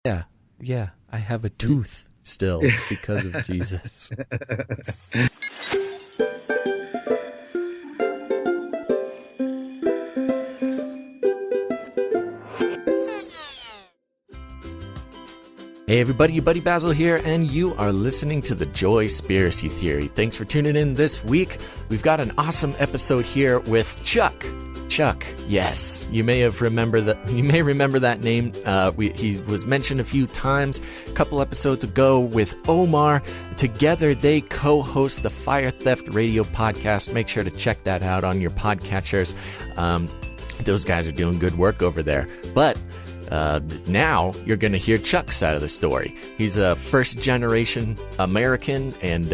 Yeah, yeah, I have a tooth still because of Jesus. Hey everybody, your buddy Basil here, and you are listening to the Joyspiracy Theory. Thanks for tuning in this week. We've got an awesome episode here with Chuck. Chuck, yes, you may remember that name. He was mentioned a few times a couple episodes ago with Omar. Together, they co-host the Fire Theft Radio podcast. Make sure to check that out on your podcatchers. Those guys are doing good work over there. But now you're going to hear Chuck's side of the story. He's a first-generation American, and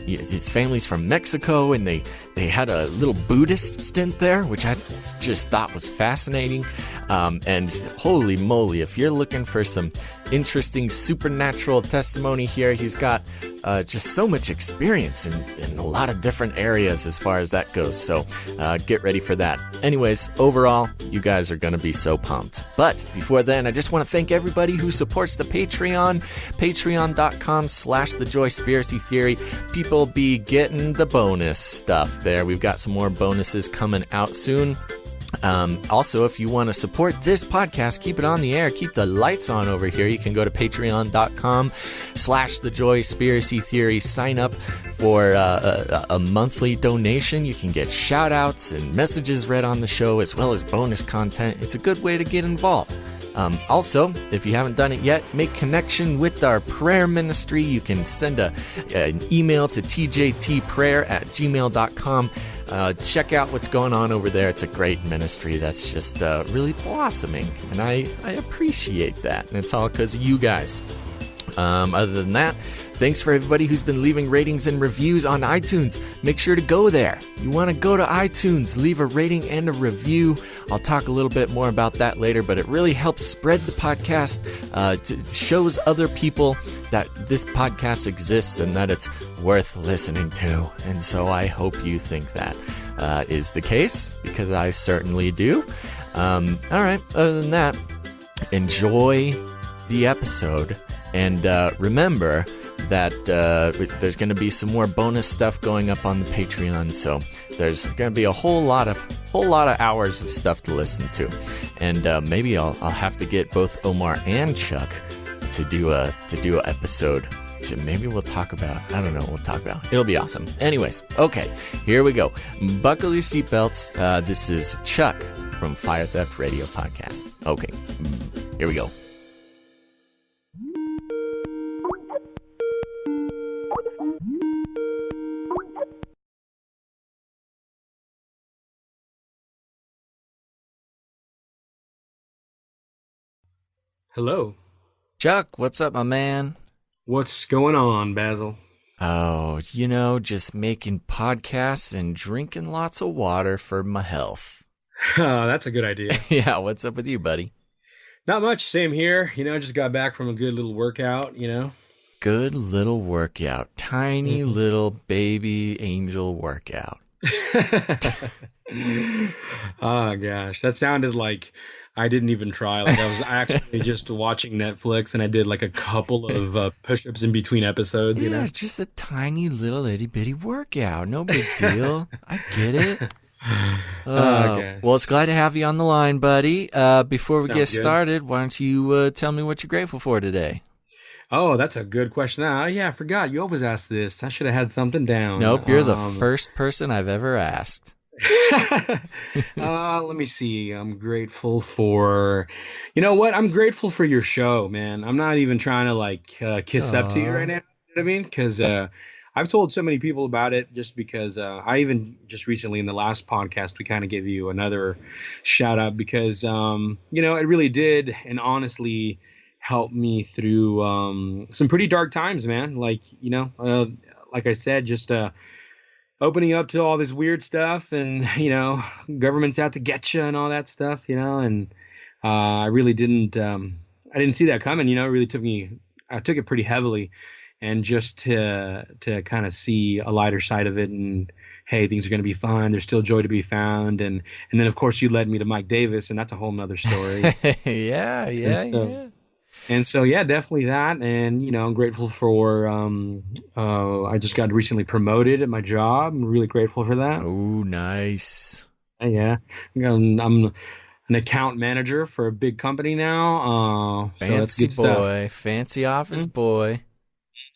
his family's from Mexico, and they had a little Buddhist stint there, which I just thought was fascinating. And holy moly, if you're looking for some interesting supernatural testimony here, he's got just so much experience in a lot of different areas as far as that goes. So get ready for that. Anyways, overall, you guys are going to be so pumped. But before then, I just want to thank everybody who supports the Patreon, patreon.com/thejoyspiracy theory. People be getting the bonus stuff there. We've got some more bonuses coming out soon. Also, if you want to support this podcast, keep it on the air, keep the lights on over here, you can go to patreon.com/thejoyspiracy theory, sign up for a monthly donation. You can get shout outs and messages read on the show, as well as bonus content. It's a good way to get involved. Also, if you haven't done it yet, make connection with our prayer ministry. You can send an email to tjtprayer@gmail.com. Check out what's going on over there. It's a great ministry that's just really blossoming, and I appreciate that, and it's all because of you guys. Other than that, thanks for everybody who's been leaving ratings and reviews on iTunes. Make sure to go there. You want to go to iTunes, leave a rating and a review. I'll talk a little bit more about that later, but it really helps spread the podcast, shows other people that this podcast exists and that it's worth listening to. And so I hope you think that is the case, because I certainly do. All right, other than that, enjoy the episode. And remember that there's going to be some more bonus stuff going up on the Patreon, so there's going to be a whole lot of hours of stuff to listen to, and maybe I'll have to get both Omar and Chuck to do a episode. So maybe we'll talk about, I don't know, it'll be awesome. Anyways, okay, here we go. Buckle your seatbelts. This is Chuck from Fire Theft Radio Podcast. Okay, here we go. Hello. Chuck, what's up, my man? What's going on, Basil? Oh, just making podcasts and drinking lots of water for my health. That's a good idea. Yeah, what's up with you, buddy? Not much, same here. Just got back from a good little workout, Good little workout. Tiny little baby angel workout. Oh, gosh. That sounded like I didn't even try. Like I was actually just watching Netflix, and I did like a couple of push-ups in between episodes. Yeah, just a tiny little itty bitty workout. No big deal. I get it. Okay. Well, it's glad to have you on the line, buddy. Before we get started, why don't you tell me what you're grateful for today? Oh, that's a good question. Yeah, I forgot. You always ask this. I should have had something down. Nope, you're the first person I've ever asked. Let me see. I'm grateful for, I'm grateful for your show, man. I'm not even trying to kiss up to you right now. You know what I mean? Because I've told so many people about it, just because I even just recently in the last podcast, we kind of gave you another shout out because, it really did. And honestly, helped me through some pretty dark times, man. Like I said, just opening up to all this weird stuff, and government's out to get you and all that stuff, and I really didn't see that coming. It really I took it pretty heavily, and just to kind of see a lighter side of it, and hey, things are going to be fine, there's still joy to be found, and then of course you led me to Mike Davis, and that's a whole nother story. yeah. And so, yeah, definitely that. And, I'm grateful for, I just got recently promoted at my job. I'm really grateful for that. Oh, nice. Yeah. I'm an account manager for a big company now. So that's Fancy good stuff. boy. Fancy office boy.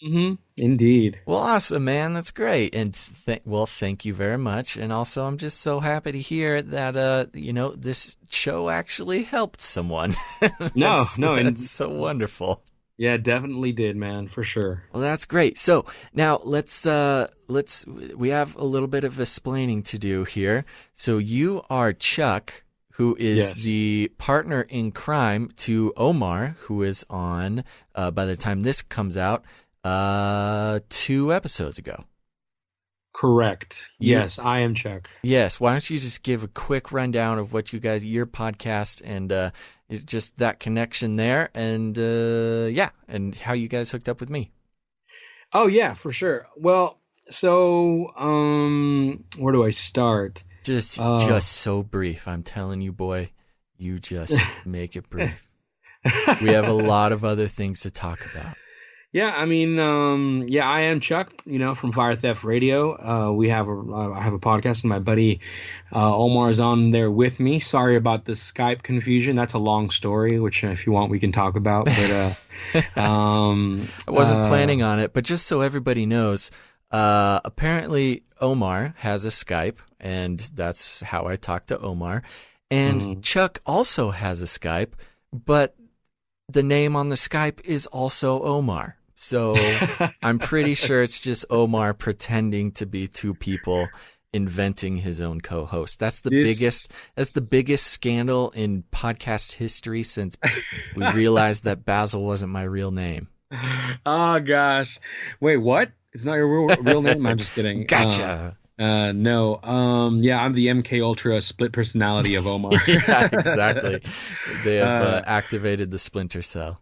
Mm-hmm. Indeed. Well, awesome, man. That's great. And thank you very much. And also, I'm just so happy to hear that, this show actually helped someone. That's so wonderful. Yeah, definitely did, man, for sure. Well, that's great. So now we have a little bit of explaining to do here. So you are Chuck, who is the partner in crime to Omar, who is on, by the time this comes out, 2 episodes ago. Correct. Yes, I am Chuck. Yes. Why don't you just give a quick rundown of what your podcast and just that connection there and and how you guys hooked up with me. Oh yeah, for sure. Well, so where do I start? Just so brief. I'm telling you, boy, you just make it brief. We have a lot of other things to talk about. Yeah, I mean, I am Chuck, from Fire Theft Radio. I have a podcast, and my buddy Omar is on there with me. Sorry about the Skype confusion. That's a long story, which if you want, we can talk about. But I wasn't planning on it, but just so everybody knows, apparently Omar has a Skype, and that's how I talk to Omar. And Chuck also has a Skype, but the name on the Skype is also Omar. So I'm pretty sure it's just Omar pretending to be 2 people inventing his own co-host. That's the biggest scandal in podcast history since we realized that Basil wasn't my real name. Oh gosh. Wait, what? It's not your real name? I'm just kidding. Gotcha. No. I'm the MK Ultra split personality of Omar. Yeah, exactly. They have activated the splinter cell.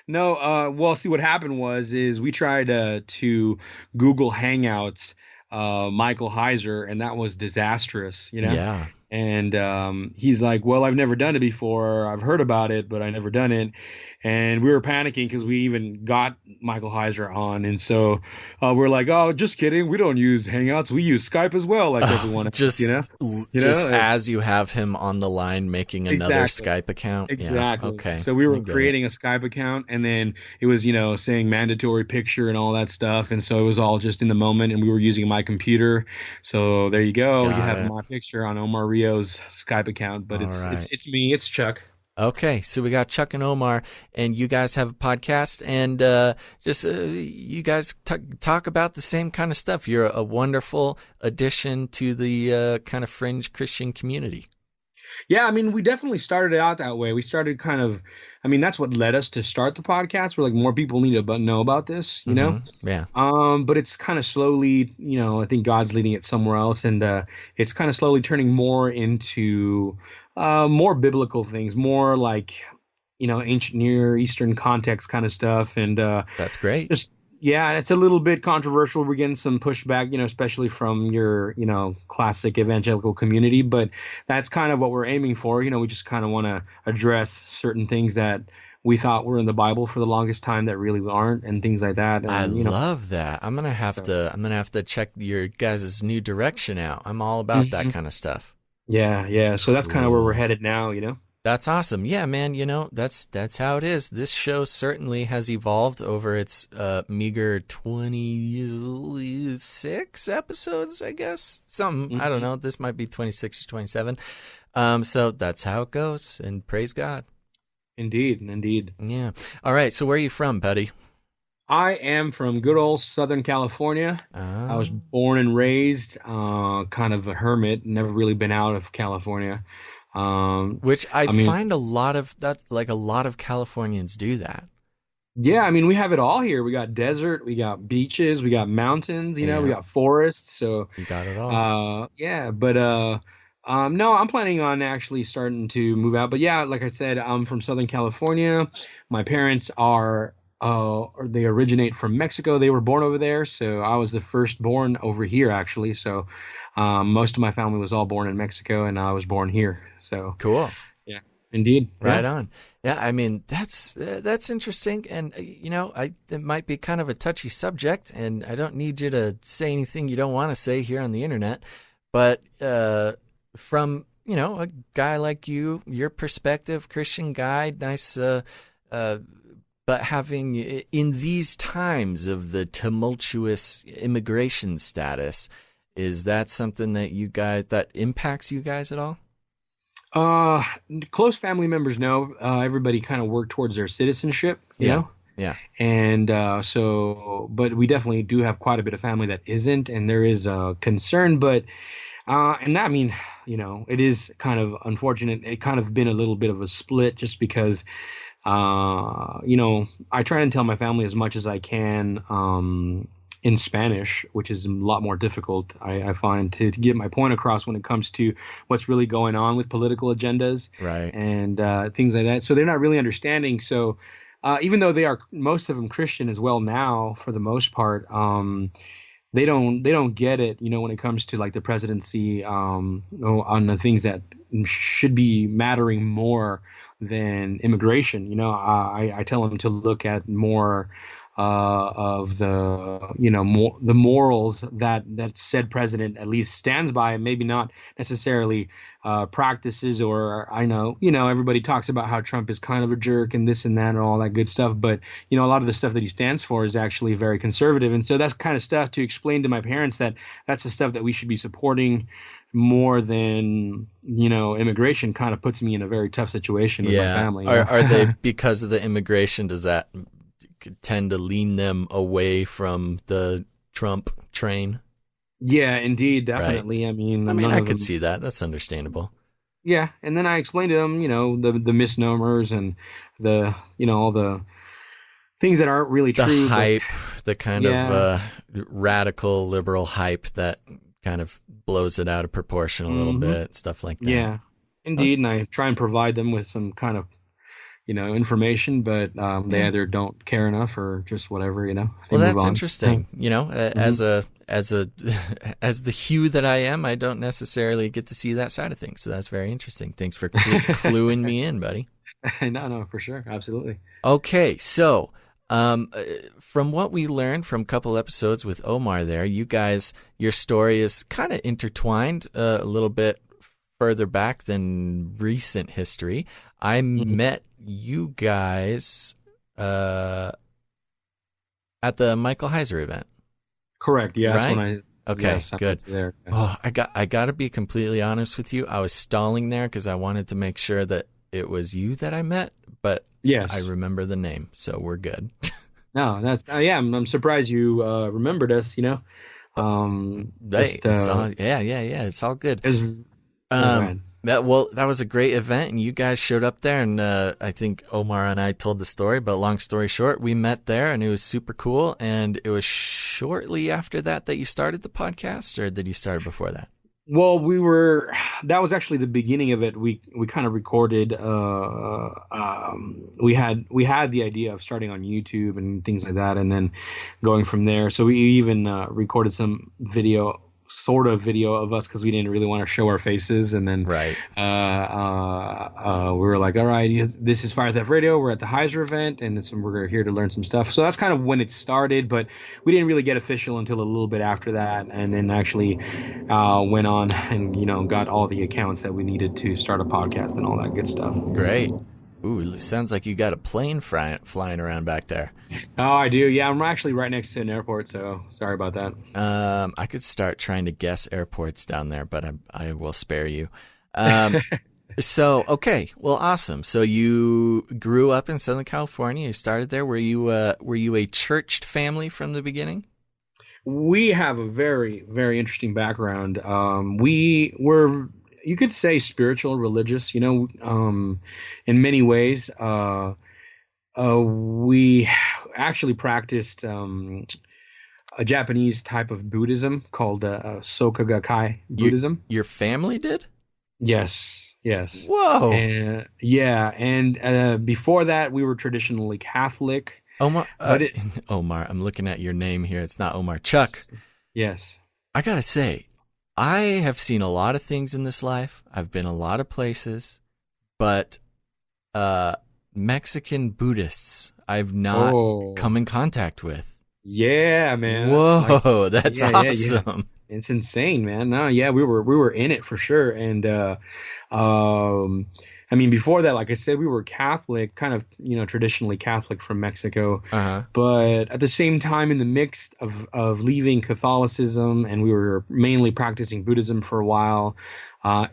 No. Well, see, what happened is we tried to Google Hangouts Michael Heiser, and that was disastrous, Yeah. And he's like, well, I've never done it before. I've heard about it, but I never done it. And we were panicking because we even got Michael Heiser on. And so we're like, oh, just kidding. We don't use Hangouts. We use Skype as well, like everyone else, just as you have him on the line making another Skype account. Exactly. Yeah. Okay. So we were creating a Skype account, and then it was, saying mandatory picture and all that stuff. And so it was all just in the moment, and we were using my computer. So there you go. You have my picture on Omar Rio's Skype account, but it's me. It's Chuck. Okay, so we got Chuck and Omar, and you guys have a podcast, and you guys talk about the same kind of stuff. You're a wonderful addition to the kind of fringe Christian community. Yeah, I mean, we definitely started out that way. We started that's what led us to start the podcast. We're like, more people need to know about this, know? Yeah. But it's kind of slowly, I think God's leading it somewhere else, and it's kind of slowly turning more into more biblical things, more like, ancient Near Eastern context kind of stuff. And that's great. It's a little bit controversial. We're getting some pushback, especially from your, classic evangelical community. But that's kind of what we're aiming for. We just kind of want to address certain things that we thought were in the Bible for the longest time that really aren't, and things like that. And, I love that. I'm gonna have to check your guys' new direction out. I'm all about that kind of stuff. Yeah. So that's kind of where we're headed now, That's awesome. Yeah, man, that's how it is. This show certainly has evolved over its meager 26 episodes, I guess. I don't know. This might be 26 or 27. So that's how it goes, and praise God. Indeed. Yeah. All right, so where are you from, buddy? I am from good old Southern California. I was born and raised kind of a hermit, never really been out of California. Which I find a lot of Californians do that. Yeah, I mean, we have it all here. We got desert, we got beaches, we got mountains, we got forests. So you got it all. No, I'm planning on actually starting to move out. But yeah, like I said, I'm from Southern California. My parents they originate from Mexico. They were born over there, so I was the firstborn over here, actually. So most of my family was all born in Mexico, and I was born here. So cool. Yeah. Indeed. Right on. Yeah, I mean that's interesting, and it might be kind of a touchy subject, and I don't need you to say anything you don't want to say here on the internet, but from a guy like you, your perspective, Christian guy, nice, but having in these times of the tumultuous immigration status, is that something that impacts you guys at all? Close family members know. Everybody kind of work towards their citizenship, you know? Yeah. And but we definitely do have quite a bit of family that isn't, and there is a concern, but and that, I mean, it is kind of unfortunate. It kind of been a little bit of a split just because, I try and tell my family as much as I can, in Spanish, which is a lot more difficult, I find, to get my point across when it comes to what's really going on with political agendas, right, and things like that. So they're not really understanding. So even though they are, most of them, Christian as well now, for the most part, they don't get it, when it comes to like the presidency, on the things that should be mattering more than immigration. I tell them to look at more of the the morals that said president at least stands by, and maybe not necessarily practices. Or I know everybody talks about how Trump is kind of a jerk and this and that and all that good stuff, but a lot of the stuff that he stands for is actually very conservative. And so that's kind of stuff to explain to my parents that that's the stuff that we should be supporting more than immigration. Kind of puts me in a very tough situation with my family. Are they, because of the immigration, does that tend to lean them away from the Trump train? Yeah, indeed, definitely. Right. I mean, I could see that. That's understandable. Yeah, and then I explained to them, the misnomers and the, all the things that aren't really true. The hype, the kind of radical liberal hype that kind of blows it out of proportion a little bit, stuff like that. Yeah, indeed, and I try and provide them with some kind of information, but they either don't care enough or just whatever, Well, that's interesting. As the Hugh that I am, I don't necessarily get to see that side of things. So that's very interesting. Thanks for cluing me in, buddy. No, for sure. Absolutely. Okay. So, from what we learned from a couple episodes with Omar there, you guys, your story is kind of intertwined a little bit further back than recent history. I met you guys at the Michael Heiser event. Correct. Yeah. Right? When okay. Good. There. Oh, I got to be completely honest with you. I was stalling there because I wanted to make sure that it was you that I met, but yes, I remember the name, so we're good. No, that's I'm surprised you remembered us. It's all good. That was a great event, and you guys showed up there, and I think Omar and I told the story, but long story short, we met there, and it was super cool. And it was shortly after that you started the podcast, or did you start before that? Well, that was actually the beginning of it. We kind of recorded, we had the idea of starting on YouTube and things like that, and then going from there. So we even recorded some sort of video of us, because we didn't really want to show our faces. And then right. We were like, all right, this is Fire Theft Radio. We're at the Heiser event, and we're here to learn some stuff. So that's kind of when it started, but we didn't really get official until a little bit after that, and then actually went on and got all the accounts that we needed to start a podcast and all that good stuff. Great. Ooh, sounds like you got a plane flying around back there. Oh, I do. Yeah, I'm actually right next to an airport, so sorry about that. I could start trying to guess airports down there, but I will spare you. So, okay, well, awesome. So you grew up in Southern California. You started there. Were you a churched family from the beginning? We have a very, very interesting background. We were, you could say, spiritual, religious, in many ways. We actually practiced a Japanese type of Buddhism called Soka Gakkai Buddhism. Your family did? Yes. Whoa. And before that, we were traditionally Catholic. Omar, I'm looking at your name here. It's not Omar. Chuck. Yes. I gotta say, I have seen a lot of things in this life. I've been a lot of places, but uh, Mexican Buddhists I've not Oh, come in contact with. yeah, man. Whoa, that's Yeah. awesome. It's insane, man. No, yeah, we were in it for sure. And um I mean, before that, like I said, we were Catholic, kind of, traditionally Catholic from Mexico. Uh-huh. But at the same time, in the mix of leaving Catholicism, and we were mainly practicing Buddhism for a while.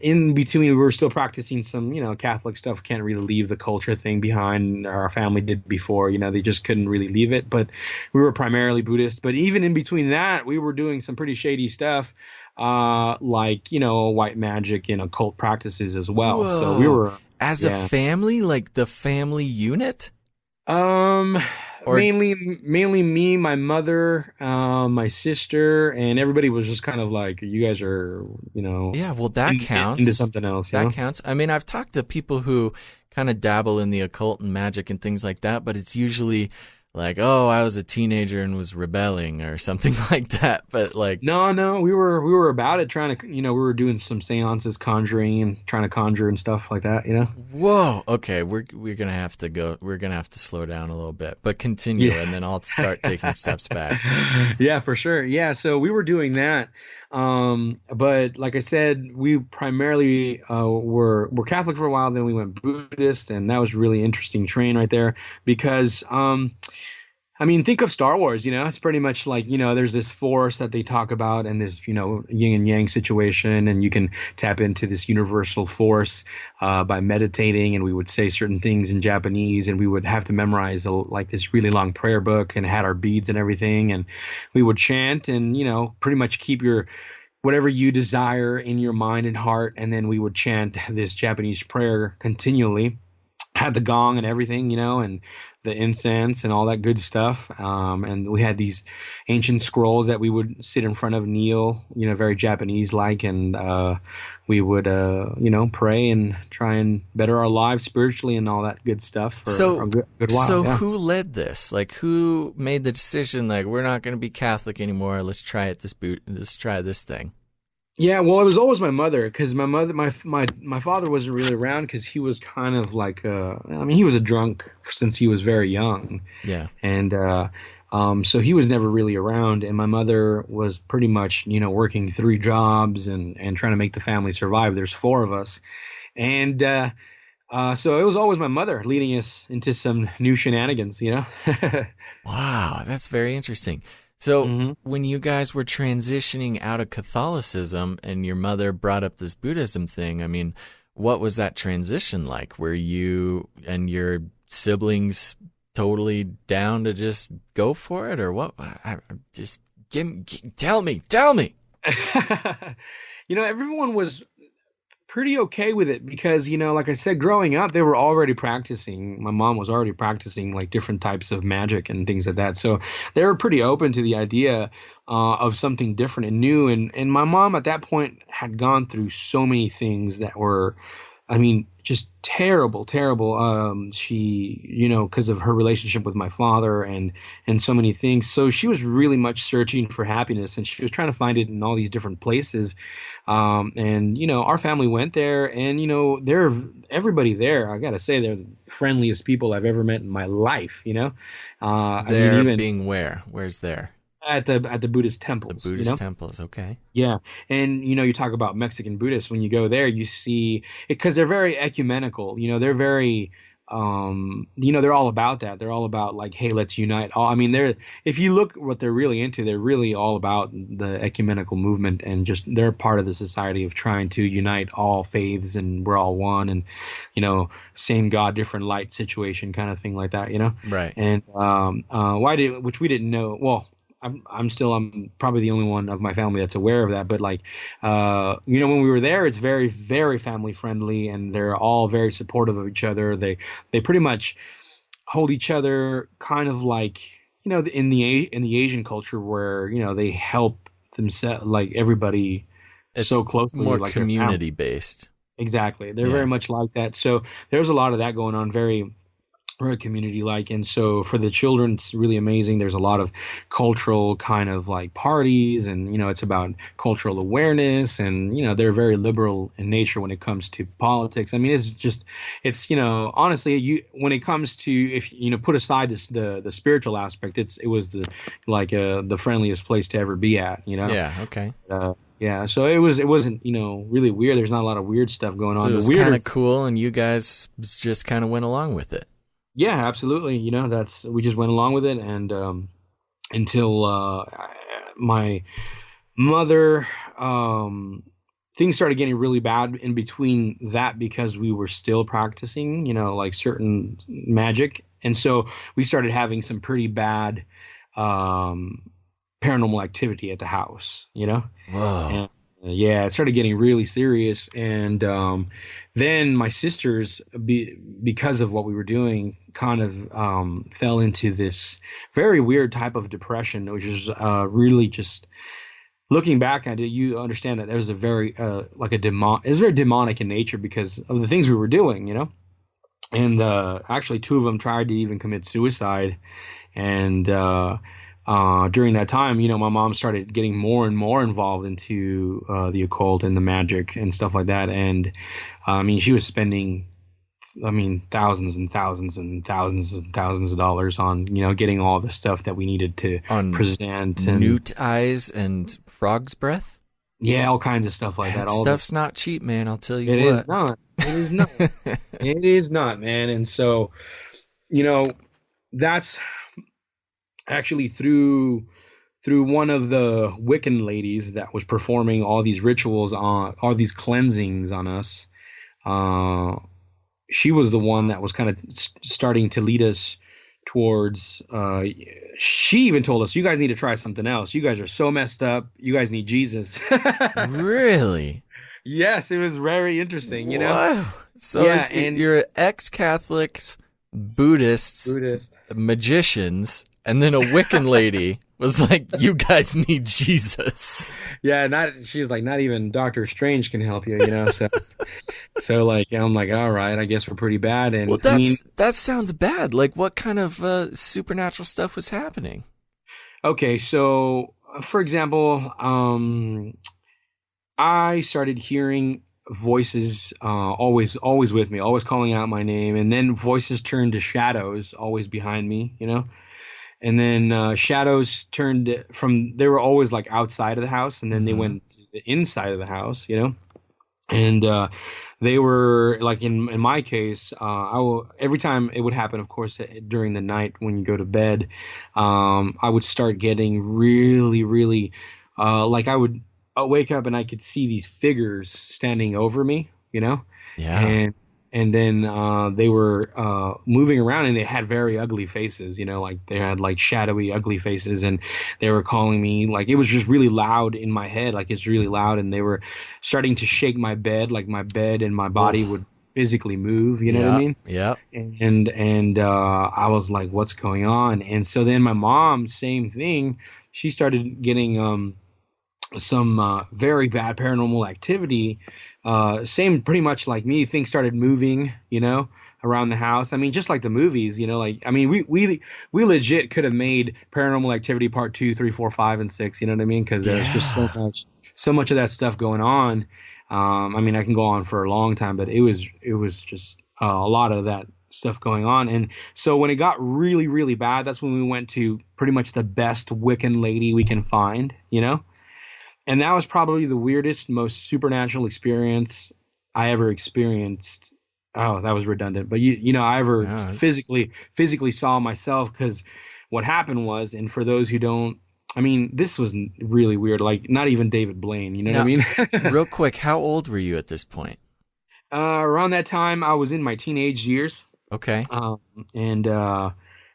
In between, we were still practicing some, Catholic stuff. Can't really leave the culture thing behind. Our family did before, they just couldn't really leave it. But we were primarily Buddhist. But even in between that, we were doing some pretty shady stuff, like, white magic and occult practices as well. So we Whoa. were, As a yeah. family, like the family unit? Um, Or mainly me, my mother, my sister, and everybody was just kind of like, you guys are, yeah, well that into counts. something else, That counts. I mean, I've talked to people who kind of dabble in the occult and magic and things like that, but it's usually like, oh, I was a teenager and was rebelling or something like that. But like, No, we were about it, trying to, we were doing some seances, conjuring, and trying to conjure and stuff like that. whoa, okay, we're gonna have to go. We're gonna have to slow down a little bit, but continue, Yeah. and then I'll start taking steps back. Yeah, for sure. Yeah, so we were doing that. But like I said, we primarily were Catholic for a while, then we went Buddhist, and that was a really interesting train right there because I mean, think of Star Wars, it's pretty much like, there's this force that they talk about and this, yin and yang situation, and you can tap into this universal force by meditating. And we would say certain things in Japanese, and we would have to memorize like this really long prayer book, and had our beads and everything. And we would chant and, pretty much keep your whatever you desire in your mind and heart. And then we would chant this Japanese prayer continually, had the gong and everything, and the incense and all that good stuff. And we had these ancient scrolls that we would sit in front of, kneel, very Japanese like, and we would, pray and try and better our lives spiritually and all that good stuff for So, a good while. so Yeah. who led this? Like, who made the decision? Like, we're not going to be Catholic anymore. Let's try it. Let's try this thing. Yeah, well, it was always my mother, because my father wasn't really around, because he was kind of like he was a drunk since he was very young, Yeah. and so he was never really around, and my mother was pretty much working 3 jobs and trying to make the family survive. There's 4 of us, and so it was always my mother leading us into some new shenanigans. Wow, that's very interesting. So, Hmm. when you guys were transitioning out of Catholicism and your mother brought up this Buddhism thing, I mean, what was that transition like? Were you and your siblings totally down to just go for it, or what? Just tell me. Everyone was pretty okay with it, because like I said, growing up, they were already practicing. My mom was already practicing like different types of magic and things like that, so they were pretty open to the idea of something different and new. And my mom at that point had gone through so many things that were, I mean, just terrible. She, because of her relationship with my father and so many things. So she was really much searching for happiness, and she was trying to find it in all these different places. And our family went there, and they're everybody there, I gotta say, they're the friendliest people I've ever met in my life. I There mean, even being where? Where's there? at the Buddhist The temples. Buddhist temples. Okay. Yeah. And, you talk about Mexican Buddhists. When you go there, you see, because they're very ecumenical, they're very, they're all about that. They're all about like, hey, let's unite all. I mean, if you look what they're really into, they're really all about the ecumenical movement, and just, they're part of the society of trying to unite all faiths, and we're all one, and, same God, different light situation kind of thing like that. Right. And, which we didn't know. Well, I'm probably the only one of my family that's aware of that. But like, when we were there, it's very, very family friendly, and they're all very supportive of each other. They pretty much hold each other kind of like, in the Asian culture, where, they help themselves, like everybody It's so closely, more like their family. community based. Exactly. They're Yeah. very much like that. So there's a lot of that going on, very Very community like. And so for the children, it's really amazing. There's a lot of cultural kind of like parties, and it's about cultural awareness, and they're very liberal in nature when it comes to politics. I mean, it's honestly, when it comes to, if put aside the spiritual aspect, it was the friendliest place to ever be at. Yeah. Okay. Yeah, so it wasn't really weird. There's not a lot of weird stuff going on. So it was kind of cool, and you guys just kind of went along with it. Yeah, absolutely. We just went along with it, and until my mother, things started getting really bad in between that, because we were still practicing, like certain magic, and so we started having some pretty bad paranormal activity at the house. Whoa. And, yeah, it started getting really serious, and then my sisters, because of what we were doing, kind of fell into this very weird type of depression, which is really just looking back at it, you understand that there was a very it was very demonic in nature because of the things we were doing, and actually 2 of them tried to even commit suicide, and during that time, my mom started getting more and more involved into the occult and the magic and stuff like that. And she was spending, thousands and thousands and thousands and thousands of dollars on, getting all the stuff that we needed to present. And newt eyes and frog's breath? Yeah, all kinds of stuff like that. All stuff's not cheap, man. I'll tell you what. It is not. It is not. It is not, man. And so, that's actually through one of the Wiccan ladies that was performing all these rituals on all these cleansings on us. She was the one that was kind of starting to lead us towards. She even told us, "You guys need to try something else. You guys are so messed up. You guys need Jesus." Really? Yes, it was very interesting. Wow. So yeah, you're ex-Catholics, Buddhists, magicians. And then a Wiccan lady was like, "You guys need Jesus." Yeah, she's like, not even Doctor Strange can help you, So, I'm like, all right, I guess we're pretty bad. And well, that sounds bad. Like, what kind of supernatural stuff was happening? Okay, so for example, I started hearing voices always with me, always calling out my name, and then voices turned to shadows, always behind me, And then shadows turned from, they were always like outside of the house, and then they went to the inside of the house, and they were like, in my case, every time it would happen, of course, during the night when you go to bed, I would start getting really, really, like I would wake up and I could see these figures standing over me, Yeah. And then they were moving around, and they had very ugly faces, like they had like shadowy, ugly faces, and they were calling me, like it was just really loud in my head, like it's really loud, and they were starting to shake my bed, like my bed and my body would physically move, you know what I mean? Yeah. And I was like, what's going on? And so then my mom, same thing, she started getting some very bad paranormal activity. Same pretty much like me. Things started moving, around the house. I mean, just like the movies, we legit could have made Paranormal Activity Part 2, 3, 4, 5, and 6. You know what I mean? Because there's just so much of that stuff going on. I can go on for a long time, but it was just a lot of that stuff going on. And so when it got really, really bad, that's when we went to pretty much the best Wiccan lady we can find, And that was probably the weirdest, most supernatural experience I ever experienced. Oh, that was redundant. But I ever physically saw myself, because what happened was, and for those who don't, this was really weird. Like, not even David Blaine, what I mean? Real quick, how old were you at this point? Around that time, I was in my teenage years. Okay. I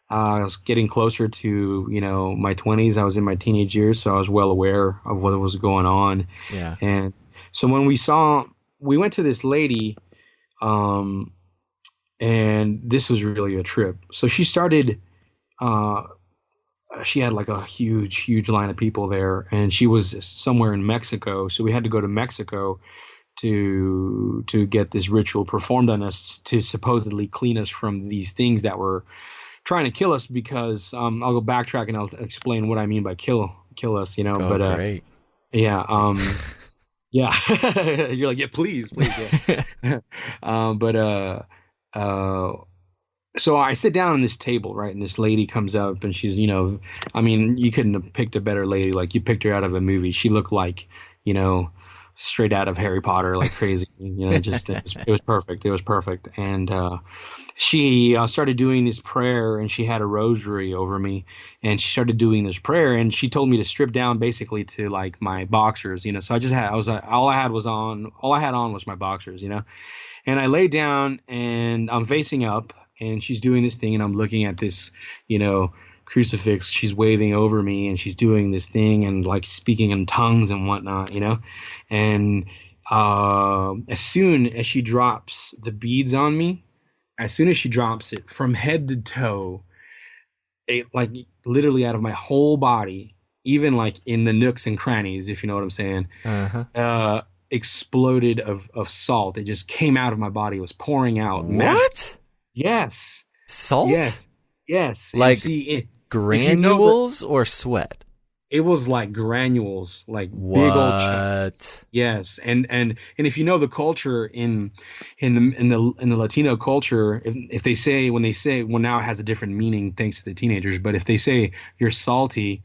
was getting closer to, my 20s. I was in my teenage years, so I was well aware of what was going on. Yeah. And so when we went to this lady, and this was really a trip. So she started, she had like a huge line of people there, and she was somewhere in Mexico. So we had to go to Mexico to get this ritual performed on us to supposedly clean us from these things that were trying to kill us. Because I'll go backtrack and I'll explain what I mean by kill us, you know. Oh, but great. yeah, yeah, you're like, yeah, please, yeah. So I sit down on this table, right, and this lady comes up, and she's, you know, I mean, you couldn't have picked a better lady. Like, you picked her out of a movie. She looked like, you know, straight out of Harry Potter, like crazy. You know, just it was perfect. It was perfect. And she started doing this prayer, and she had a rosary over me, and she started doing this prayer, and she told me to strip down basically to like my boxers, you know. So all I had on was my boxers, you know. And I lay down, and I'm facing up, and she's doing this thing, and I'm looking at this, you know, crucifix. She's waving over me, and she's doing this thing and like speaking in tongues and whatnot, you know. And as soon as she drops the beads on me, as soon as she drops it from head to toe, it like literally out of my whole body, even like in the nooks and crannies, if you know what I'm saying, exploded of salt. It just came out of my body. It was pouring out. What? Yes. Salt? Yes. Like granules or sweat? It was like granules, like what? Big old chunks. Yes. And if you know the culture in the Latino culture, if they say, when now it has a different meaning thanks to the teenagers, but if they say you're salty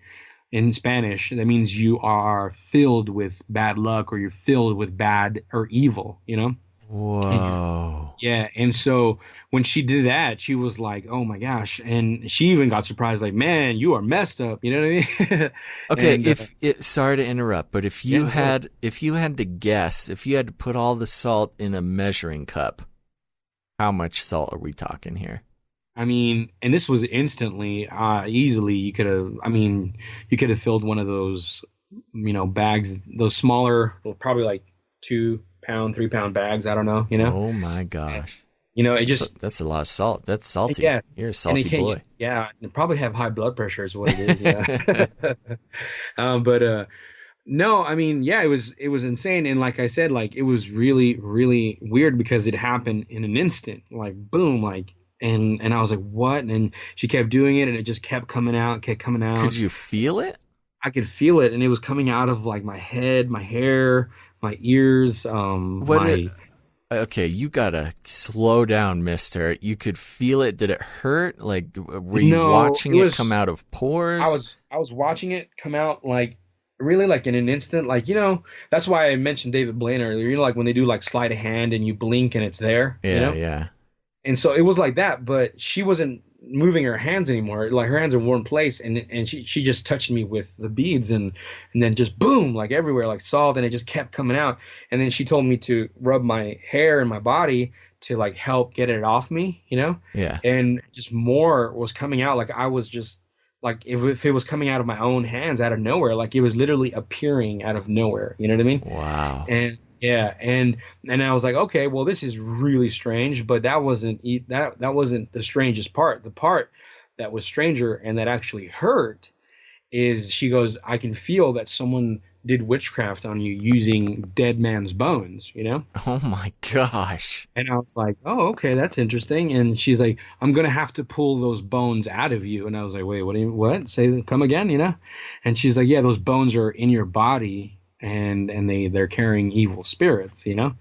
in Spanish, that means you are filled with bad luck, or you're filled with bad or evil, you know? Whoa. Yeah. And so when she did that, she was like, oh my gosh. And she even got surprised, like, man, you are messed up. You know what I mean? Okay. Sorry to interrupt, but if you had to guess, if you had to put all the salt in a measuring cup, how much salt are we talking here? I mean, and this was instantly, easily, you could have filled one of those, you know, bags, those smaller, probably like 2 pound, 3 pound bags. I don't know, you know? Oh my gosh. You know, it just, that's a lot of salt. That's salty. Yeah. You're a salty boy. Yeah. And probably have high blood pressure is what it is. Yeah. No, I mean, yeah, it was insane. And like I said, like, it was really, really weird because it happened in an instant, like boom, like, and I was like, what? And she kept doing it, and it just kept coming out. Could you feel it? I could feel it, and it was coming out of like my head, my hair, my ears. Okay, you gotta slow down, mister. You could feel it. Did it hurt? Like, were you watching it come out of pores? I was watching it come out, like, really, like, in an instant. Like, you know, that's why I mentioned David Blaine earlier. You know, like when they do like sleight of hand and you blink and it's there. Yeah, you know? Yeah. And so it was like that, but she wasn't moving her hands anymore. Like, her hands are in one place, and she just touched me with the beads, and then just boom, like everywhere, like salt, and it just kept coming out. And then she told me to rub my hair and my body to like help get it off me, you know? Yeah. And just more was coming out. Like, I was just like, if it was coming out of my own hands out of nowhere, like it was literally appearing out of nowhere. You know what I mean? Wow. And yeah, and I was like, okay, well, this is really strange, but that wasn't the strangest part. The part that was stranger and that actually hurt is, she goes, I can feel that someone did witchcraft on you using dead man's bones, you know? Oh my gosh. And I was like, oh, okay, that's interesting. And she's like, I'm going to have to pull those bones out of you. And I was like, wait, what? Come again, you know? And she's like, yeah, those bones are in your body, and they're carrying evil spirits, you know?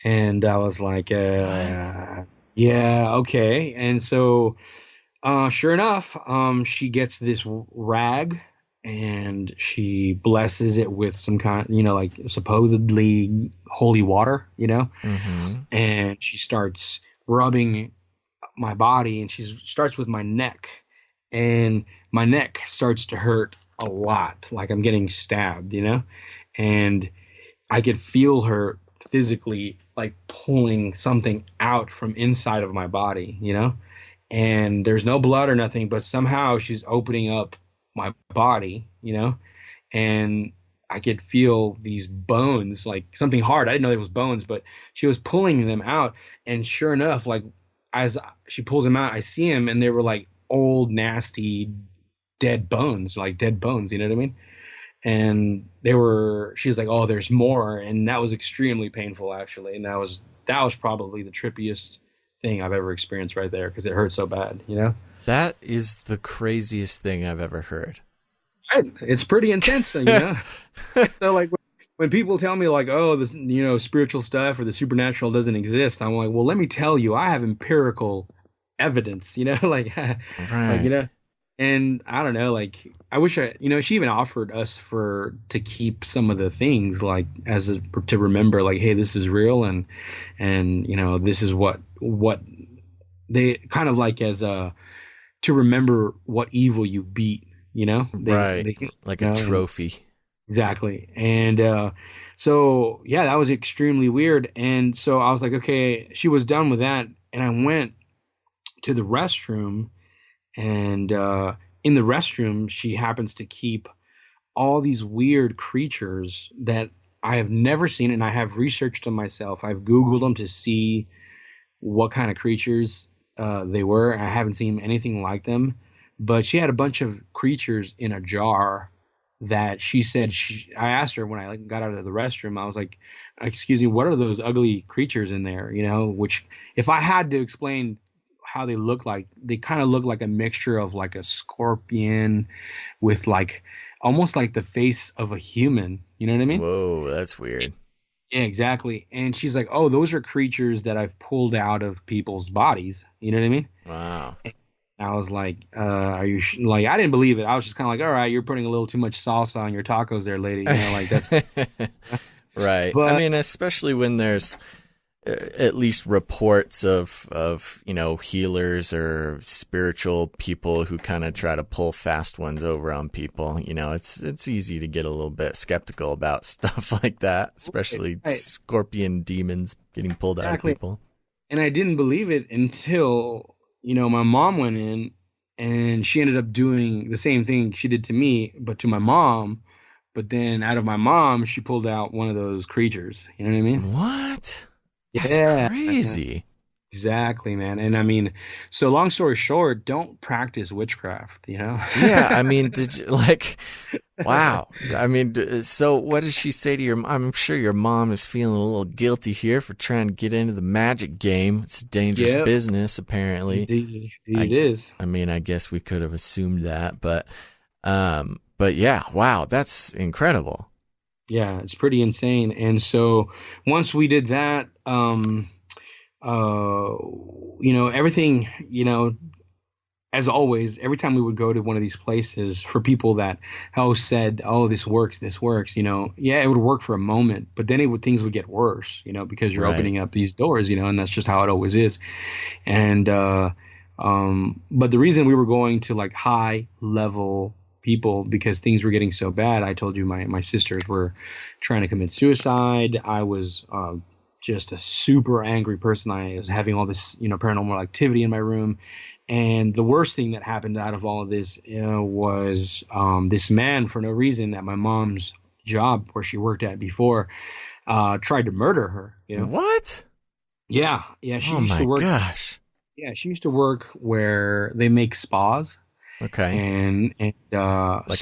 And I was like, yeah, okay. And so, sure enough, she gets this rag, and she blesses it with some kind, you know, like supposedly holy water, you know? Mm-hmm. And she starts rubbing my body, and she starts with my neck, and my neck starts to hurt a lot, like I'm getting stabbed, you know? And I could feel her physically like pulling something out from inside of my body, you know? And there's no blood or nothing, but somehow she's opening up my body, you know? And I could feel these bones, like something hard. I didn't know it was bones, but she was pulling them out. And sure enough, like as she pulls them out, I see them, and they were like old, nasty, dead bones, you know what I mean? and she's like, oh, there's more. And that was extremely painful, actually. And that was probably the trippiest thing I've ever experienced right there, because it hurt so bad, you know? That is the craziest thing I've ever heard. Right. It's pretty intense, you know? So like when people tell me like, oh, this, you know, spiritual stuff or the supernatural doesn't exist, I'm like, well, let me tell you, I have empirical evidence, you know, like, Right. like, you know, and I don't know, like, I wish you know, she even offered us to keep some of the things, like, to remember, like, hey, this is real. And, you know, this is what they kind of like to remember what evil you beat, you know? Right. Like a trophy. Exactly. And so, yeah, that was extremely weird. And so I was like, okay, she was done with that. And I went to the restroom, and in the restroom, she happens to keep all these weird creatures that I have never seen, and I have researched them myself. I've Googled them to see what kind of creatures they were. I haven't seen anything like them. But she had a bunch of creatures in a jar that she said I asked her when I got out of the restroom. I was like, excuse me, what are those ugly creatures in there? You know, which if I had to explain how they look like, they kind of look like a mixture of like a scorpion with like almost like the face of a human. You know what I mean? Whoa, that's weird. Yeah, exactly. And she's like, oh, those are creatures that I've pulled out of people's bodies. You know what I mean? Wow. I was like, are you like, I didn't believe it. I was just kind of like, all right, you're putting a little too much salsa on your tacos there, lady. You know, like that's right. But, I mean, especially when there's at least reports of, you know, healers or spiritual people who kind of try to pull fast ones over on people. You know, it's easy to get a little bit skeptical about stuff like that, especially scorpion demons getting pulled out of people. And I didn't believe it until, you know, my mom went in and she ended up doing the same thing she did to me, but to my mom. But then out of my mom, she pulled out one of those creatures. You know what I mean? What? That's crazy. Exactly, man. And I mean, so long story short, don't practice witchcraft, you know? Yeah. I mean, did you wow. I mean, so what did she say to your mom? I'm sure your mom is feeling a little guilty here for trying to get into the magic game. It's a dangerous business, apparently. Indeed, it is. I mean, I guess we could have assumed that, but yeah, wow, that's incredible. Yeah, it's pretty insane. And so once we did that, you know, everything, you know, as always, every time we would go to one of these places, for people that said, oh, this works, you know, yeah, it would work for a moment, but then things would get worse, you know, because you're opening up these doors, you know, and that's just how it always is. And but the reason we were going to like high level people, because things were getting so bad. I told you my sisters were trying to commit suicide. I was just a super angry person. I was having all this, you know, paranormal activity in my room. And the worst thing that happened out of all of this was this man, for no reason, at my mom's job where she worked at before, tried to murder her. You know? What? Yeah. She used to work. Gosh. Yeah, she used to work where they make spas. Okay. And like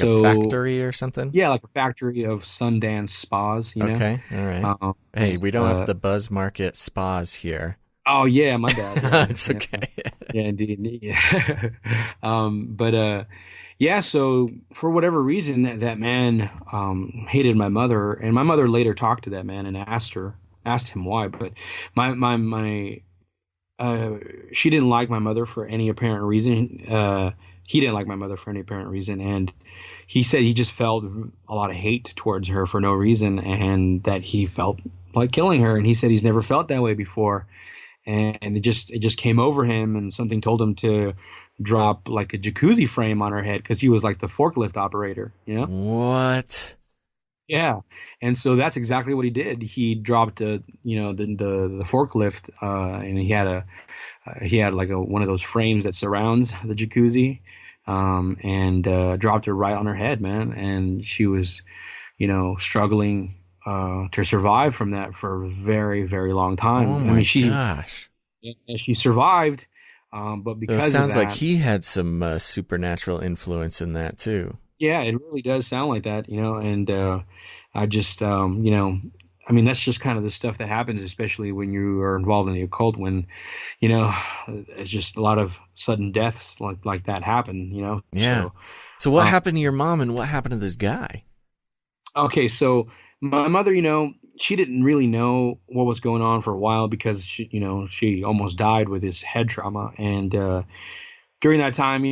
a factory or something? Yeah, like a factory of Sundance spas, you know? Okay, all right. Hey, we don't have the Buzz Market spas here. Oh, yeah, my bad. Yeah, it's okay. Yeah, indeed. Yeah. Yeah, so for whatever reason, that man hated my mother, and my mother later talked to that man and asked him why, but she didn't like my mother for any apparent reason. He didn't like my mother for any apparent reason, and he said he just felt a lot of hate towards her for no reason, and that he felt like killing her. And he said he's never felt that way before, and it just came over him, and something told him to drop like a jacuzzi frame on her head, because he was like the forklift operator, you know? What? Yeah, and so that's exactly what he did. He dropped the forklift, and he had like one of those frames that surrounds the jacuzzi, and dropped her right on her head, man. And she was, you know, struggling to survive from that for a very, very long time. Oh my gosh! And she survived, but because so it sounds of that, like he had some supernatural influence in that too. Yeah, it really does sound like that, and I just, I mean, that's just kind of the stuff that happens, especially when you are involved in the occult, when, you know, it's just a lot of sudden deaths like that happen, Yeah. So, So what um, happened to your mom and what happened to this guy? okay, so my mother, she didn't really know what was going on for a while because she almost died with this head trauma, and during that time,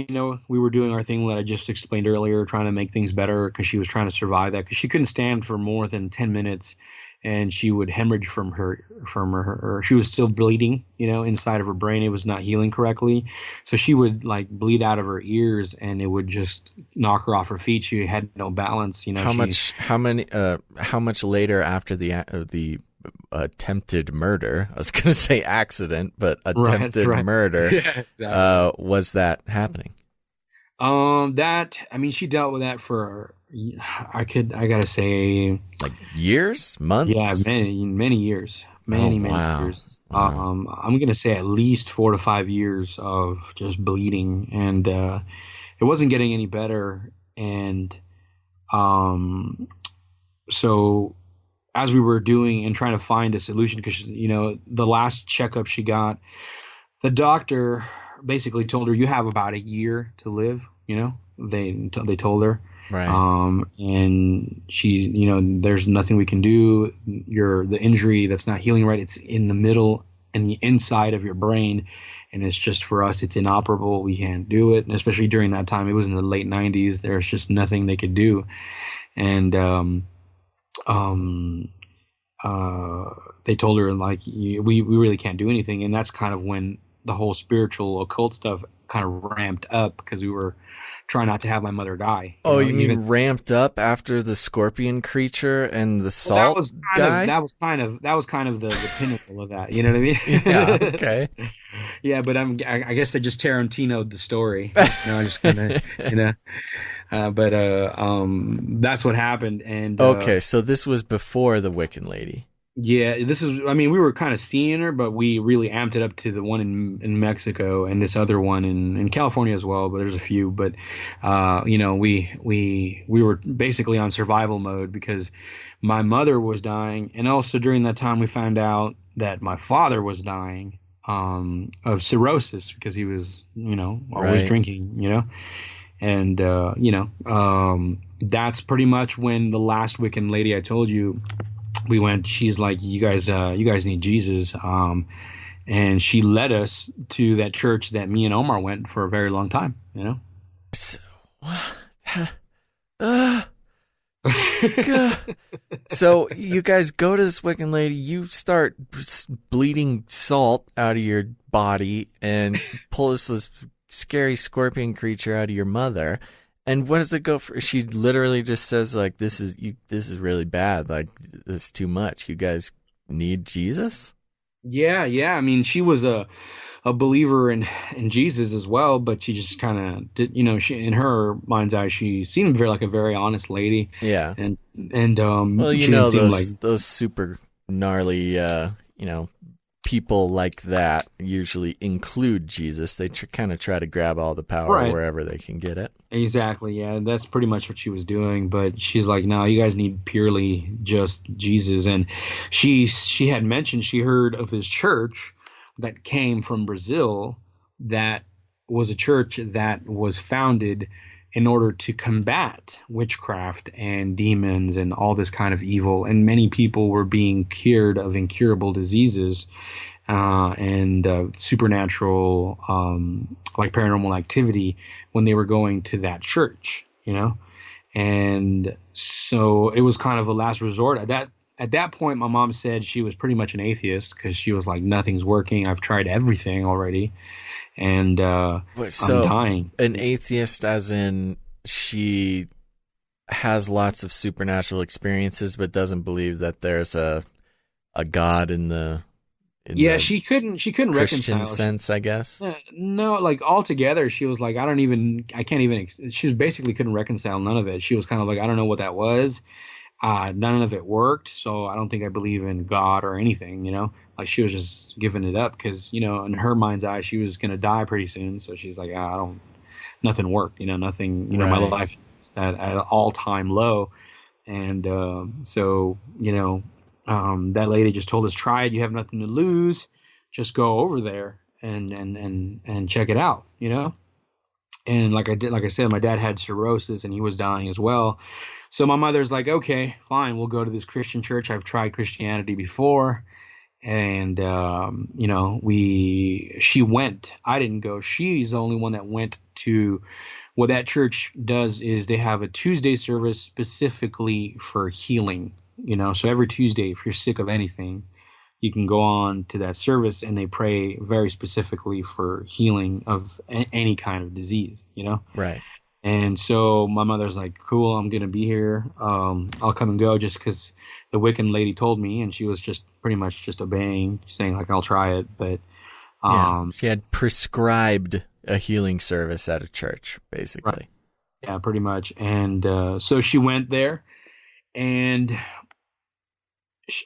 we were doing our thing that I just explained earlier, trying to make things better because she was trying to survive that because she couldn't stand for more than 10 minutes, and she would hemorrhage from her. She was still bleeding, inside of her brain. It was not healing correctly. So she would like bleed out of her ears and it would just knock her off her feet. She had no balance, How much later after the attempted murder? I was going to say accident, but attempted right. murder. Yeah, exactly. Was that happening? I mean, she dealt with that for, I gotta say, Like years, yeah, months? many years, Oh many wow, years. wow. I'm gonna say at least 4 to 5 years of just bleeding, and it wasn't getting any better. And um, so as we were doing and trying to find a solution, because the last checkup she got, the doctor basically told her you have about a year to live. They told her, Right. and she, there's nothing we can do. The injury that's not healing right. It's in the middle and the inside of your brain, and it's just for us, it's inoperable. We can't do it, and especially during that time, it was in the late '90s. There's just nothing they could do, and um, they told her like we really can't do anything, and that's kind of when the whole spiritual occult stuff kind of ramped up because we were trying not to have my mother die. Oh, you Even mean ramped up after the scorpion creature and the well, that salt was guy? kind of the pinnacle of that. You know what Yeah. I mean? Okay. Yeah, but I guess I just Tarantino'd the story. I just kind of that's what happened, and Okay, so this was before the Wiccan lady. yeah, this is. I mean, we were kind of seeing her, but we really amped it up to the one in Mexico and this other one in California as well. But there's a few. But we were basically on survival mode because my mother was dying, and also during that time we found out that my father was dying of cirrhosis because he was always Right. drinking, and that's pretty much when the last Wiccan lady I told you we went. She's like, you guys need Jesus, and she led us to that church that me and Omar went for a very long time, So, uh, God. So you guys go to this Wiccan lady. You start bleeding salt out of your body and pull this scary scorpion creature out of your mother. And what does it go for? She literally just says like, "This is really bad. Like, this is too much. You guys need Jesus." Yeah. I mean, she was a believer in Jesus as well, but she just kind of did, she in her mind's eye, she seemed like a very honest lady, Yeah. and Well, she didn't seem like those super gnarly, people like that usually include Jesus. They kind of try to grab all the power right. wherever they can get it. Exactly, yeah, that's pretty much what she was doing. But she's like, no, you guys need purely just Jesus. And she had mentioned she heard of this church that came from Brazil that was a church that was founded in order to combat witchcraft and demons and all this kind of evil. And many people were being cured of incurable diseases and supernatural, like paranormal activity when they were going to that church, And so it was kind of a last resort. At that point, my mom said she was pretty much an atheist because she was like, nothing's working. I've tried everything already, and I'm dying. An atheist, as in she has lots of supernatural experiences, but doesn't believe that there's a God in the Yeah, she couldn't Christian reconcile. sense, I guess. No, like altogether, she was like, I can't even. She basically couldn't reconcile none of it. She was kind of like, I don't know what that was. None of it worked, so I don't think I believe in God or anything, Like she was just giving it up because, in her mind's eye, she was gonna die pretty soon. So she's like, I nothing worked. Nothing. My Right. life is at an all-time low, and so that lady just told us, try it. You have nothing to lose. Just go over there and check it out. And like I said, my dad had cirrhosis and he was dying as well. So my mother's like, okay, fine, we'll go to this Christian church. I've tried Christianity before. And, she went. I didn't go. She's the only one that went to what that church does is they have a Tuesday service specifically for healing, so every Tuesday, if you're sick of anything, you can go on to that service and they pray very specifically for healing of any kind of disease, Right. And so my mother's like, cool, I'm going to be here. I'll come and go just because the Wiccan lady told me, and she was just pretty much just obeying, saying like, I'll try it. But she had prescribed a healing service at a church, basically. Right. Yeah, pretty much. And so she went there, and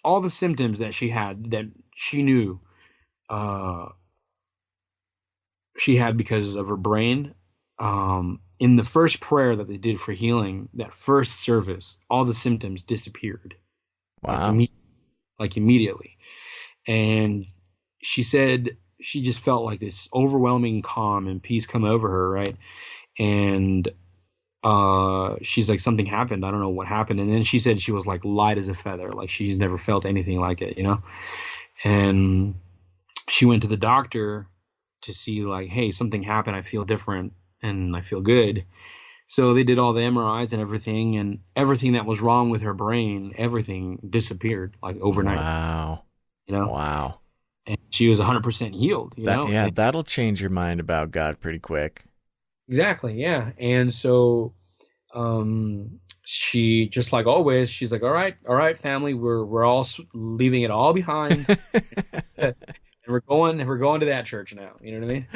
all the symptoms that she had that she knew she had because of her brain, in the first prayer that they did for healing, that first service, all the symptoms disappeared. Wow. Like immediately. And she said she just felt like this overwhelming calm and peace come over her, right? And she's like, something happened. I don't know what happened. And then she said she was like light as a feather, like she's never felt anything like it, And she went to the doctor to see like, hey, something happened. I feel different and I feel good. So they did all the MRIs and everything that was wrong with her brain, everything disappeared like overnight. Wow. Wow. And she was 100% healed, Yeah, that'll change your mind about God pretty quick. Exactly, yeah. And so she, just like always, she's like, all right, family, we're all leaving it all behind. And we're going to that church now, you know what I mean?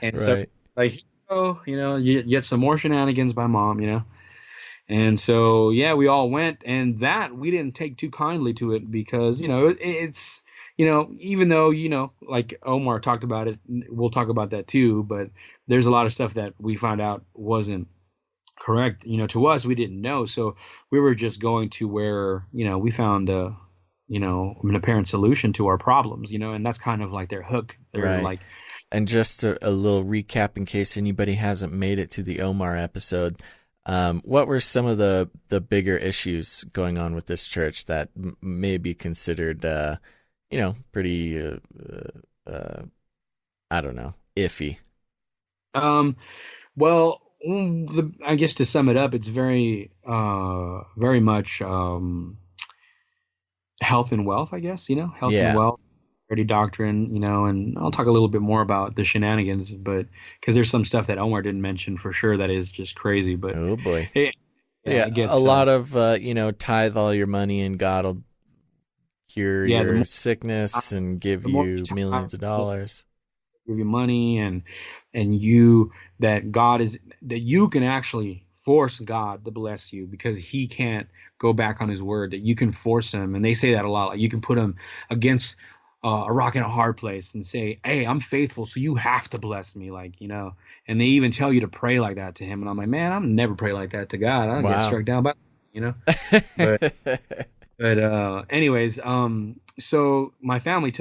And so like, you get some more shenanigans by mom, And so, yeah, we all went, and that we didn't take too kindly to it because, it's, even though, like Omar talked about it, we'll talk about that too, but there's a lot of stuff that we found out wasn't correct, to us, we didn't know. So we were just going to where, we found an apparent solution to our problems, and that's kind of like their hook. They're like, and just a little recap in case anybody hasn't made it to the Omar episode. What were some of the bigger issues going on with this church that may be considered, pretty, I don't know, iffy? Well, I guess to sum it up, it's very, very much health and wealth, I guess, health and wealth. Doctrine, and I'll talk a little bit more about the shenanigans, but because there's some stuff that Omar didn't mention for sure that is just crazy. But oh boy, a lot of tithe all your money and God will cure your sickness and give you millions of dollars. Give you money and you that you can actually force God to bless you because He can't go back on His word. That you can force Him, and they say that a lot. Like you can put Him against a rock in a hard place and say, hey, I'm faithful, so you have to bless me, and they even tell you to pray like that to Him. And I'm like, man, I'm never pray like that to God. I don't get struck down by, but anyways, so my family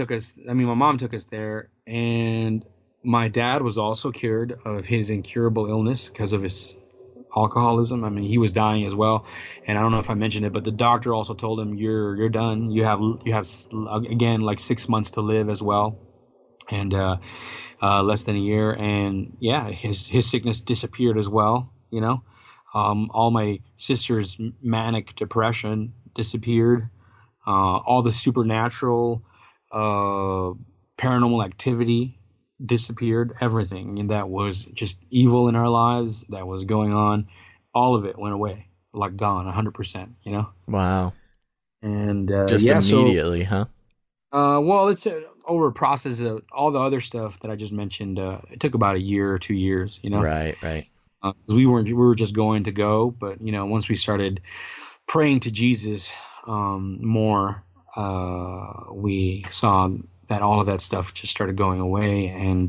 my mom took us there, and my dad was also cured of his incurable illness because of his alcoholism. I mean, he was dying as well, and I don't know if I mentioned it, but the doctor also told him, "You're done. You have again like 6 months to live as well, and less than a year." And yeah, his sickness disappeared as well. All my sister's manic depression disappeared. All the supernatural, paranormal activity disappeared. Everything and that was just evil in our lives that was going on, all of it went away, like gone 100%. Wow. And just immediately, huh? Well, it's over a process of all the other stuff that I just mentioned. It took about a year or 2 years. Right. 'Cause we were just going to go, but once we started praying to Jesus more, we saw that all of that stuff just started going away. And,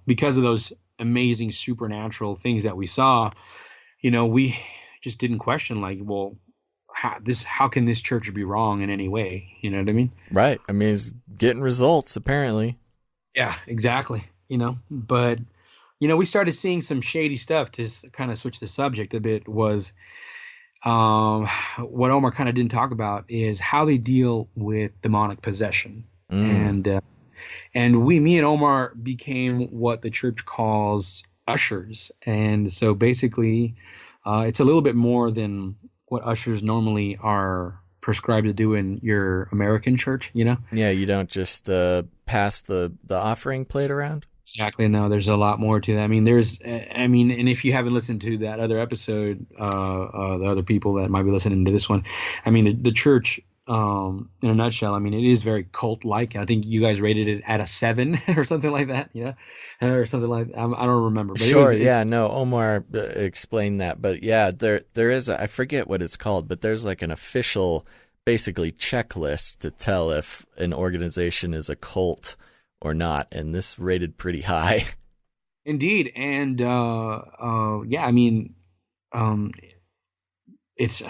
because of those amazing supernatural things that we saw, we just didn't question, like, well, how can this church be wrong in any way? You know what I mean? Right. I mean, it's getting results apparently. Yeah, exactly. But we started seeing some shady stuff. To kind of switch the subject a bit, was what Omar kind of didn't talk about is how they deal with demonic possession. And me and Omar became what the church calls ushers. And so basically, it's a little bit more than what ushers normally are prescribed to do in your American church, Yeah, you don't just pass the offering plate around. Exactly. No, there's a lot more to that. And if you haven't listened to that other episode, the other people that might be listening to this one, the church, in a nutshell, it is very cult-like. I think you guys rated it at a 7 or something like that, or something like that. I don't remember. But sure. Omar explained that. But yeah, there is I forget what it's called, but there's like an official, basically, checklist to tell if an organization is a cult or not, and this rated pretty high. Indeed, and it's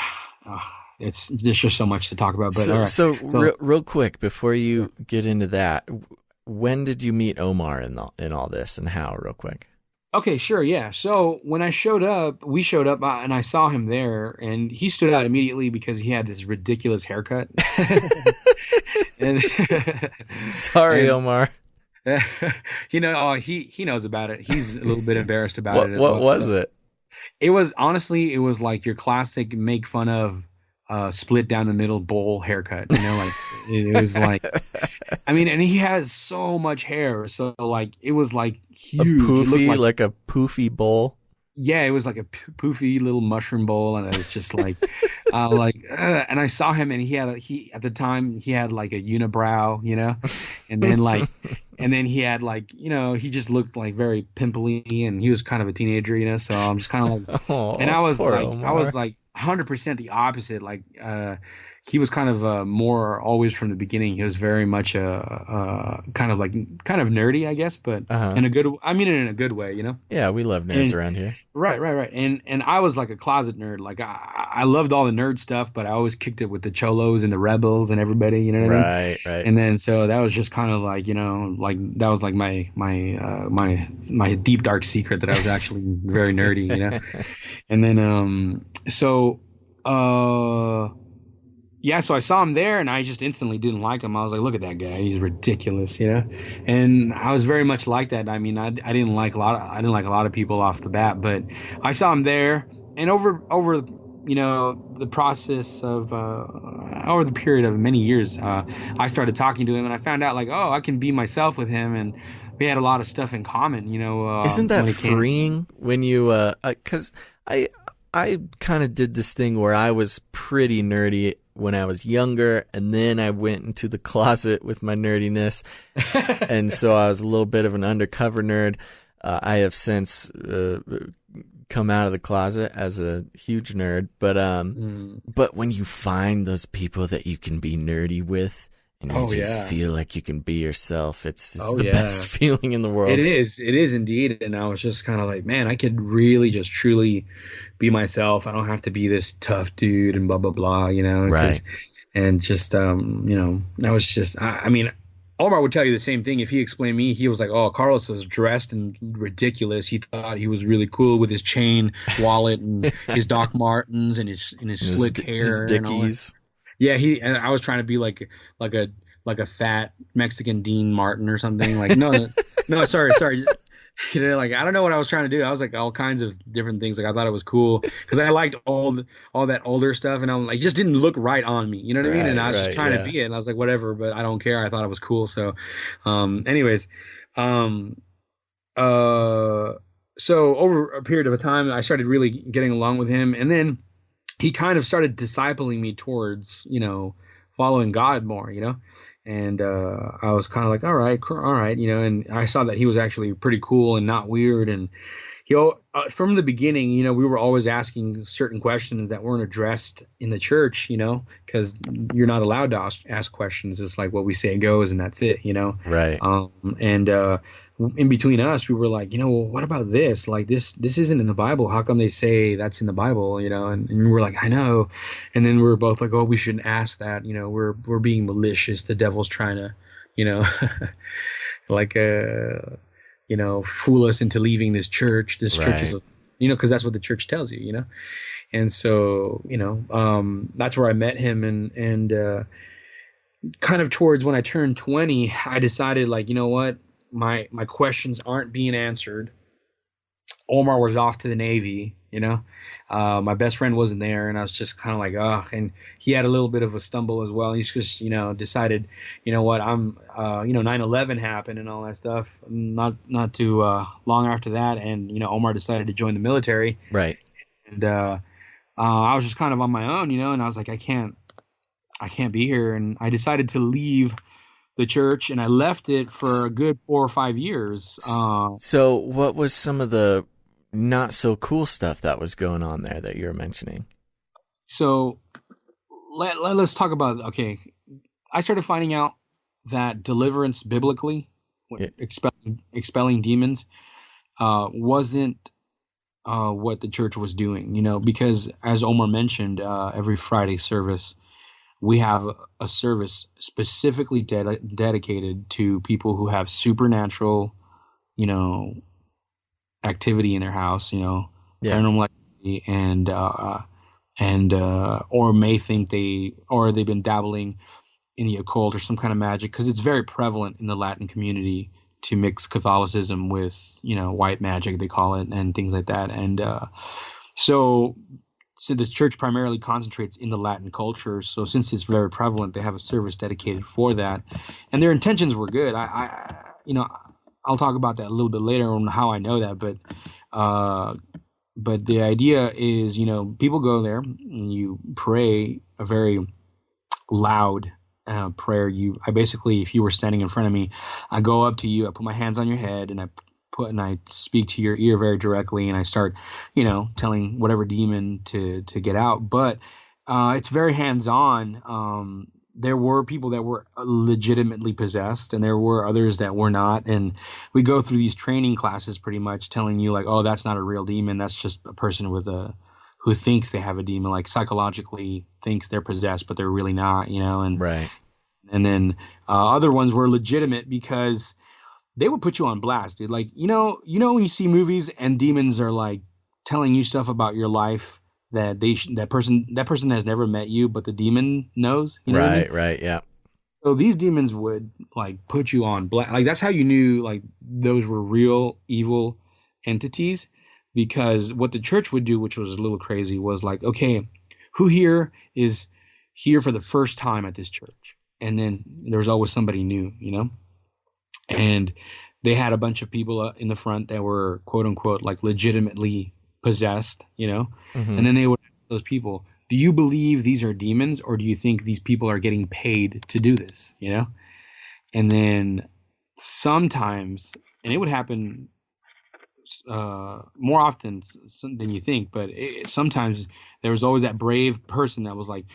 there's just so much to talk about. But real quick before you get into that, when did you meet Omar in all this, and how? Real quick. Okay, sure, yeah. So when we showed up, and I saw him there, and he stood out immediately because he had this ridiculous haircut. Sorry, Omar. He knows about it. He's a little bit embarrassed about it as well. What was it? It was like your classic make fun of split down the middle bowl haircut. It was like, and he has so much hair, so like it was like huge. A poofy, like a poofy bowl. Yeah, it was like a poofy little mushroom bowl, and it was just like, and I saw him, and at the time he had like a unibrow, and then he had like, he just looked like very pimply, and he was kind of a teenager, so I'm just kind of like, and I was like 100% the opposite, like, he was kind of more always from the beginning. He was very much kind of nerdy, I guess, but in a good way, Yeah, we love nerds around here. Right. And I was like a closet nerd. Like I loved all the nerd stuff, but I always kicked it with the cholos and the rebels and everybody, you know what I mean? Right. And then so that was just kind of like, that was like my deep dark secret that I was actually very nerdy, And then so I saw him there, and I just instantly didn't like him. I was like, look at that guy, he's ridiculous, And I was very much like that. I didn't like a lot of people off the bat, but I saw him there, and over the process of over the period of many years, I started talking to him, and I found out like, oh, I can be myself with him, and we had a lot of stuff in common, Isn't that freeing when you? Because I kind of did this thing where I was pretty nerdy when I was younger, and then I went into the closet with my nerdiness, and so I was a little bit of an undercover nerd. I have since come out of the closet as a huge nerd, but when you find those people that you can be nerdy with, and you just feel like you can be yourself, it's the best feeling in the world. It is indeed. And I was just kind of like, man, I could really just truly be myself. I don't have to be this tough dude and blah blah blah, Right. And just I was just Omar would tell you the same thing. If he explained me, he was like, oh, Carlos was dressed and ridiculous. He thought he was really cool with his chain wallet and his Doc Martens and his slick hair, his Dickies. Yeah, and I was trying to be like a fat Mexican Dean Martin or something. Like, no, sorry. Like, I don't know what I was trying to do. I was like all kinds of different things. Like, I thought it was cool because I liked all that older stuff, and I'm like, just didn't look right on me. You know what I mean? And I was just trying to be it, and I was like, whatever, but I don't care. I thought it was cool. So, so over a period of time, I started really getting along with him, and then he kind of started discipling me towards, following God more, and I was kind of like, all right, and I saw that he was actually pretty cool and not weird. And from the beginning, we were always asking certain questions that weren't addressed in the church, because you're not allowed to ask questions. It's like what we say goes, and that's it, Right. And in between us, we were like, well, what about this? Like this isn't in the Bible. How come they say that's in the Bible? And we were like, I know. And then we were both like, oh, we shouldn't ask that. We're being malicious. The devil's trying to, like, fool us into leaving this church. This church is, because that's what the church tells you, And so, that's where I met him. And kind of towards when I turned 20, I decided, like, you know what? My questions aren't being answered. Omar was off to the Navy, my best friend wasn't there, and I was just kind of like, and he had a little bit of a stumble as well. He's just, decided, what, I'm, 9/11 happened and all that stuff. Not too long after that. And, Omar decided to join the military. Right. And I was just kind of on my own, and I was like, I can't be here. And I decided to leave the church, and I left it for a good 4 or 5 years. So what was some of the not so cool stuff that was going on there that you're mentioning? So let's talk about, okay, I started finding out that deliverance biblically, expelling demons, wasn't what the church was doing, because as Omar mentioned, every Friday service, we have a service specifically dedicated to people who have supernatural, activity in their house, paranormal activity, and or may think they've been dabbling in the occult or some kind of magic, because it's very prevalent in the Latin community to mix Catholicism with, white magic, they call it, and things like that. And so the church primarily concentrates in the Latin culture. So since it's very prevalent, they have a service dedicated for that, and their intentions were good. I'll talk about that a little bit later on how I know that, but the idea is, people go there and you pray a very loud prayer. I basically, if you were standing in front of me, I go up to you, I put my hands on your head, and I speak to your ear very directly, and I start, telling whatever demon to get out. But it's very hands-on. There were people that were legitimately possessed, and there were others that were not. And we go through these training classes pretty much telling you, like, oh, that's not a real demon. That's just a person who thinks they have a demon, like psychologically thinks they're possessed, but they're really not, and right. And then other ones were legitimate because they would put you on blast, dude. Like, when you see movies and demons are like telling you stuff about your life that that person has never met you, but the demon knows. You know what I mean? Right, yeah. So these demons would like put you on blast. Like, that's how you knew like those were real evil entities, because what the church would do, which was a little crazy, was like, okay, who here is here for the first time at this church? And then there was always somebody new, and they had a bunch of people in the front that were quote unquote like legitimately possessed, Mm-hmm. And then they would ask those people, do you believe these are demons, or do you think these people are getting paid to do this? And then sometimes, and it would happen more often than you think, but sometimes there was always that brave person that was like,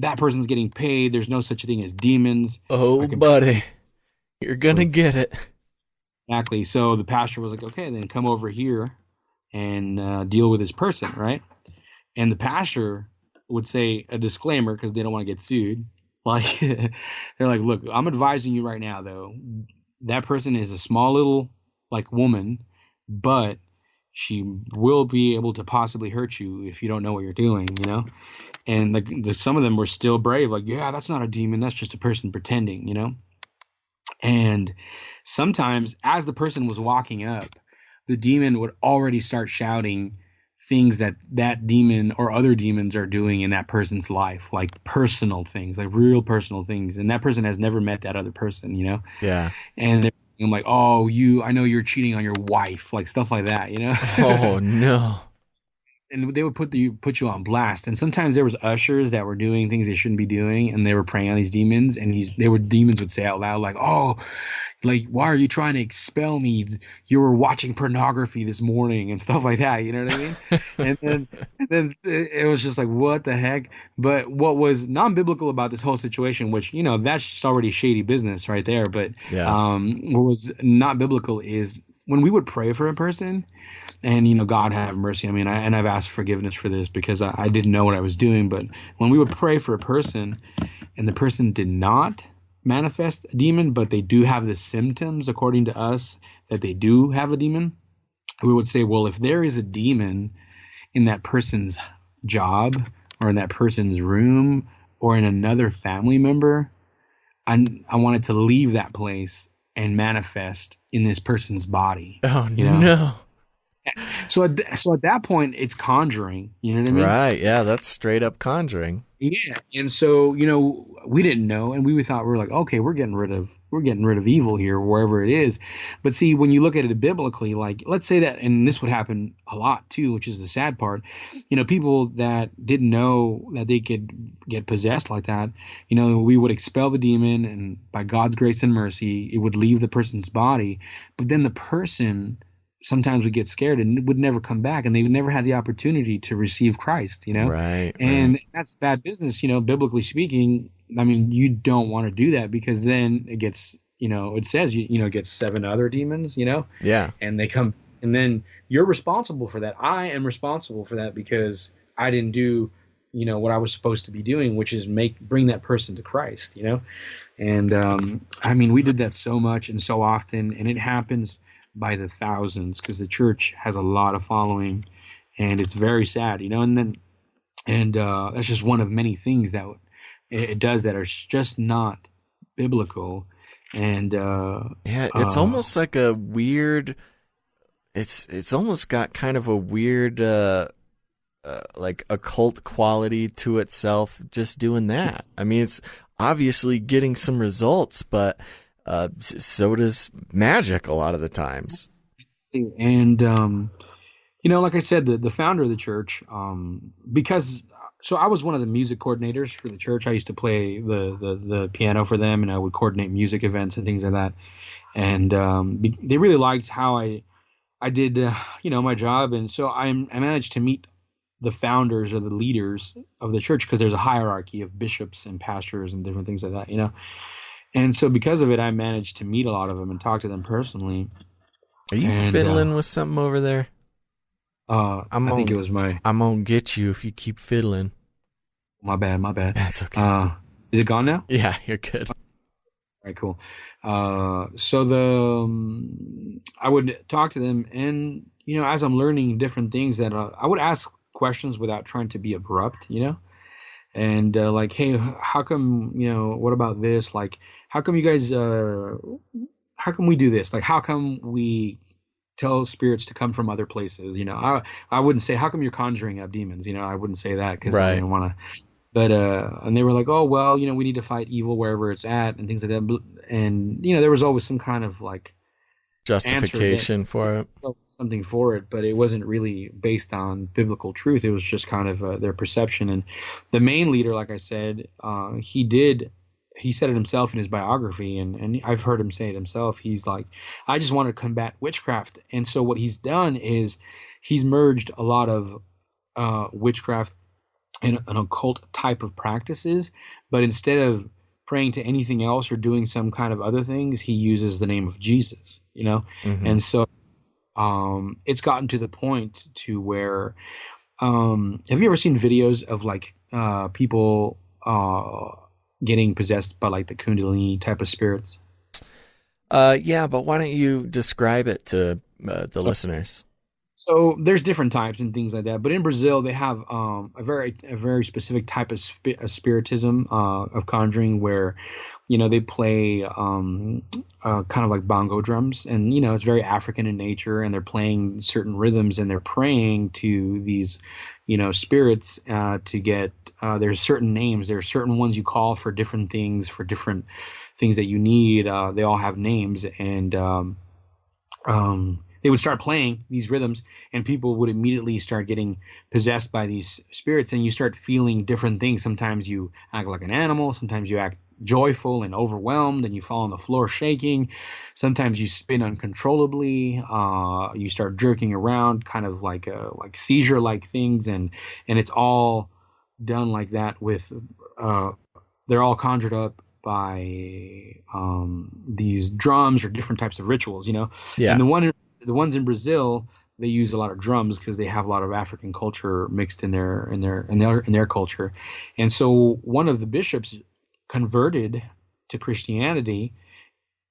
that person's getting paid. There's no such thing as demons. Oh, buddy, you're going to get it. Exactly. So the pastor was like, okay, then come over here and deal with this person, right? And the pastor would say a disclaimer because they don't want to get sued. Like, they're like, look, I'm advising you right now, though. That person is a small little like woman, but she will be able to possibly hurt you if you don't know what you're doing, And some of them were still brave, like, yeah, that's not a demon, that's just a person pretending, And sometimes as the person was walking up, the demon would already start shouting things that demon or other demons are doing in that person's life, like personal things, like real personal things. And that person has never met that other person, Yeah. And I'm like, oh, I know you're cheating on your wife, like stuff like that, Oh, no. And they would put you on blast. And sometimes there was ushers that were doing things they shouldn't be doing, and they were preying on these demons. And demons would say out loud, like, oh, like, why are you trying to expel me? You were watching pornography this morning and stuff like that. You know what I mean? And then it was just like, what the heck? But what was non-biblical about this whole situation, which, that's just already shady business right there. But Yeah. what was not biblical is when we would pray for a person, and God have mercy. I mean, I've asked forgiveness for this because I didn't know what I was doing. But when we would pray for a person, and the person did not manifest a demon, but they do have the symptoms according to us that they do have a demon, we would say, well, if there is a demon in that person's job or in that person's room or in another family member, I wanted to leave that place and manifest in this person's body. Oh, no. So at that point, it's conjuring. You know what I mean? Right. Yeah, that's straight up conjuring. Yeah. And so, we didn't know, and we thought, we're like, okay, we're getting rid of evil here, wherever it is. But see, when you look at it biblically, like, let's say that, and this would happen a lot too, which is the sad part, people that didn't know that they could get possessed like that, we would expel the demon, and by God's grace and mercy, it would leave the person's body. But then the person sometimes would get scared and would never come back, and they would never have the opportunity to receive Christ, Right. And that's bad business, biblically speaking. I mean, you don't want to do that, because then it gets, it says, it gets 7 other demons, Yeah. and they come, and then you're responsible for that. I am responsible for that because I didn't do, what I was supposed to be doing, which is bring that person to Christ, And I mean, we did that so much and so often, and it happens by the thousands because the church has a lot of following, and it's very sad, and that's just one of many things that it does that are just not biblical. And yeah, it's almost like a weird, it's almost got kind of a weird like occult quality to itself just doing that. I mean, it's obviously getting some results, but so does magic a lot of the times. And like I said, the founder of the church, so I was one of the music coordinators for the church. I used to play the piano for them, and I would coordinate music events and things like that. And they really liked how I did my job, and so I managed to meet the founders or the leaders of the church, because there's a hierarchy of bishops and pastors and different things like that, And so because of it, I managed to meet a lot of them and talk to them personally. Are you fiddling with something over there? I think it was I'm gonna get you if you keep fiddling. My bad. That's okay. Is it gone now? Yeah, you're good. All right, cool. So I would talk to them, and as I'm learning different things, that I would ask questions without trying to be abrupt, and like, hey, how come, what about this? Like, how come you guys, how come we do this? Like, how come we tell spirits to come from other places? I wouldn't say, how come you're conjuring up demons? I wouldn't say that, because I didn't want to. But and they were like, oh, well, we need to fight evil wherever it's at and things like that. And there was always some kind of like justification for it, something for it, but it wasn't really based on biblical truth. It was just kind of their perception. And the main leader, like I said, he said it himself in his biography, and I've heard him say it himself. He's like, I just want to combat witchcraft. And so what he's done is he's merged a lot of witchcraft and an occult type of practices, but instead of praying to anything else or doing some kind of other things, he uses the name of Jesus, Mm-hmm. And so it's gotten to the point to where have you ever seen videos of like people getting possessed by like the Kundalini type of spirits? Yeah, but why don't you describe it to the listeners? So there's different types and things like that, but in Brazil they have a very specific type of spiritism of conjuring, where they play kind of like bongo drums, and it's very African in nature, and they're playing certain rhythms, and they're praying to these spirits to get there's certain names, there's certain ones you call for different things that you need. They all have names, and they would start playing these rhythms, and people would immediately start getting possessed by these spirits, and you start feeling different things. Sometimes you act like an animal, sometimes you act joyful and overwhelmed, and you fall on the floor shaking. Sometimes you spin uncontrollably. You start jerking around, kind of like seizure-like things, and it's all done like that with. They're all conjured up by these drums or different types of rituals, Yeah. And the ones in Brazil, they use a lot of drums because they have a lot of African culture mixed in their culture. And so one of the bishops converted to Christianity,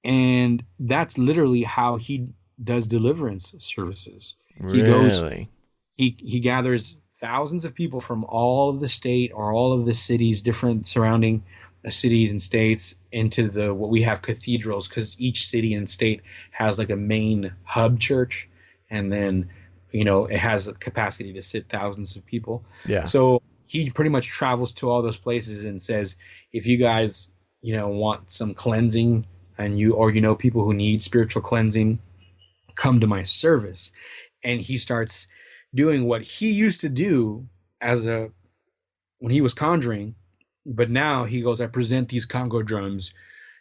and that's literally how he does deliverance services. Really? He gathers thousands of people from all of the state or all of the cities, different surrounding cities and states, into what we have cathedrals, because each city and state has like a main hub church, and then it has a capacity to sit thousands of people. Yeah. So he pretty much travels to all those places and says, if you guys want some cleansing, and people who need spiritual cleansing, come to my service. And he starts doing what he used to do when he was conjuring, but now he goes, I present these Congo drums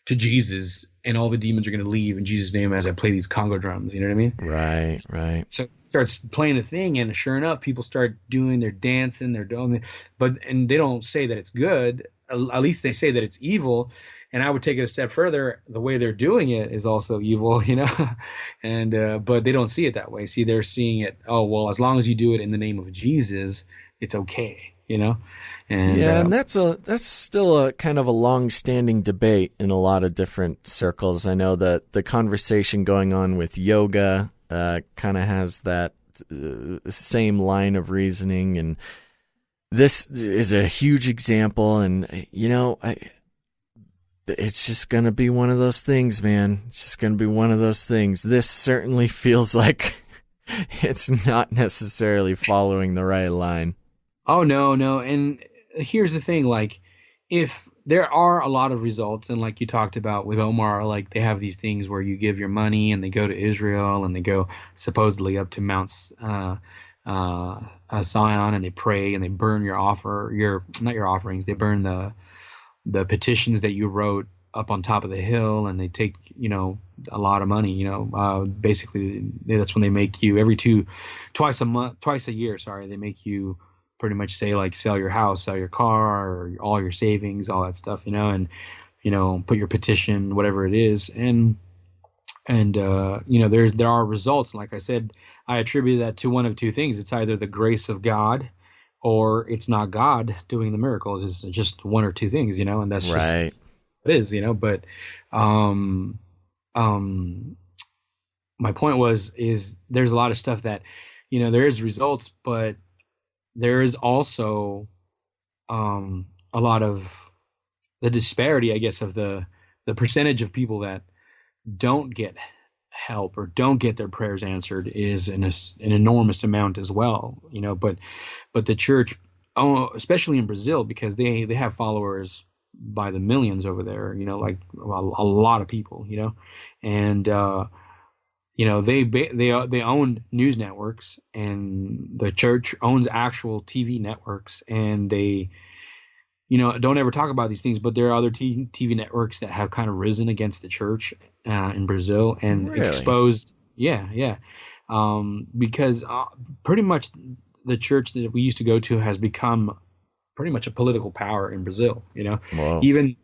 to Jesus, and all the demons are going to leave in Jesus' name as I play these Congo drums. You know what I mean? Right. So he starts playing a thing, and sure enough, people start doing their dancing, and they don't say that it's good. At least they say that it's evil. And I would take it a step further. The way they're doing it is also evil, and but they don't see it that way. See, they're seeing it, oh, well, as long as you do it in the name of Jesus, it's okay, And yeah, and that's still a kind of a long-standing debate in a lot of different circles. I know that the conversation going on with yoga kind of has that same line of reasoning, and this is a huge example. And it's just going to be one of those things, man. It's just going to be one of those things. This certainly feels like it's not necessarily following the right line. Oh, no. And here's the thing, like, if there are a lot of results, and like you talked about with Omar, like they have these things where you give your money and they go to Israel and they go supposedly up to Mount Zion, and they pray and they burn not your offerings. They burn the petitions that you wrote up on top of the hill, and they take, a lot of money, basically that's when they make you twice a year, they make you pretty much say, like, sell your house, sell your car, or all your savings, all that stuff, and, put your petition, whatever it is. And there are results. Like I said, I attribute that to one of two things. It's either the grace of God, or it's not God doing the miracles. It's just one or two things, and that's just right. It is, but my point is there's a lot of stuff that, there is results, but there is also a lot of the disparity, I guess, of the percentage of people that don't get help or don't get their prayers answered is an enormous amount as well, but the church, especially in Brazil, because they have followers by the millions over there, like a lot of people, and they own news networks, and the church owns actual TV networks, and they don't ever talk about these things, but there are other TV networks that have kind of risen against the church in Brazil and really? Exposed. Yeah. Because pretty much the church that we used to go to has become pretty much a political power in Brazil, Whoa. Even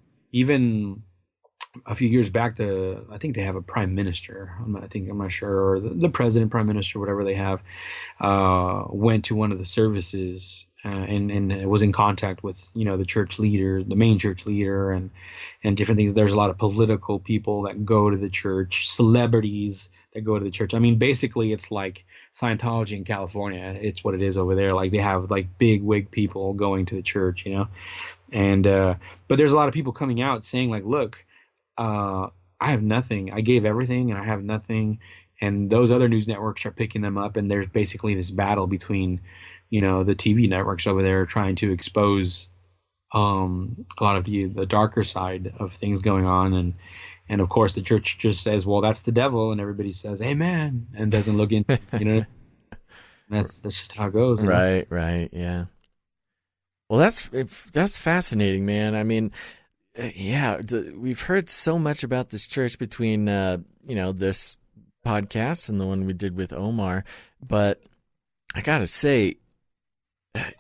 a few years back, I think they have a prime minister. I'm not sure, or the president, prime minister, whatever they have, went to one of the services and was in contact with the church leader, the main church leader, and different things. There's a lot of political people that go to the church, celebrities that go to the church. I mean, basically, it's like Scientology in California. It's what it is over there. Like they have like big wig people going to the church, and but there's a lot of people coming out saying like, look, I have nothing. I gave everything and I have nothing. And those other news networks are picking them up. And there's basically this battle between, the TV networks over there trying to expose a lot of the darker side of things going on. And of course, the church just says, well, that's the devil. And everybody says, amen, and doesn't look into it, That's just how it goes. Right. Yeah. Well, that's fascinating, man. I mean, yeah, we've heard so much about this church between, this podcast and the one we did with Omar. But I got to say, I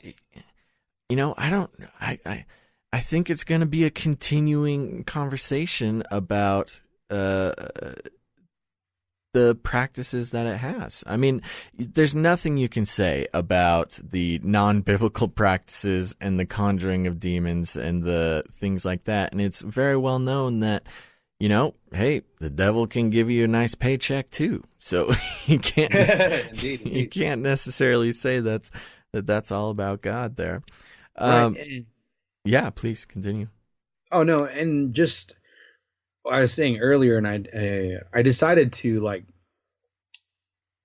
think it's going to be a continuing conversation about the practices that it has. I mean, there's nothing you can say about the non-biblical practices and the conjuring of demons and the things like that. And it's very well known that, hey, the devil can give you a nice paycheck too. So you can't, Indeed. you can't necessarily say that's all about God there. Right. Yeah, please continue. Oh no, and just I was saying earlier, and I decided to like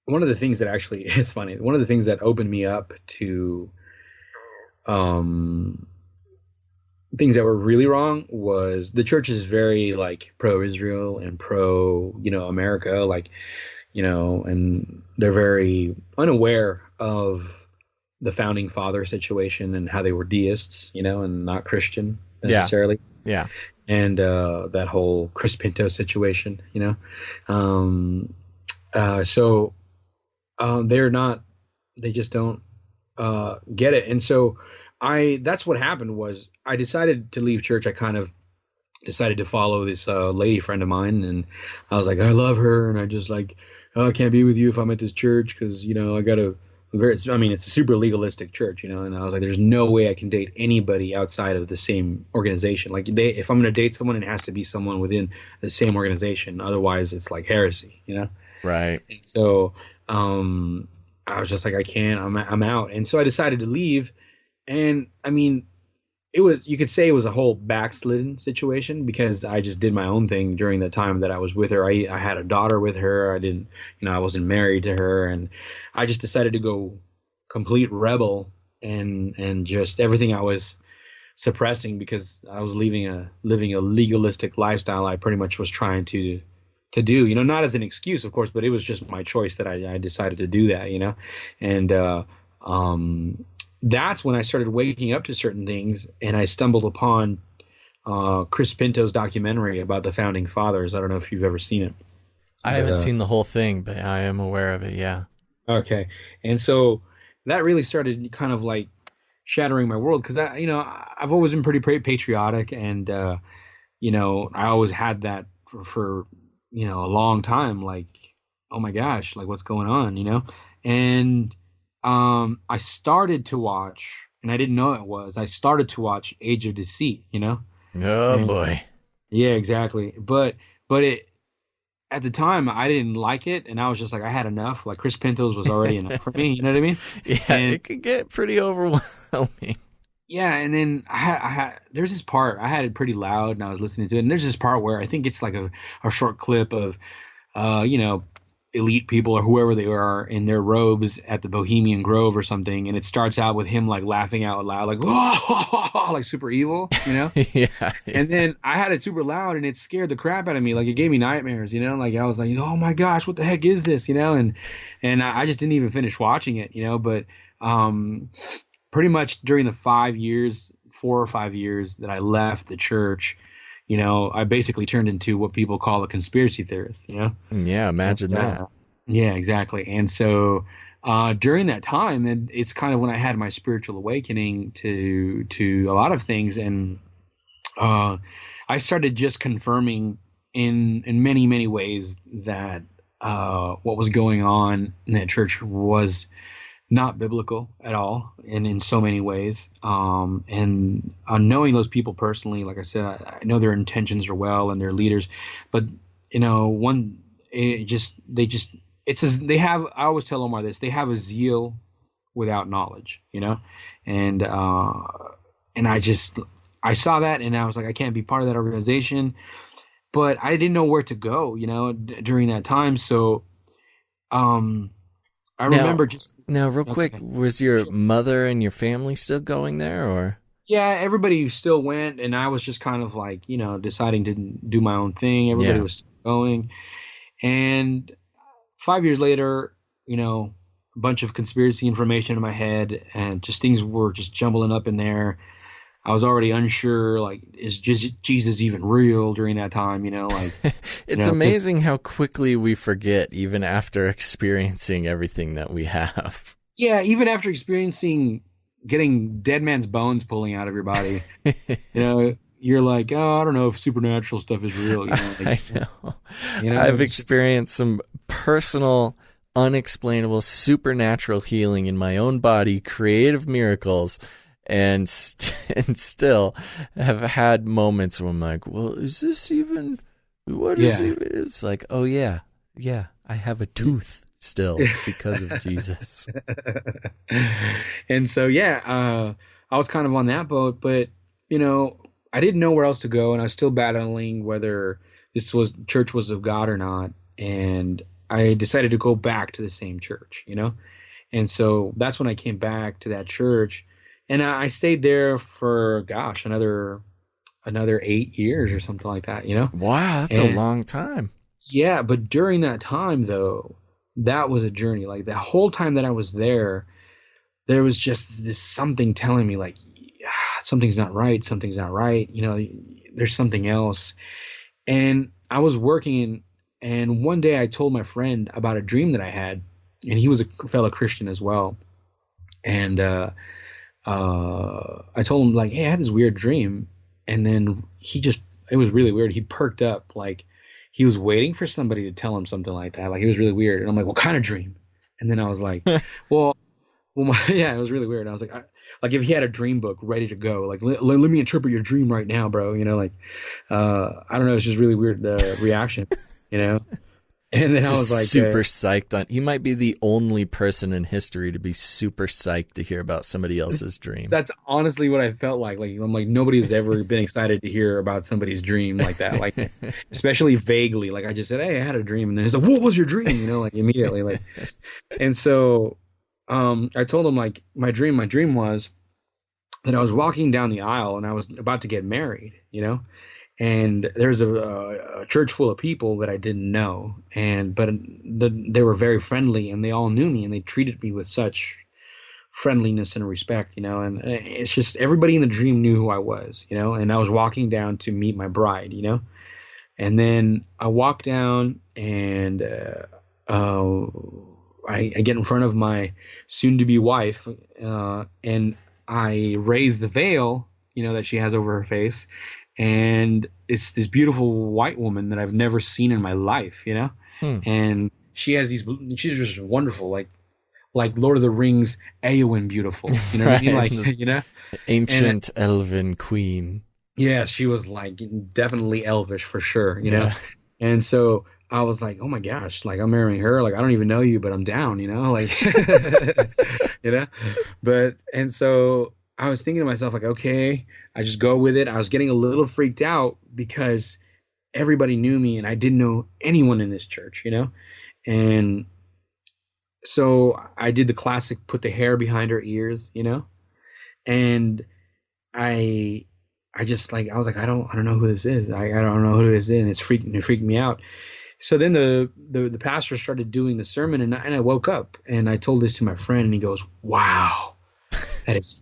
one of the things that actually is funny. One of the things that opened me up to things that were really wrong was the church is very like pro-Israel and pro America, like and they're very unaware of the founding father situation and how they were deists, and not Christian necessarily. Yeah. And that whole Chris Pinto situation, so they're not, they just don't get it. And so that's what happened was I decided to leave church. I kind of decided to follow this lady friend of mine, and I was like, I love her, and I just like, oh, I can't be with you if I'm at this church because I gotta. It's a super legalistic church, and I was like, there's no way I can date anybody outside of the same organization. Like if I'm going to date someone, it has to be someone within the same organization. Otherwise it's like heresy, Right. And so, I was just like, I can't, I'm out. And so I decided to leave. And I mean, you could say it was a whole backslidden situation because I just did my own thing during the time that I was with her. I had a daughter with her. I wasn't married to her, and I just decided to go complete rebel and just everything I was suppressing because I was living a legalistic lifestyle. I pretty much was trying to do, not as an excuse, of course, but it was just my choice that I decided to do that, and that's when I started waking up to certain things, and I stumbled upon Chris Pinto's documentary about the founding fathers. I don't know if you've ever seen it. I haven't seen the whole thing, but I am aware of it. Yeah. Okay. And so that really started kind of like shattering my world because I've always been pretty patriotic, and I always had that for a long time. Like, oh my gosh, like what's going on, and I started to watch, and I didn't know it was. I started to watch Age of Deceit, Oh and, boy. Yeah, exactly. But it at the time I didn't like it, and I was just like I had enough. Like Chris Pinto's was already enough for me. You know what I mean? Yeah, and it could get pretty overwhelming. Yeah, and then I had there's this part I had it pretty loud, and I was listening to it, and there's this part where I think it's like a short clip of, elite people or whoever they are in their robes at the Bohemian Grove or something, and it starts out with him like laughing out loud, like like super evil, Yeah. And then I had it super loud, and it scared the crap out of me. Like it gave me nightmares, like I was like, oh my gosh, what the heck is this, and I just didn't even finish watching it, but pretty much during the 4 or 5 years that I left the church, I basically turned into what people call a conspiracy theorist, Yeah, imagine that. Yeah, exactly. And so during that time, and it's kind of when I had my spiritual awakening to a lot of things, and I started just confirming in many, many ways that what was going on in that church was not biblical at all, and in so many ways. And knowing those people personally, like I said, I know their intentions are well and their leaders, but I always tell Omar this, they have a zeal without knowledge, and I saw that, and I was like, I can't be part of that organization, but I didn't know where to go, during that time. So, I remember real quick, was your mother and your family still going there, or? Yeah, everybody still went, and I was just kind of like, deciding to do my own thing. Everybody was still going. And 5 years later, a bunch of conspiracy information in my head, and just things were just jumbling up in there. I was already unsure, like, is Jesus even real during that time, like. It's amazing how quickly we forget, even after experiencing everything that we have. Yeah, even after experiencing getting dead man's bones pulling out of your body, you're like, oh, I don't know if supernatural stuff is real. I know. I've experienced some personal, unexplainable, supernatural healing in my own body, creative miracles, and still have had moments where I'm like, well, is this even, what is it? It's like, oh yeah, I have a tooth still because of Jesus. And so, I was kind of on that boat, but, I didn't know where else to go, and I was still battling whether church was of God or not. And I decided to go back to the same church, And so that's when I came back to that church. And I stayed there for, another 8 years or something like that, Wow, that's a long time. Yeah, but during that time, though, that was a journey. Like, the whole time that I was there was just this something telling me, like, something's not right, there's something else. And I was working, and one day I told my friend about a dream that I had, and he was a fellow Christian as well. And I told him, like, hey, I had this weird dream. And then it was really weird. He perked up, like he was waiting for somebody to tell him something like that. Like, it was really weird. And I'm like, what kind of dream? And then I was like, well, it was really weird. And I was like, like if he had a dream book ready to go, like, let me interpret your dream right now, bro. I don't know. It's just really weird reaction, And then I was like, super psyched on. He might be the only person in history to be super psyched to hear about somebody else's dream. That's honestly what I felt like. Like, I'm like, nobody has ever been excited to hear about somebody's dream like that. Like, especially vaguely. Like, I just said, hey, I had a dream, and then he's like, what was your dream? Like, immediately, like. And so, I told him, like, my dream was that I was walking down the aisle and I was about to get married, and there's a church full of people that I didn't know, but they were very friendly, and they all knew me, and they treated me with such friendliness and respect, and it's just everybody in the dream knew who I was, and I was walking down to meet my bride, and then I walk down, and I get in front of my soon-to-be wife, and I raise the veil, that she has over her face. And it's this beautiful white woman that I've never seen in my life, and she has she's just wonderful, like Lord of the Rings, Eowyn beautiful, you know what I mean? Like, ancient elven queen. Yeah, she was like definitely elvish for sure, know? And so I was like, oh my gosh, like, I'm marrying her. Like, I don't even know you, but I'm down, like, and so I was thinking to myself, like, okay, I just go with it. I was getting a little freaked out because everybody knew me and I didn't know anyone in this church, And so I did the classic, put the hair behind her ears, And I just, like, I was like, I don't know who this is. I don't know who this is, and it freaked me out. So then the pastor started doing the sermon, and I woke up and I told this to my friend, and he goes, wow, that is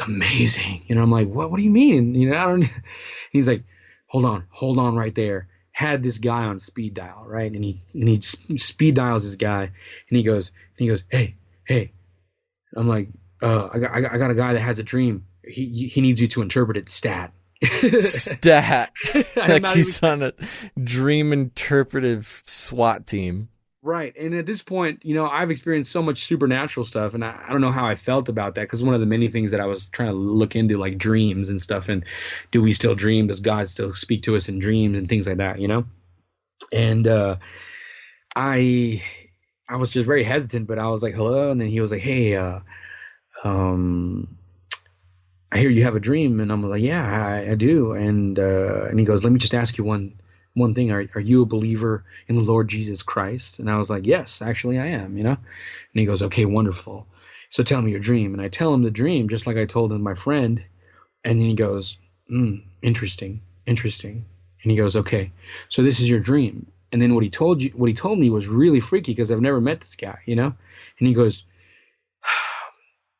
amazing. I'm like, what do you mean? I don't. He's like, hold on right there. Had this guy on speed dial, right? And he speed dials this guy, and he goes, hey. I'm like, I got a guy that has a dream. He needs you to interpret it. Stat. Like he's on a dream interpretive SWAT team. Right. And at this point, I've experienced so much supernatural stuff, and I don't know how I felt about that, because one of the many things that I was trying to look into, like dreams and stuff, and do we still dream? Does God still speak to us in dreams and things like that, And I was just very hesitant, but I was like, hello. And then he was like, hey, I hear you have a dream. And I'm like, yeah, I do. And he goes, let me just ask you one thing. Are you a believer in the Lord Jesus Christ? And I was like, yes, actually I am, And he goes, okay, wonderful. So tell me your dream. And I tell him the dream, just like I told him my friend. And then he goes, interesting. And he goes, okay, so this is your dream. And then what he told me was really freaky, because I've never met this guy, And he goes,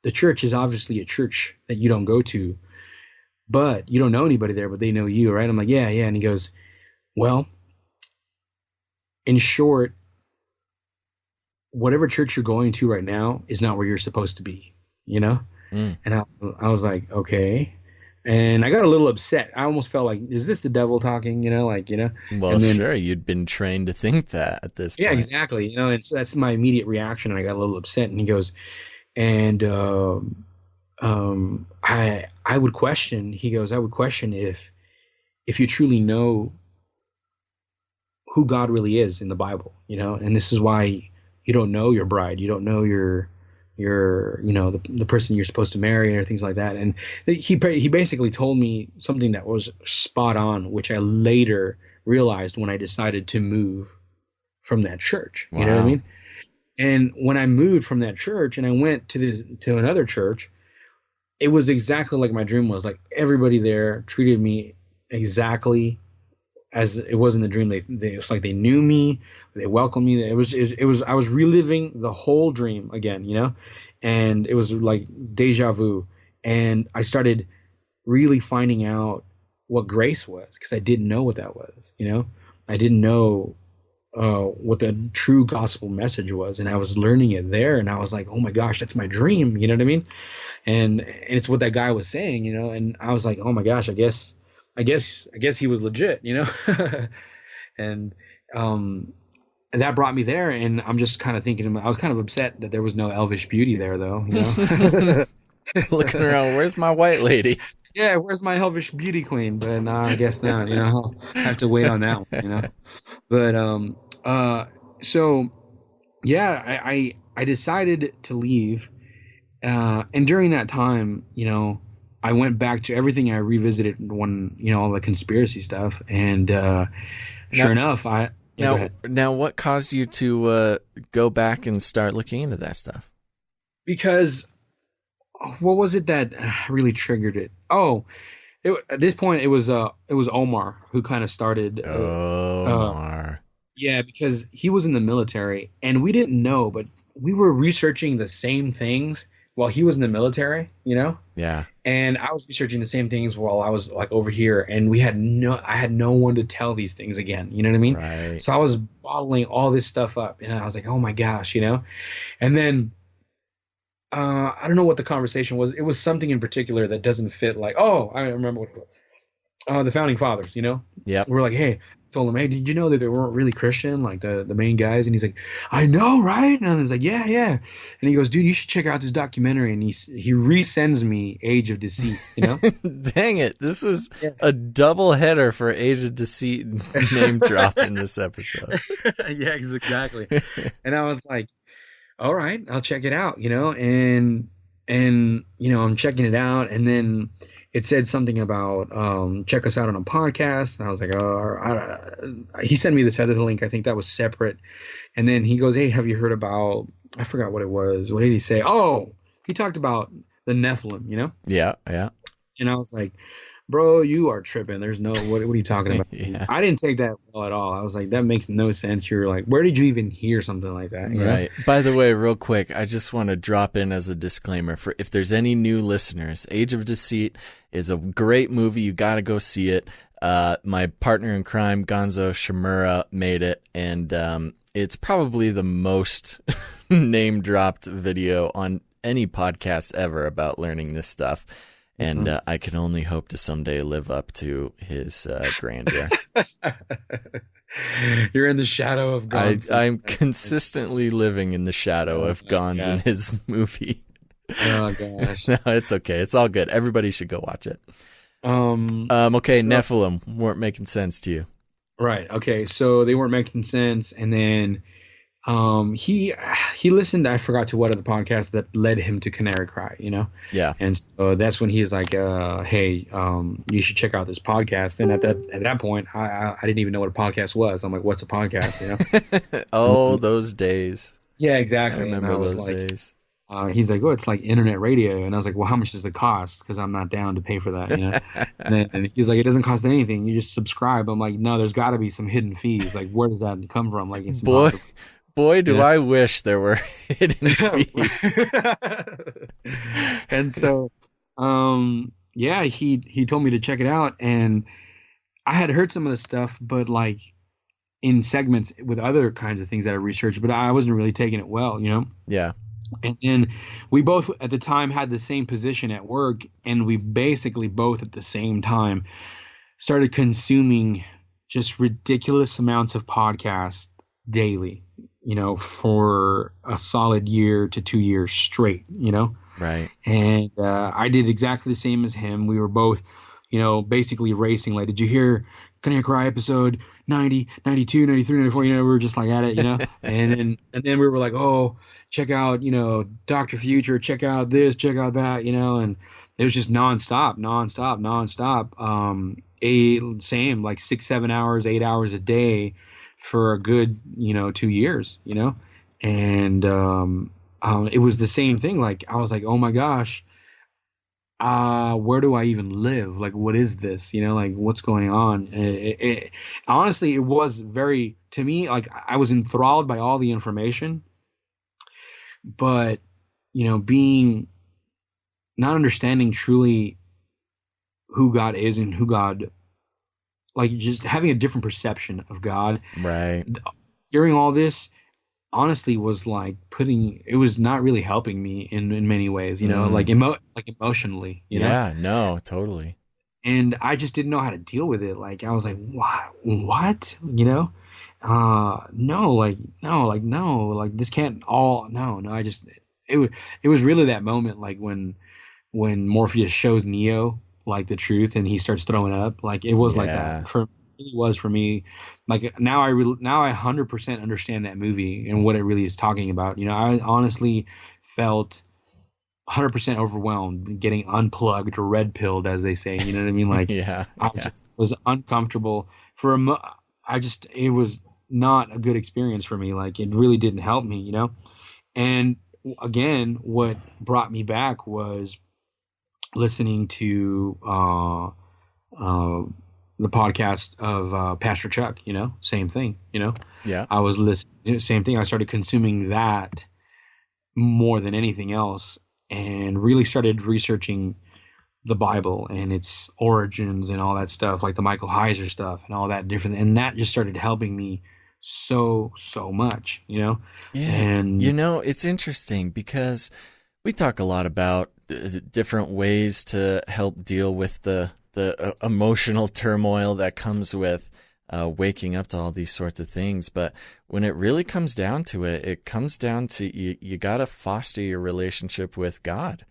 the church is obviously a church that you don't go to, but you don't know anybody there, but they know you, right? I'm like, yeah, yeah. And he goes, well, in short, whatever church you're going to right now is not where you're supposed to be, you know? Mm. And I was like, okay. And I got a little upset. I almost felt like, is this the devil talking? You know, like, you know? Well, and then, sure. You'd been trained to think that at this point. Yeah, exactly. You know, and so that's my immediate reaction. And I got a little upset. And he goes, and I would question. He goes, I would question if you truly know who God really is in the Bible, you know. And this is why you don't know your bride. You don't know your you know, the person you're supposed to marry or things like that. And he basically told me something that was spot on, which I later realized when I decided to move from that church. Wow. You know what I mean? And when I moved from that church and I went to another church, it was exactly like my dream was. Like, everybody there treated me exactly as it was in the dream. It's like they knew me, they welcomed me. It was I was reliving the whole dream again, you know, and it was like deja vu. And I started really finding out what grace was, because I didn't know what that was, you know. I didn't know what the true gospel message was, and I was learning it there. And I was like, oh my gosh, that's my dream, you know what I mean? And it's what that guy was saying, you know. And I was like, oh my gosh, I guess he was legit, you know. and that brought me there, and I'm just kind of thinking, I was kind of upset that there was no elvish beauty there, though, you know. Looking around, where's my white lady? Yeah, where's my elvish beauty queen? But no, I guess not, you know. I'll have to wait on that one, you know. But so yeah, I decided to leave, and during that time, you know, I went back to everything. I revisited when, you know, all the conspiracy stuff, and sure enough, now what caused you to go back and start looking into that stuff? Because what was it that really triggered it? Oh, at this point, it was Omar who kind of started. Omar. Yeah, because he was in the military, and we didn't know, but we were researching the same things while he was in the military, you know? Yeah. And I was researching the same things while I was like over here, and I had no one to tell these things again, you know what I mean? Right. So I was bottling all this stuff up, and I was like, oh my gosh, you know? And then I don't know what the conversation was. It was something in particular that doesn't fit, like, oh, I remember what it was. The founding fathers, you know? Yeah. We're like, hey, told him, hey, did you know that they weren't really Christian, like the main guys? And he's like, I know, right? And I was like, yeah. And he goes, dude, you should check out this documentary. And he resends me Age of Deceit, you know? Dang it. This was a double header for Age of Deceit name drop in this episode. Yeah, exactly. And I was like, all right, I'll check it out, you know? And you know, I'm checking it out, and then it said something about check us out on a podcast, and I was like, he sent me this other link. I think that was separate. And then he goes, hey, have you heard about, I forgot what it was. What did he say? Oh, he talked about the Nephilim, you know? Yeah. And I was like, bro, you are tripping. There's no, what are you talking about? Yeah. I didn't take that well at all. I was like, that makes no sense. You're like, where did you even hear something like that? You right. Know? By the way, real quick, I just want to drop in as a disclaimer for if there's any new listeners, Age of Deceit is a great movie. You got to go see it. My partner in crime, Gonzo Shimura, made it, and it's probably the most name dropped video on any podcast ever about learning this stuff. And I can only hope to someday live up to his grandeur. You're in the shadow of Gons. I'm consistently living in the shadow of Gons in his movie. Oh, gosh. No, it's okay. It's all good. Everybody should go watch it. Okay, Nephilim weren't making sense to you. Right. Okay, so they weren't making sense. And then he listened, I forgot to what other podcast that led him to Canary Cry, you know? Yeah. And so that's when he's like, hey, you should check out this podcast. And at that point, I didn't even know what a podcast was. I'm like, what's a podcast, you know? Oh, those days. Yeah, exactly. I remember those days. He's like, oh, it's like internet radio. And I was like, well, how much does it cost? Because I'm not down to pay for that, you know? And he's like, it doesn't cost anything. You just subscribe. I'm like, no, there's got to be some hidden fees. Like, where does that come from? Like, it's impossible. Boy, do I wish there were hidden fees. And so, yeah, he told me to check it out, and I had heard some of the stuff, but like in segments with other kinds of things that I researched, but I wasn't really taking it well, you know? Yeah. And then we both at the time had the same position at work, and we basically both at the same time started consuming just ridiculous amounts of podcasts daily, you know, for a solid year to 2 years straight, you know? Right. And I did exactly the same as him. We were both, you know, basically racing. Like, did you hear Can I Cry episode 90, 92, 93, 94? You know, we were just like at it, you know? And then we were like, oh, check out, you know, Dr. Future, check out this, check out that, you know? And it was just nonstop. Same, like 6, 7 hours, 8 hours a day for a good, you know, 2 years, you know? And it was the same thing. Like, I was like, oh my gosh, where do I even live? Like, what is this? You know, like, what's going on? Honestly, it was very, to me, like, I was enthralled by all the information, but, you know, not understanding truly who God is and who God, like, just having a different perception of God. Right. Hearing all this, honestly, was like it was not really helping me in many ways, you know, like emotionally, you know? Yeah, no, totally. And I just didn't know how to deal with it. Like, I was like, what, you know? No, like this can't all, no, it was really that moment, like when Morpheus shows Neo like the truth and he starts throwing up, like it was like that it was for me. Like now I 100% understand that movie and what it really is talking about. You know, I honestly felt 100% overwhelmed, getting unplugged or red pilled, as they say. You know what I mean? Like, I just was uncomfortable for it was not a good experience for me. Like, it really didn't help me, you know? And again, what brought me back was listening to the podcast of Pastor Chuck, you know, same thing, you know? Yeah. I was listening, same thing. I started consuming that more than anything else and really started researching the Bible and its origins and all that stuff, like the Michael Heiser stuff and all that different. And that just started helping me so much, you know? Yeah. And, you know, it's interesting because we talk a lot about different ways to help deal with the emotional turmoil that comes with waking up to all these sorts of things. But when it really comes down to it, it comes down to you got to foster your relationship with God.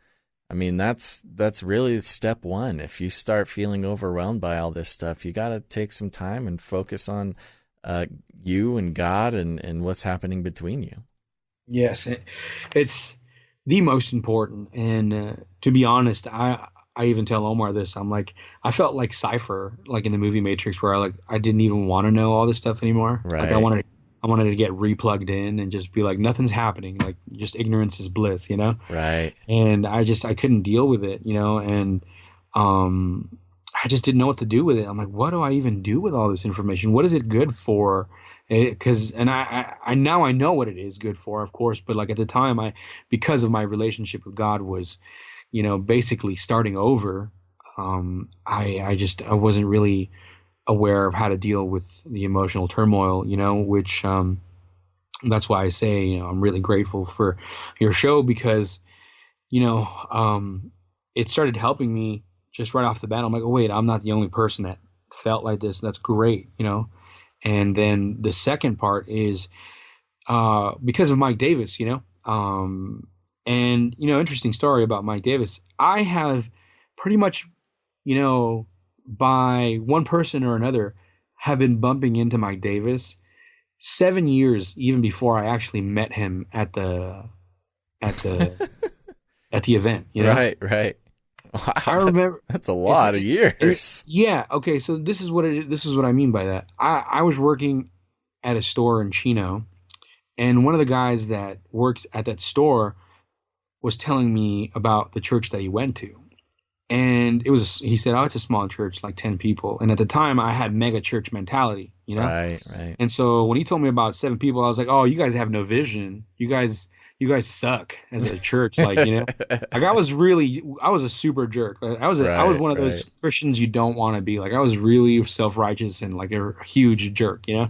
I mean, that's really step one. If you start feeling overwhelmed by all this stuff, you got to take some time and focus on you and God and what's happening between you. Yes, it's the most important. And to be honest, I even tell Omar this. I'm like, I felt like Cypher, like in the movie Matrix, where I didn't even want to know all this stuff anymore. Right. Like I wanted to get replugged in and just be like, nothing's happening. Like, just ignorance is bliss, you know? Right. And I couldn't deal with it, you know? And I just didn't know what to do with it. I'm like, what do I even do with all this information? What is it good for? I now I know what it is good for, of course, but like at the time, because of my relationship with God was, you know, basically starting over. I wasn't really aware of how to deal with the emotional turmoil, you know, which that's why I say, you know, I'm really grateful for your show because, you know, it started helping me just right off the bat. I'm like, oh wait, I'm not the only person that felt like this. That's great, you know. And then the second part is because of Mike Davis, you know. And, you know, interesting story about Mike Davis. I have pretty much, you know, by one person or another, have been bumping into Mike Davis 7 years even before I actually met him at the event, you know? Right. Wow, I remember that's a lot of years. Yeah. Okay. So this is what I mean by that. I was working at a store in Chino, and one of the guys that works at that store was telling me about the church that he went to. And he said, oh, it's a small church, like 10 people. And at the time I had mega church mentality, you know? Right. And so when he told me about 7 people, I was like, oh, you guys have no vision. You guys you guys suck as a church. Like, like I was a super jerk. I was one of those Christians you don't want to be. Like, I was really self-righteous and like a huge jerk, and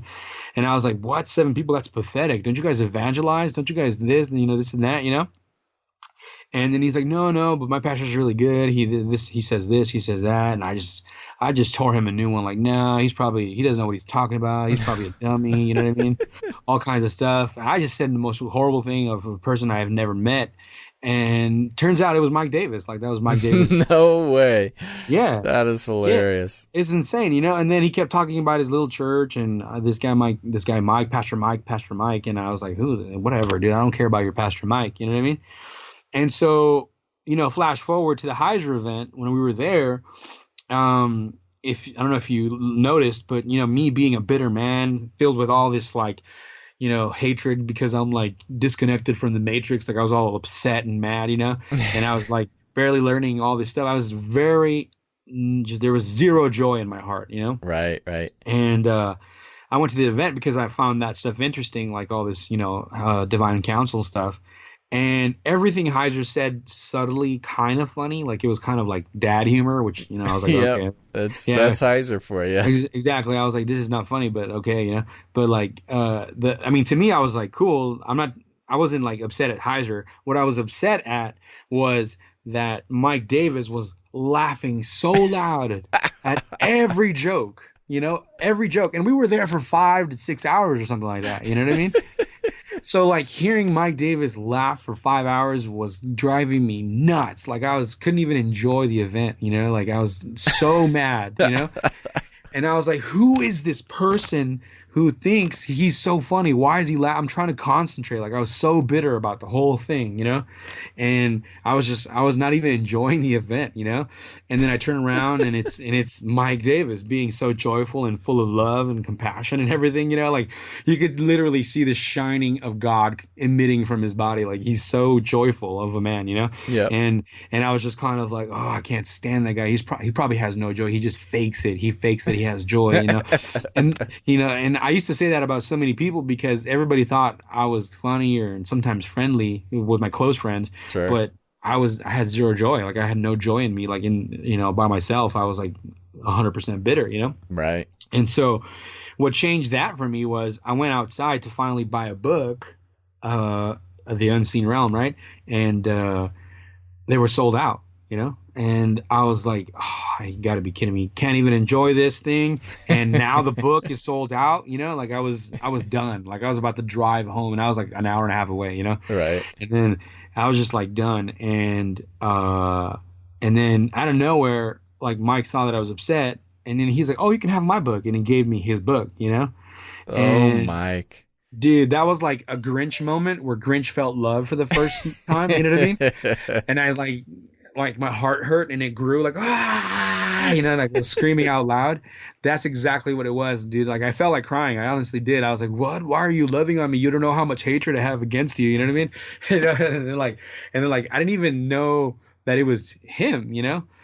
I was like, what, 7 people? That's pathetic. Don't you guys evangelize? Don't you guys this, this and that, And then he's like, no, but my pastor's really good. He did this, he says this, he says that. And I just tore him a new one. Like, no, he doesn't know what he's talking about. He's probably a dummy. You know what I mean? All kinds of stuff. I just said the most horrible thing of a person I have never met. And turns out it was Mike Davis. Like, that was Mike Davis. No way. Yeah. That is hilarious. Yeah. It's insane, And then he kept talking about his little church and this guy Mike, Pastor Mike. And I was like, whatever, dude. I don't care about your Pastor Mike. You know what I mean? And so, flash forward to the Heiser event when we were there. I don't know if you noticed, but me being a bitter man filled with all this like, hatred because I'm like disconnected from the Matrix. Like, I was all upset and mad, and I was like barely learning all this stuff. I was there was zero joy in my heart, Right. And I went to the event because I found that stuff interesting, like all this, divine counsel stuff. And everything Heiser said subtly kind of funny, like it was kind of like dad humor, which I was like, okay, that's Heiser for you. Exactly. I was like, this is not funny, but okay, But like, to me, I was like, cool. I wasn't like upset at Heiser. What I was upset at was that Mike Davis was laughing so loud at every joke, every joke, and we were there for 5 to 6 hours or something like that. You know what I mean? So like hearing Mike Davis laugh for 5 hours was driving me nuts. Like I couldn't even enjoy the event, like I was so mad, and I was like, who is this person who thinks he's so funny? Why is he laughing? I'm trying to concentrate. Like I was so bitter about the whole thing, and I was not even enjoying the event, and then I turn around and it's Mike Davis being so joyful and full of love and compassion and everything, like you could literally see the shining of God emitting from his body. Like he's so joyful of a man, Yeah. And I was just kind of like, oh, I can't stand that guy. He probably has no joy. He just fakes it. He fakes that he has joy, and I used to say that about so many people because everybody thought I was funny and sometimes friendly with my close friends. Sure. But I had zero joy. Like I had no joy in me. Like by myself, I was like 100% bitter, Right. And so what changed that for me was I went outside to finally buy a book, The Unseen Realm, right? And they were sold out, and I was like, oh, you got to be kidding me. Can't even enjoy this thing. And now the book is sold out, like I was done. Like I was about to drive home and I was like an hour and a half away, Right. And then I was just like done. And then out of nowhere, like Mike saw that I was upset. And then he's like, oh, you can have my book. And he gave me his book, Oh, Mike. Dude, that was like a Grinch moment where Grinch felt love for the first time. You know what I mean? And I like my heart hurt and it grew like, like I was screaming out loud. That's exactly what it was, dude. Like I felt like crying. I honestly did. I was like, what? Why are you loving on me? You don't know how much hatred I have against you. You know what I mean? And then like, I didn't even know that it was him,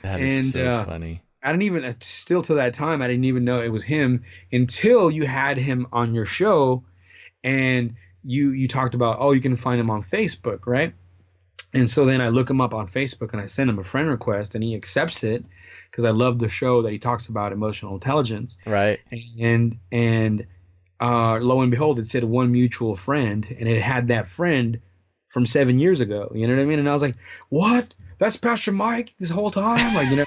That is so funny. I didn't even, still to that time, I didn't even know it was him until you had him on your show and you talked about, oh, you can find him on Facebook, right? And so then I look him up on Facebook and I send him a friend request and he accepts it because I love the show that he talks about emotional intelligence. Right. And lo and behold, it said one mutual friend and it had that friend from 7 years ago. You know what I mean? And I was like, what? That's Pastor Mike this whole time? Like, and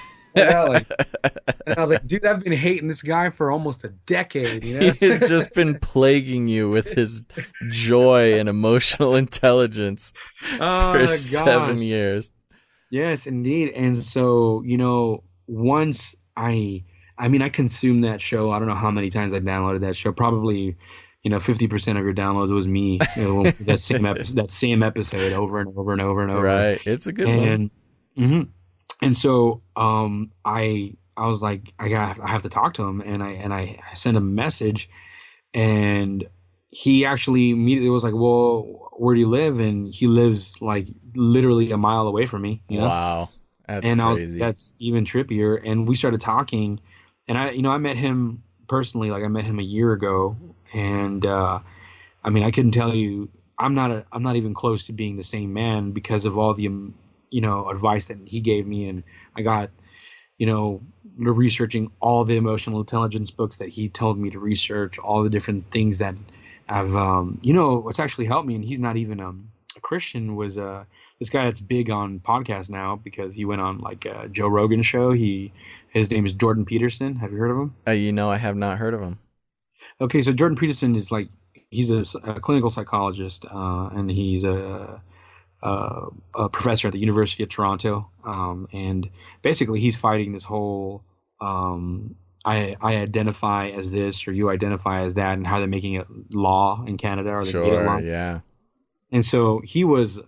I was like, dude, I've been hating this guy for almost a decade. He's just been plaguing you with his joy and emotional intelligence for 7 years. Yes, indeed. And so, once I consumed that show. I don't know how many times I downloaded that show. Probably, 50% of your downloads was me. That same episode over and over and over and over. Right. It's a good one. Mm-hmm. And so I was like, I have to talk to him, and I sent him a message, and he actually immediately was like, well, where do you live? And he lives like literally a mile away from me. Wow, that's crazy. That's even trippier. And we started talking, and I met him personally. Like I met him a year ago, and I couldn't tell you I'm not even close to being the same man because of all the advice that he gave me, and I got researching all the emotional intelligence books that he told me to research, all the different things that have what's actually helped me, and he's not even a Christian, was this guy that's big on podcasts now because he went on like a Joe Rogan show. His name is Jordan Peterson. Have you heard of him? I have not heard of him. Okay, so Jordan Peterson is he's a clinical psychologist, and he's a professor at the University of Toronto, and basically he's fighting this whole I identify as this or you identify as that, and how they're making it law in Canada, or they made it law. Yeah. And so he was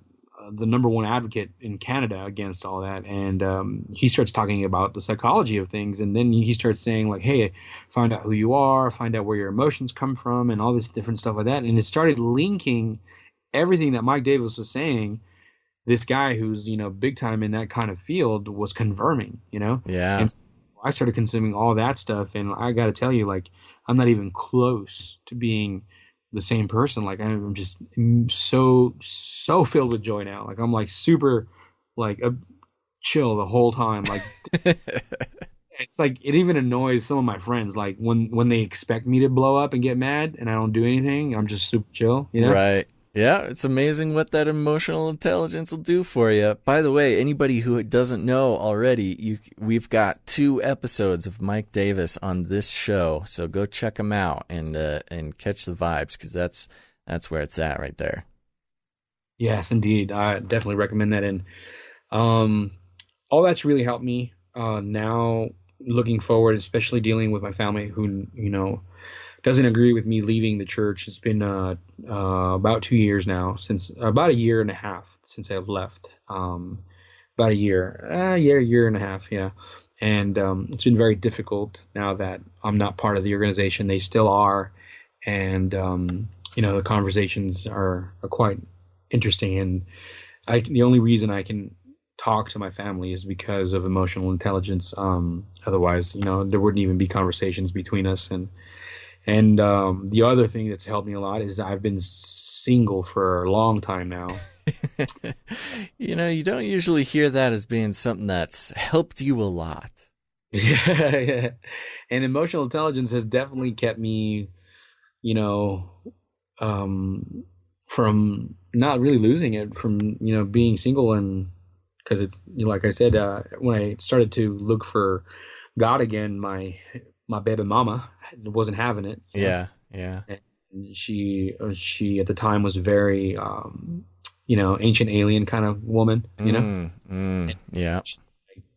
the number one advocate in Canada against all that, and he starts talking about the psychology of things, and then he starts saying like, hey, find out who you are, find out where your emotions come from, and all this different stuff like that. And it started linking everything that Mike Davis was saying. This guy who's big time in that kind of field was confirming, Yeah. And so I started consuming all that stuff, and I got to tell you, like, I'm not even close to being the same person. Like, I'm just so filled with joy now. Like, I'm like super chill the whole time. Like, it's like it even annoys some of my friends. Like when they expect me to blow up and get mad and I don't do anything, I'm just super chill. Right. Yeah, it's amazing what that emotional intelligence will do for you. By the way, anybody who doesn't know already, we've got 2 episodes of Mike Davis on this show, so go check them out and catch the vibes, because that's where it's at right there. Yes, indeed, I definitely recommend that. And all that's really helped me now, looking forward, especially dealing with my family who doesn't agree with me leaving the church. It's been about 2 years now, about a year and a half since I've left. About a year and a half, yeah. And it's been very difficult now that I'm not part of the organization. They still are, and the conversations are quite interesting. And the only reason I can talk to my family is because of emotional intelligence. Otherwise, there wouldn't even be conversations between us. And the other thing that's helped me a lot is I've been single for a long time now. You don't usually hear that as being something that's helped you a lot. Yeah. And emotional intelligence has definitely kept me, from not really losing it, from, being single. And because it's, like I said, when I started to look for God again, my baby mama wasn't having it. Yeah. Yeah. And she at the time was very, ancient alien kind of woman, Yeah.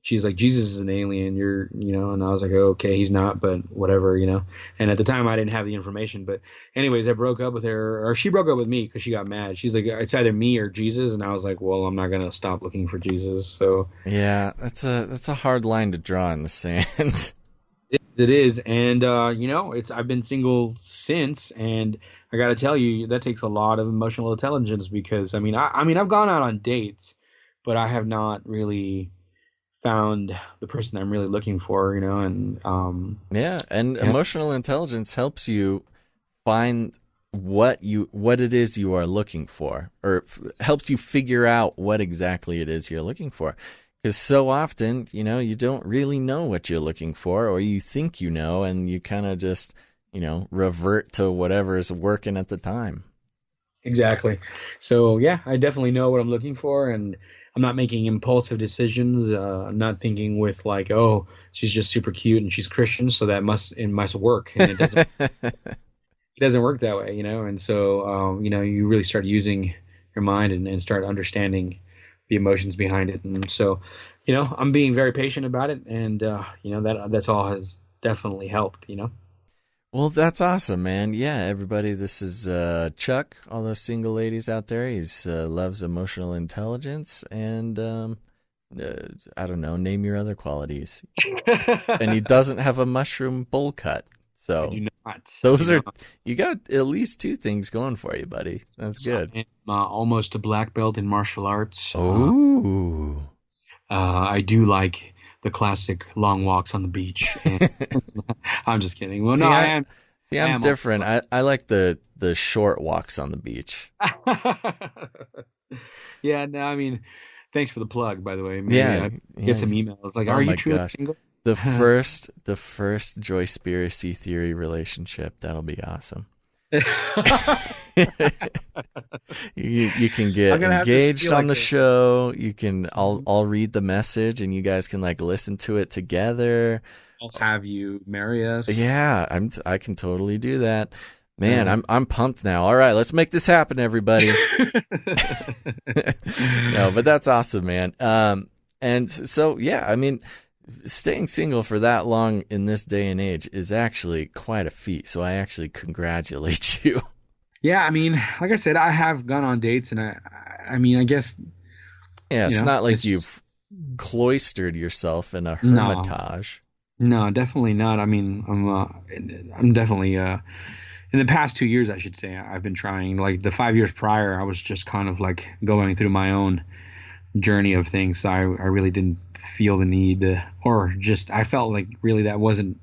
She's like, Jesus is an alien, and I was like, oh, okay, he's not, but whatever, And at the time I didn't have the information, but anyways, I broke up with her, or she broke up with me because she got mad. She's like, it's either me or Jesus. And I was like, well, I'm not going to stop looking for Jesus. So yeah, that's a hard line to draw in the sand. It is, and I've been single since, and I got to tell you that takes a lot of emotional intelligence, because I mean I've gone out on dates, but I have not really found the person I'm really looking for, and emotional intelligence helps you find what it is you are looking for, or helps you figure out what exactly it is you're looking for. Because so often, you don't really know what you're looking for, or you think you know, and you kind of just, revert to whatever is working at the time. Exactly. So, yeah, I definitely know what I'm looking for, and I'm not making impulsive decisions. I'm not thinking with like, oh, she's just super cute and she's Christian, so it must work. And it doesn't. It doesn't work that way, And so, you really start using your mind and start understanding the emotions behind it. And so, I'm being very patient about it, and that's all has definitely helped. Well, that's awesome, man. Yeah, everybody, this is Chuck, all those single ladies out there. He's loves emotional intelligence, and I don't know, name your other qualities. And he doesn't have a mushroom bowl cut. So I do not. You got at least 2 things going for you, buddy. That's good. I'm almost a black belt in martial arts. Oh. I do like the classic long walks on the beach. I'm just kidding. Well, I am. See, I'm different. I like the short walks on the beach. Yeah, no, I mean, thanks for the plug, by the way. Maybe Yeah, I get yeah. some emails like, Oh "Are you my truly gosh. single?" The first Joyspiracy theory relationship. That'll be awesome. You can I'm get gonna have to engaged see on like the a. show. You can I'll read the message and you guys can like listen to it together. I'll have you marry us. Yeah, I can totally do that. Man, Uh, I'm pumped now. All right, let's make this happen, everybody. No, but that's awesome, man. And so yeah, I mean, staying single for that long in this day and age is actually quite a feat. So I actually congratulate you. Yeah, I mean, like I said, I have gone on dates, and I mean, I guess Yeah, it's not like it's just you've cloistered yourself in a no, hermitage. no, definitely not. I mean, I'm definitely in the past 2 years, I should say, I've been trying. Like the 5 years prior, I was just kind of like going through my own journey of things. So I really didn't feel the need, or just I felt like really that wasn't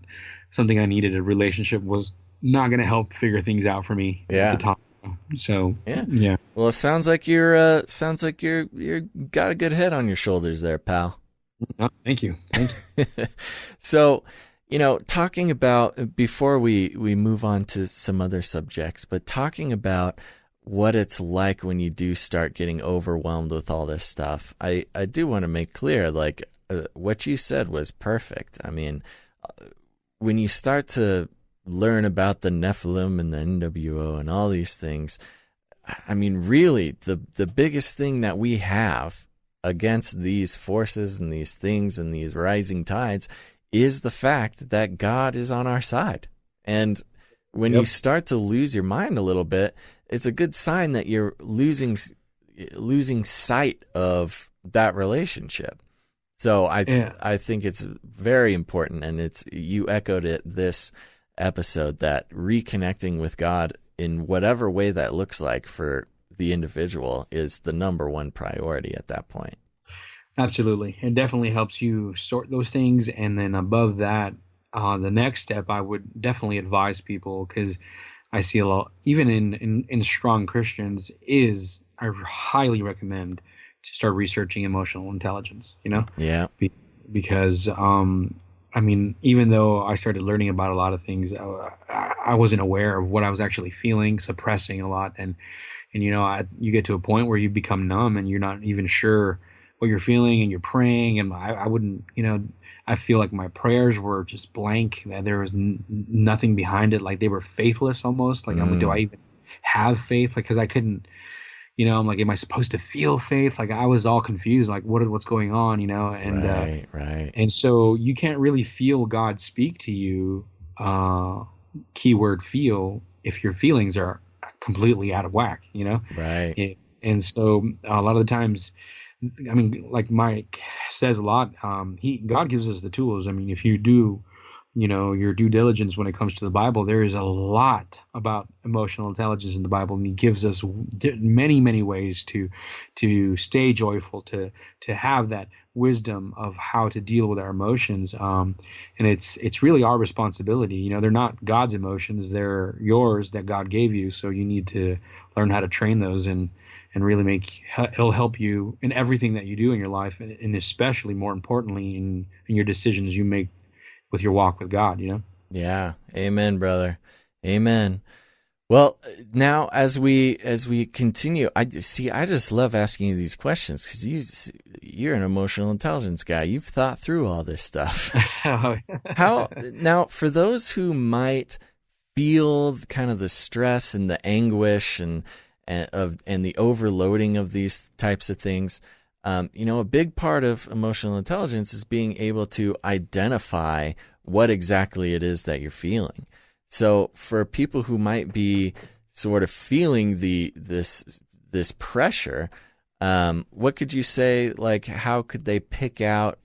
something I needed. A relationship was not going to help figure things out for me at the Yeah. time. So Yeah. yeah. Well, it sounds like you're got a good head on your shoulders there, pal. Oh, thank you. Thank you. So, talking about before we move on to some other subjects, but talking about what it's like when you do start getting overwhelmed with all this stuff, I do want to make clear, like, what you said was perfect. I mean, when you start to learn about the Nephilim and the NWO and all these things, I mean, really, the biggest thing that we have against these forces and these things and these rising tides is the fact that God is on our side. And when you start to lose your mind a little bit, it's a good sign that you're losing sight of that relationship. So I think it's very important, and you echoed it this episode, that reconnecting with God in whatever way that looks like for the individual is the number one priority at that point. Absolutely. It definitely helps you sort those things. And then above that, the next step I would definitely advise people, because I see a lot, even in strong Christians, is I highly recommend to start researching emotional intelligence, Yeah. Because, I mean, even though I started learning about a lot of things, I wasn't aware of what I was actually feeling, suppressing a lot. And you get to a point where you become numb and you're not even sure what you're feeling, and you're praying. And I wouldn't, I feel like my prayers were just blank, that there was nothing behind it. Like they were faithless almost. Like, do I even have faith? Like, cause I couldn't, I'm like, am I supposed to feel faith? Like I was all confused, like what's going on, and, Right. and so you can't really feel God speak to you, keyword feel, if your feelings are completely out of whack, Right. And so a lot of the times, I mean, like Mike says a lot, God gives us the tools. I mean, if you do, your due diligence when it comes to the Bible, there is a lot about emotional intelligence in the Bible, and he gives us many, many ways to stay joyful, to have that wisdom of how to deal with our emotions. And it's really our responsibility. They're not God's emotions, they're yours that God gave you. So you need to learn how to train those, and really it'll help you in everything that you do in your life, and especially more importantly in your decisions you make with your walk with God, Yeah. Amen, brother. Amen. Well, now as we continue, I just love asking you these questions, because you're an emotional intelligence guy. You've thought through all this stuff. How now, for those who might feel kind of the stress and the anguish and the overloading of these types of things, a big part of emotional intelligence is being able to identify what exactly it is that you're feeling. So for people who might be sort of feeling this pressure, what could you say, like, how could they pick out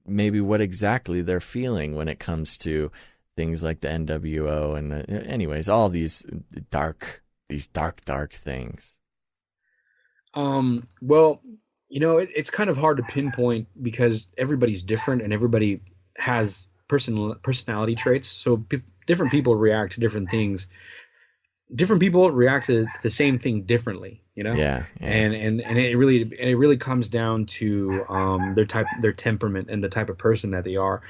maybe what exactly they're feeling when it comes to things like the NWO and anyways, all these dark things? Well, it's kind of hard to pinpoint, because everybody's different and everybody has personality traits. So different people react to different things. Different people react to the same thing differently, you know. Yeah. And it really comes down to their temperament and the type of person that they are.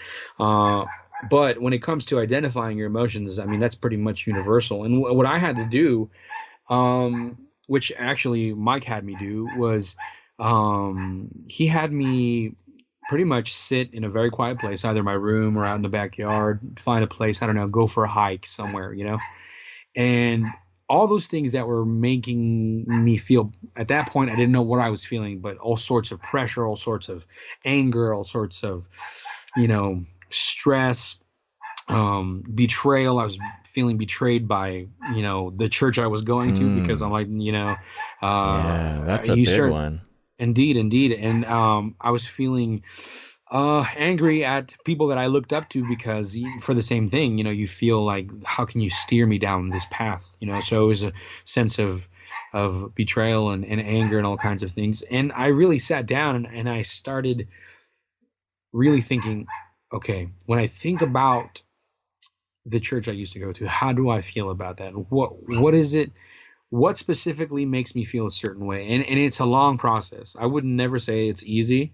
But when it comes to identifying your emotions, I mean, that's pretty much universal. And what I had to do, which actually Mike had me do, was he had me pretty much sit in a very quiet place, either my room or out in the backyard, find a place, I don't know, go for a hike somewhere, you know. And all those things that were making me feel, at that point, I didn't know what I was feeling, but all sorts of pressure, all sorts of anger, all sorts of, you know, stress, betrayal. I was feeling betrayed by, you know, the church I was going to, because I'm like, you know, that's a big one. Indeed. And I was feeling angry at people that I looked up to, because for the same thing, you know, you feel like, how can you steer me down this path, you know? So it was a sense of betrayal and anger and all kinds of things. And I really sat down and I started really thinking, okay, when I think about the church I used to go to, how do I feel about that? What is it? What specifically makes me feel a certain way? And it's a long process. I would never say it's easy,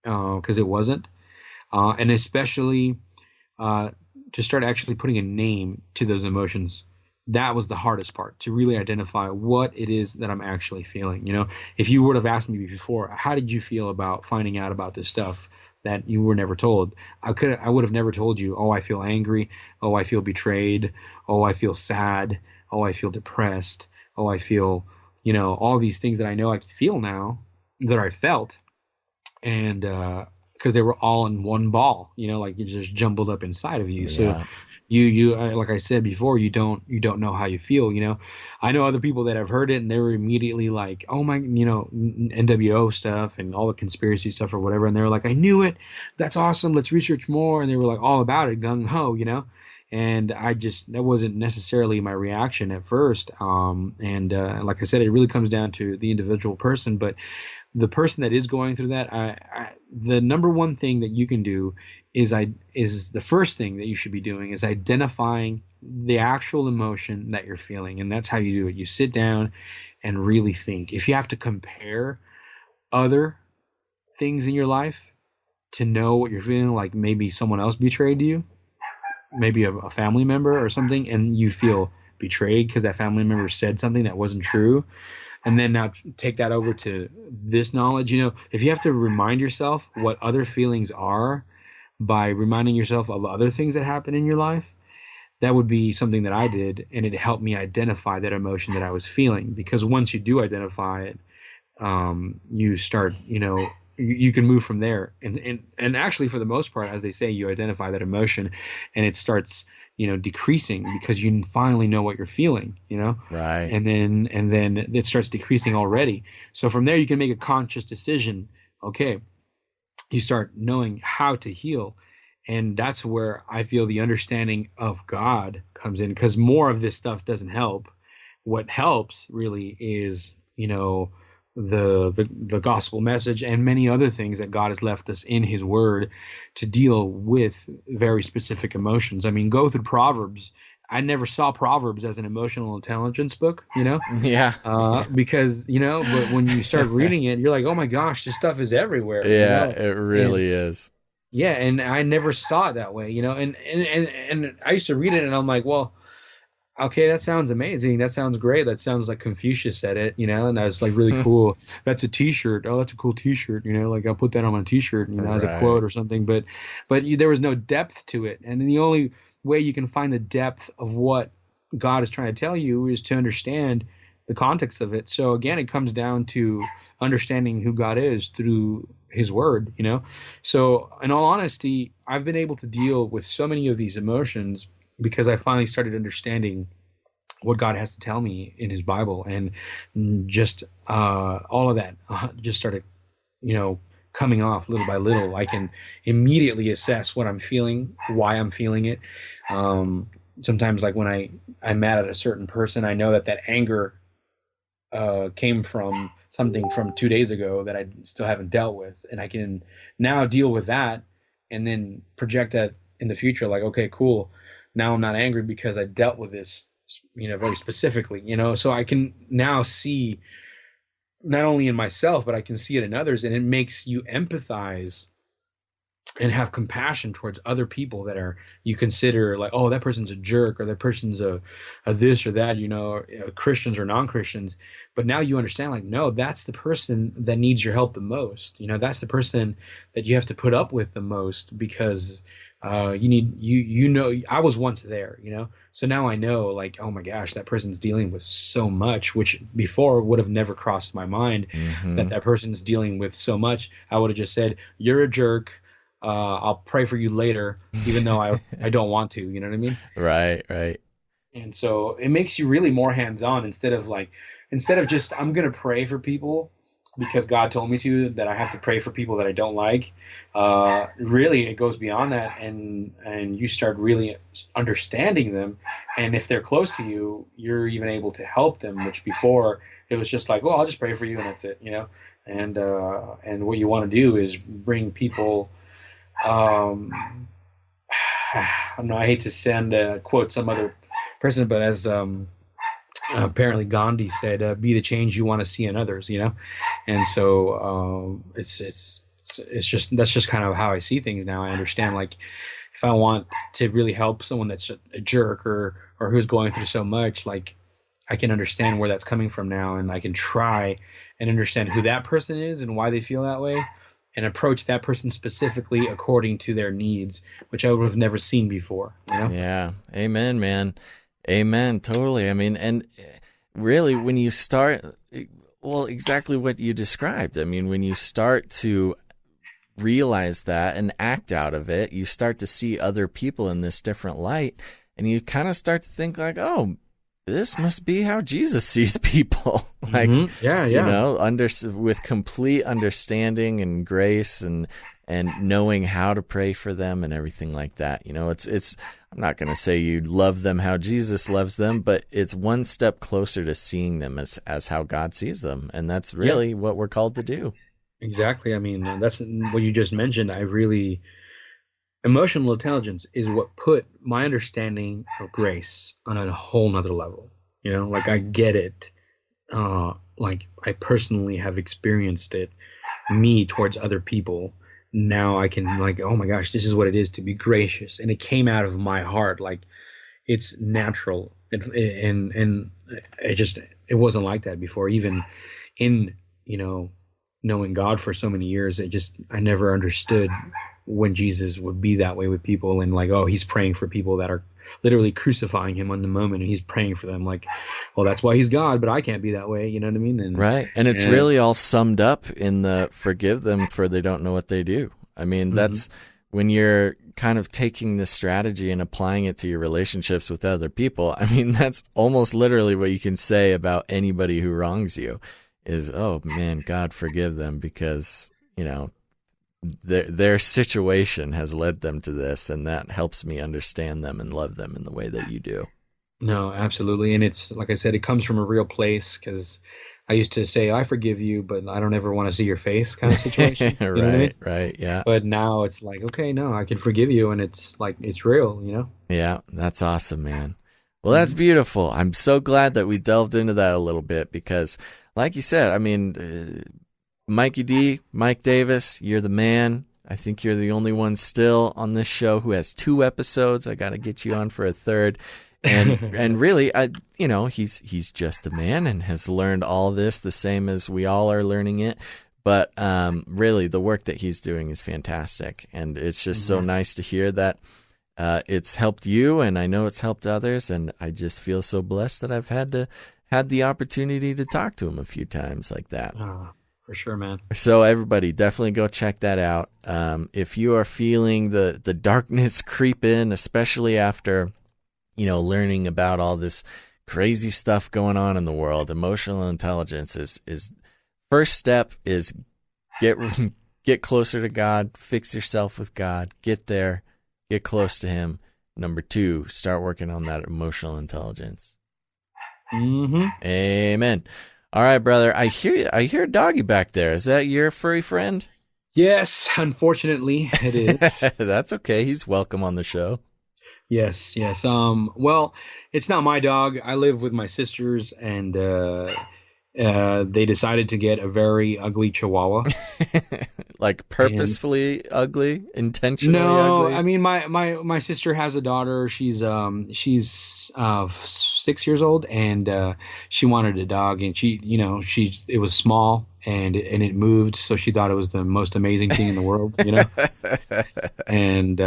because it wasn't. And especially to start actually putting a name to those emotions, that was the hardest part, to really identify what it is that I'm actually feeling. You know, if you would have asked me before, how did you feel about finding out about this stuff that you were never told, I would have never told you, oh, I feel angry, oh, I feel betrayed, oh, I feel sad, oh, I feel depressed, oh, I feel, you know, all these things that I know I feel now that I felt. And because they were all in one ball, you know, like you just jumbled up inside of you. So you like I said before, you don't know how you feel. You know, I know other people that have heard it and they were immediately like, oh my, you know, NWO stuff and all the conspiracy stuff or whatever, and they were like, I knew it, that's awesome, let's research more, and they were like all about it, gung ho, you know. And that wasn't necessarily my reaction at first. And like I said, it really comes down to the individual person. But the person that is going through that, the number one thing that you can do is the first thing that you should be doing is identifying the actual emotion that you're feeling. And that's how you do it. You sit down and really think. If you have to compare other things in your life to know what you're feeling, like maybe someone else betrayed you, maybe a family member or something, and you feel betrayed because that family member said something that wasn't true, and then now take that over to this knowledge. You know, if you have to remind yourself what other feelings are by reminding yourself of other things that happen in your life, that would be something that I did, and it helped me identify that emotion that I was feeling. Because once you do identify it, you start, you know, you can move from there. And actually, for the most part, as they say, you identify that emotion and it starts, you know, decreasing because you finally know what you're feeling, you know? Right. And then it starts decreasing already. So from there, you can make a conscious decision. Okay. You start knowing how to heal. And that's where I feel the understanding of God comes in, because more of this stuff doesn't help. What helps really is, you know, the gospel message and many other things that God has left us in his word to deal with very specific emotions. I mean, go through Proverbs. I never saw Proverbs as an emotional intelligence book, you know? Yeah. Because, you know, but when you start reading it, you're like, oh my gosh, this stuff is everywhere. Yeah, you know? It really is. Yeah, and I never saw it that way, you know? And I used to read it and I'm like, well, okay, that sounds amazing. That sounds great. That sounds like Confucius said it, you know, and that's like really cool. That's a t-shirt. Oh, that's a cool t-shirt, you know, like I'll put that on my t-shirt, you know, as a quote or something. But there was no depth to it. And the only way you can find the depth of what God is trying to tell you is to understand the context of it. So again, it comes down to understanding who God is through his word, you know. So in all honesty, I've been able to deal with so many of these emotions because I finally started understanding what God has to tell me in his Bible, and just all of that just started, you know, coming off little by little. I can immediately assess what I'm feeling, why I'm feeling it. Sometimes, like when I'm mad at a certain person, I know that anger came from something from 2 days ago that I still haven't dealt with, and I can now deal with that and then project that in the future. Like, okay, cool. now I'm not angry because I dealt with this, very specifically, so I can now see not only in myself, but I can see it in others, and it makes you empathize and have compassion towards other people that are, you consider like, oh, that person's a jerk, or that person's a this or that, Christians or non-Christians. But now you understand, like, no, that's the person that needs your help the most. That's the person that you have to put up with the most, because you need, I was once there, so now I know, like, oh my gosh, that person's dealing with so much, which before would have never crossed my mind, that person's dealing with so much. I would have just said, you're a jerk. I'll pray for you later, even though I don't want to, you know what I mean? Right. And so it makes you really more hands-on, instead of just, I'm going to pray for people because God told me to, that I have to pray for people that I don't like. Really, it goes beyond that, and you start really understanding them. And if they're close to you, you're even able to help them, which before it was just like, well, I'll just pray for you and that's it, And what you want to do is bring people. I don't know, I hate to quote some other person, but as apparently Gandhi said, be the change you want to see in others, And so it's just, that's just kind of how I see things now. I understand, like, if I want to really help someone that's a jerk or who's going through so much, like, I can understand where that's coming from now, and I can try and understand who that person is and why they feel that way, and approach that person specifically according to their needs, which I would have never seen before. Yeah. Amen, man. Amen. Totally. I mean, and really, when you start, well, exactly what you described. I mean, when you start to realize that and act out of it, you start to see other people in this different light, and you kind of start to think like, oh, this must be how Jesus sees people. Like, with complete understanding and grace and knowing how to pray for them and everything like that. It's I'm not going to say you love them how Jesus loves them, but it's one step closer to seeing them as how God sees them. And that's really what we're called to do. Exactly. I mean, that's what you just mentioned. Emotional intelligence is what put my understanding of grace on a whole nother level. Like, I get it. Like, I personally have experienced it, me towards other people. Now I can, like, oh my gosh, this is what it is to be gracious. And it came out of my heart. Like, it's natural. And it wasn't like that before. Even in, knowing God for so many years, I never understood when Jesus would be that way with people, and like, oh, he's praying for people that are literally crucifying him on the moment, and he's praying for them. Like, well, that's why he's God, but I can't be that way. You know what I mean? Right. And it's really all summed up in the forgive them for they don't know what they do. I mean, that's when you're kind of taking this strategy and applying it to your relationships with other people. I mean, that's almost literally what you can say about anybody who wrongs you is, oh man, God forgive them, because, their situation has led them to this, and that helps me understand them and love them in the way that you do. No, absolutely. And it's, like I said, it comes from a real place, because I used to say, I forgive you, but I don't ever want to see your face, kind of situation. Right, yeah. But now it's like, okay, no, I can forgive you, and it's like, it's real, Yeah, that's awesome, man. Well, that's beautiful. I'm so glad that we delved into that a little bit, because like you said, I mean, Mikey D, Mike Davis, you're the man. I think you're the only one still on this show who has 2 episodes. I got to get you on for a 3rd. And really, he's just a man and has learned all this the same as we all are learning it. But really, the work that he's doing is fantastic. And it's just so nice to hear that it's helped you, and I know it's helped others. And I just feel so blessed that I've had the opportunity to talk to him a few times like that. For sure, man. So everybody, definitely go check that out. If you are feeling the darkness creep in, especially after, learning about all this crazy stuff going on in the world, emotional intelligence is first step is get closer to God, fix yourself with God, get there, get close to him. Number 2, start working on that emotional intelligence. Amen. All right, brother. I hear a doggy back there. Is that your furry friend? Yes, unfortunately, it is. That's okay. He's welcome on the show. Yes, yes. Well, it's not my dog. I live with my sisters, and they decided to get a very ugly Chihuahua. Like And purposefully ugly, intentionally no, ugly. I mean my sister has a daughter. She's 6 years old, and she wanted a dog, and she it was small and it moved, so she thought it was the most amazing thing in the world. And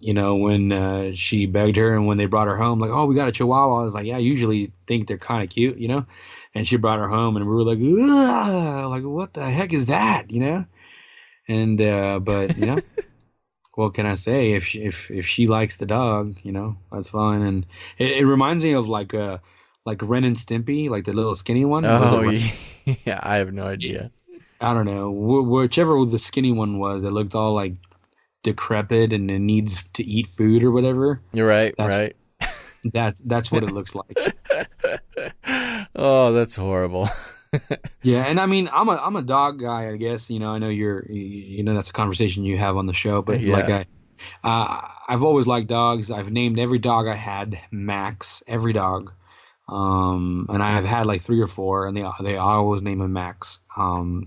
when she begged her, and when they brought her home, like, oh, we got a Chihuahua. I was like, yeah, I usually think they're kind of cute. And she brought her home, and we were like, ugh, like, what the heck is that? And but what can I say? If she likes the dog, that's fine. And it reminds me of like Ren and Stimpy, like the little skinny one. Was it Oh, Ren? yeah, I have no idea. I don't know. Whichever the skinny one was, it looked all like decrepit and it needs to eat food or whatever. You're right, That's right. that's what it looks like. Oh, that's horrible. Yeah, and I mean, I'm a dog guy, I guess. I know that's a conversation you have on the show, but Yeah. like I've always liked dogs. I've named every dog I had Max, every dog. And I have had like 3 or 4, and they always name him Max.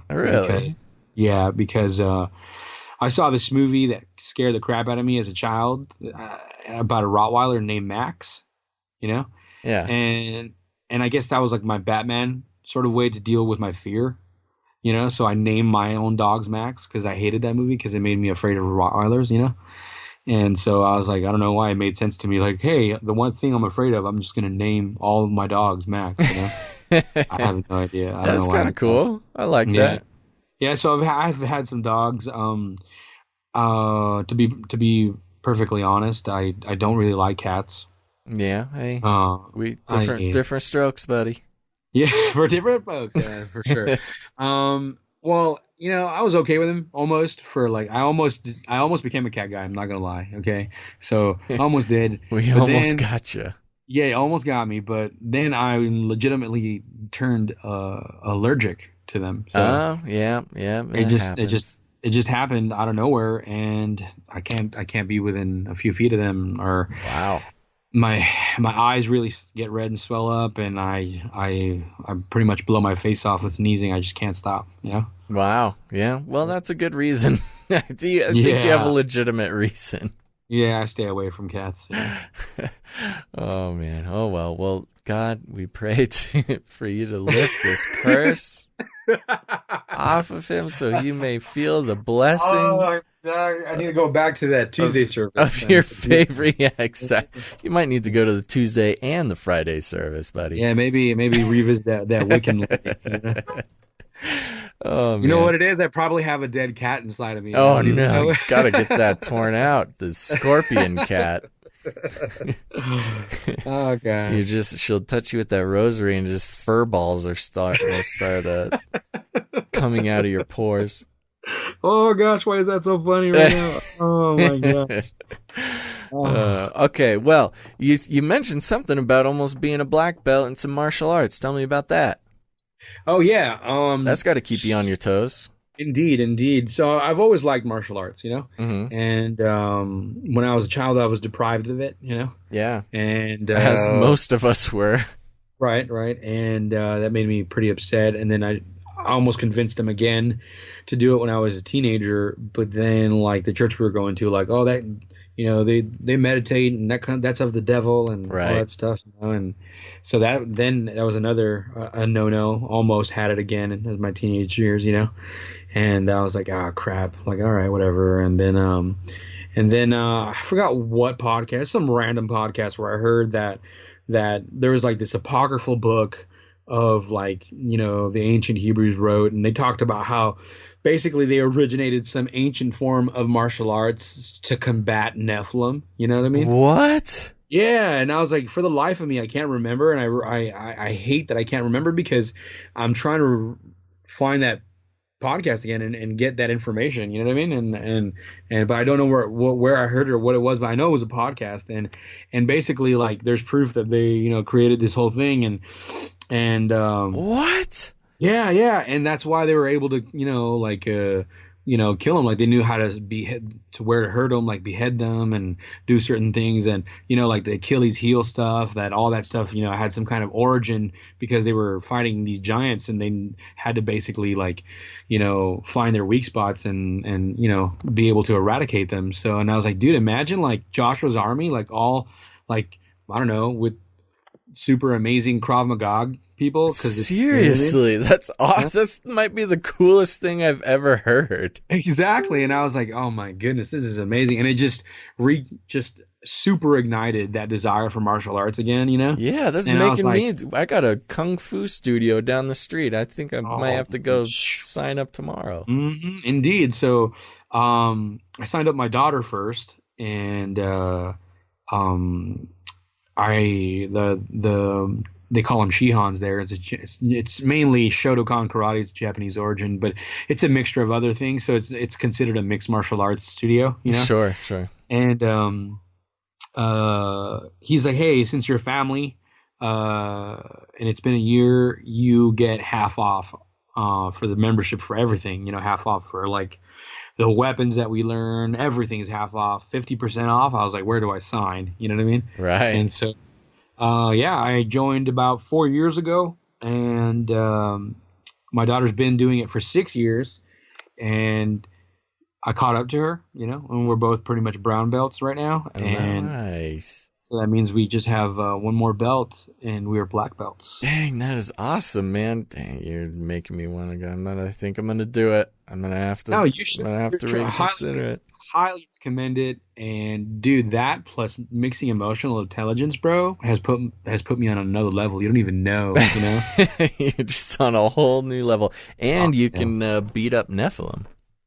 Really? Because I saw this movie that scared the crap out of me as a child about a Rottweiler named Max, Yeah. and I guess that was like my Batman sort of way to deal with my fear, So I named my own dogs Max because I hated that movie because it made me afraid of Rottweilers. And so I was like, I don't know why it made sense to me. Like, hey, the one thing I'm afraid of, I'm just gonna name all of my dogs Max. I have no idea. I don't That's know why. kind of cool. I like Yeah. that. Yeah, so I've had some dogs. To be perfectly honest, I don't really like cats. Yeah. Hey, we I different strokes, buddy. Yeah, for different folks, yeah, for sure. Well, I was okay with him almost for like I almost became a cat guy. I'm not gonna lie. Okay, so I almost did. We But almost then, got you. yeah, it almost got me. But then I legitimately turned allergic to them. So Oh, yeah, yeah. it just happens. it just happened out of nowhere, and I can't be within a few feet of them, or Wow. my eyes really get red and swell up, and I pretty much blow my face off with sneezing. I just can't stop. Wow. Yeah. Well, that's a good reason. I think you have a legitimate reason. Yeah, I stay away from cats. Yeah. Oh man. Oh well. Well, God, we pray for you to lift this curse off of him, so you may feel the blessing. Oh, I need to go back to that Tuesday service Of your favorite. Yeah, exactly. You might need to go to the Tuesday and the Friday service, buddy. Yeah, maybe revisit that Wiccan lady. Oh man. You know what it is? I probably have a dead cat inside of me. Oh no! You gotta get that torn out. The scorpion cat. Oh god! She'll touch you with that rosary, and just fur balls will start coming out of your pores. Oh gosh, why is that so funny right now? Oh my gosh. Okay, well, you mentioned something about almost being a black belt in some martial arts. Tell me about that. Oh yeah, That's got to keep you on your toes. Indeed. So I've always liked martial arts, Mm-hmm. and when I was a child, I was deprived of it, Yeah, and as most of us were. right, and that made me pretty upset. And then I almost convinced them again to do it when I was a teenager, but then like the church we were going to, like, oh, that they meditate, and that's of the devil, and Right. all that stuff, and so that was another a no. Almost had it again in my teenage years, and I was like, crap, like, all right, whatever. And then I forgot what podcast, some random podcast, where I heard that there was like this apocryphal book of, like, the ancient Hebrews wrote, and they talked about how basically they originated some ancient form of martial arts to combat Nephilim. You know what I mean? What? Yeah, and I was like, for the life of me, I can't remember, and I hate that I can't remember, because I'm trying to find that podcast again and get that information. You know what I mean? And but I don't know where I heard it or what it was, but I know it was a podcast, and basically, like, there's proof that they created this whole thing, and What? yeah, and that's why they were able to kill them. Like they knew how to where to hurt them, like behead them and do certain things. And, like the Achilles heel stuff, all that stuff, had some kind of origin because they were fighting these giants and they had to basically like, find their weak spots and, be able to eradicate them. So, and I was like, dude, imagine like Joshua's army, like all like, I don't know, with super amazing Krav Maga people. Seriously, that's awesome. Yeah. This might be the coolest thing I've ever heard. Exactly. And I was like, oh my goodness, this is amazing. And it just super ignited that desire for martial arts again, Yeah, that's making me. I got a kung fu studio down the street. I think I might have to go sign up tomorrow. Mm-hmm, indeed. So I signed up my daughter first, and they call them Shihans there. It's mainly Shotokan karate. It's Japanese origin, but it's a mixture of other things. So it's considered a mixed martial arts studio. Sure. And he's like, hey, since you're a family, and it's been a year, you get half off for the membership for everything. Half off for like the weapons that we learn. Everything's half off, 50% off. I was like, where do I sign? You know what I mean? Right. And so, I joined about 4 years ago, and my daughter's been doing it for 6 years, and I caught up to her, and we're both pretty much brown belts right now. And nice. So that means we just have one more belt, and we're black belts. Dang, that is awesome, man. Dang, you're making me want to go. I think I'm going to do it. I'm going to have to. No, you should. I'm going to have to reconsider it. Highly recommend it. And dude, that plus mixing emotional intelligence, bro, has put me on another level. You don't even know, You're just on a whole new level. And you can beat up Nephilim.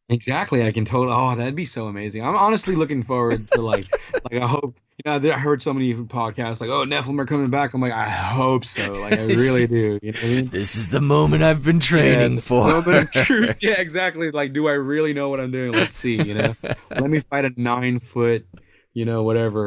Exactly. I can totally. Oh, that'd be so amazing. I'm honestly looking forward to like I hope. I heard so many podcasts like, oh, Nephilim are coming back. I'm like, I hope so. Like, I really do. You know what I mean? This is the moment I've been training for. Moment of truth. Yeah, exactly. Like, do I really know what I'm doing? Let's see. Let me fight a 9-foot, whatever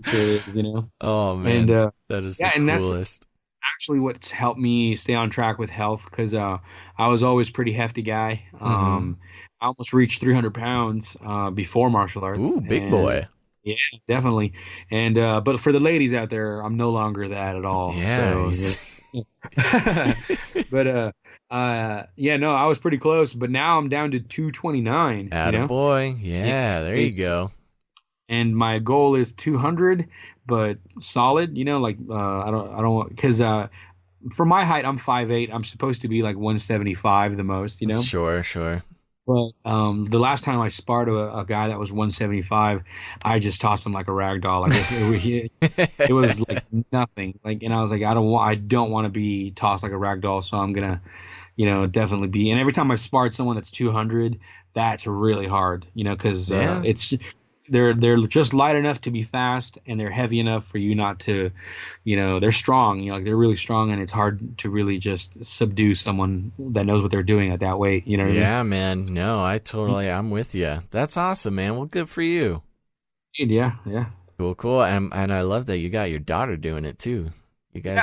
creature is. Oh man, and, that is the coolest. That's actually what's helped me stay on track with health because I was always a pretty hefty guy. I almost reached 300 pounds before martial arts. Ooh, big boy. Yeah, definitely. And but for the ladies out there, I'm no longer that at all. Yeah. So, but I was pretty close. But now I'm down to 229. Attaboy. Yeah, there you go. And my goal is 200, but solid. I don't because for my height, I'm 5'8". I'm supposed to be like 175 the most. Sure. But the last time I sparred a guy that was 175, I just tossed him like a rag doll. Like it was like nothing. Like, and I was like, I don't want to be tossed like a rag doll. So I'm gonna, definitely be. And every time I've sparred someone that's 200, that's really hard. Because it's they're just light enough to be fast, and they're heavy enough for you not to, they're strong. Like they're really strong, and it's hard to really just subdue someone that knows what they're doing at that weight. You know what I mean? Man. No, I'm with you. That's awesome, man. Well, good for you. Yeah. Cool. And I love that you got your daughter doing it too. You guys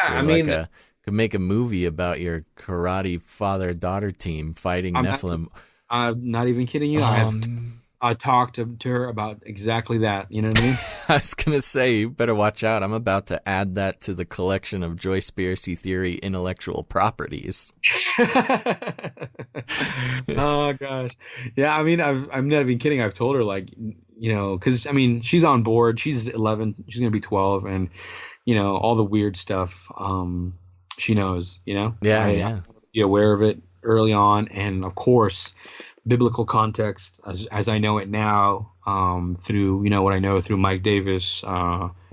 could make a movie about your karate father-daughter team fighting Nephilim. I'm not even kidding you. I talked to her about exactly that. You know what I mean? I was going to say, you better watch out. I'm about to add that to the collection of Joyspiracy Theory intellectual properties. Oh, gosh. Yeah, I mean, I'm not even kidding. I've told her, like, because, I mean, she's on board. She's 11. She's going to be 12. And, all the weird stuff she knows, Yeah. I be aware of it early on. And, of course, biblical context as I know it now through what I know through Mike Davis.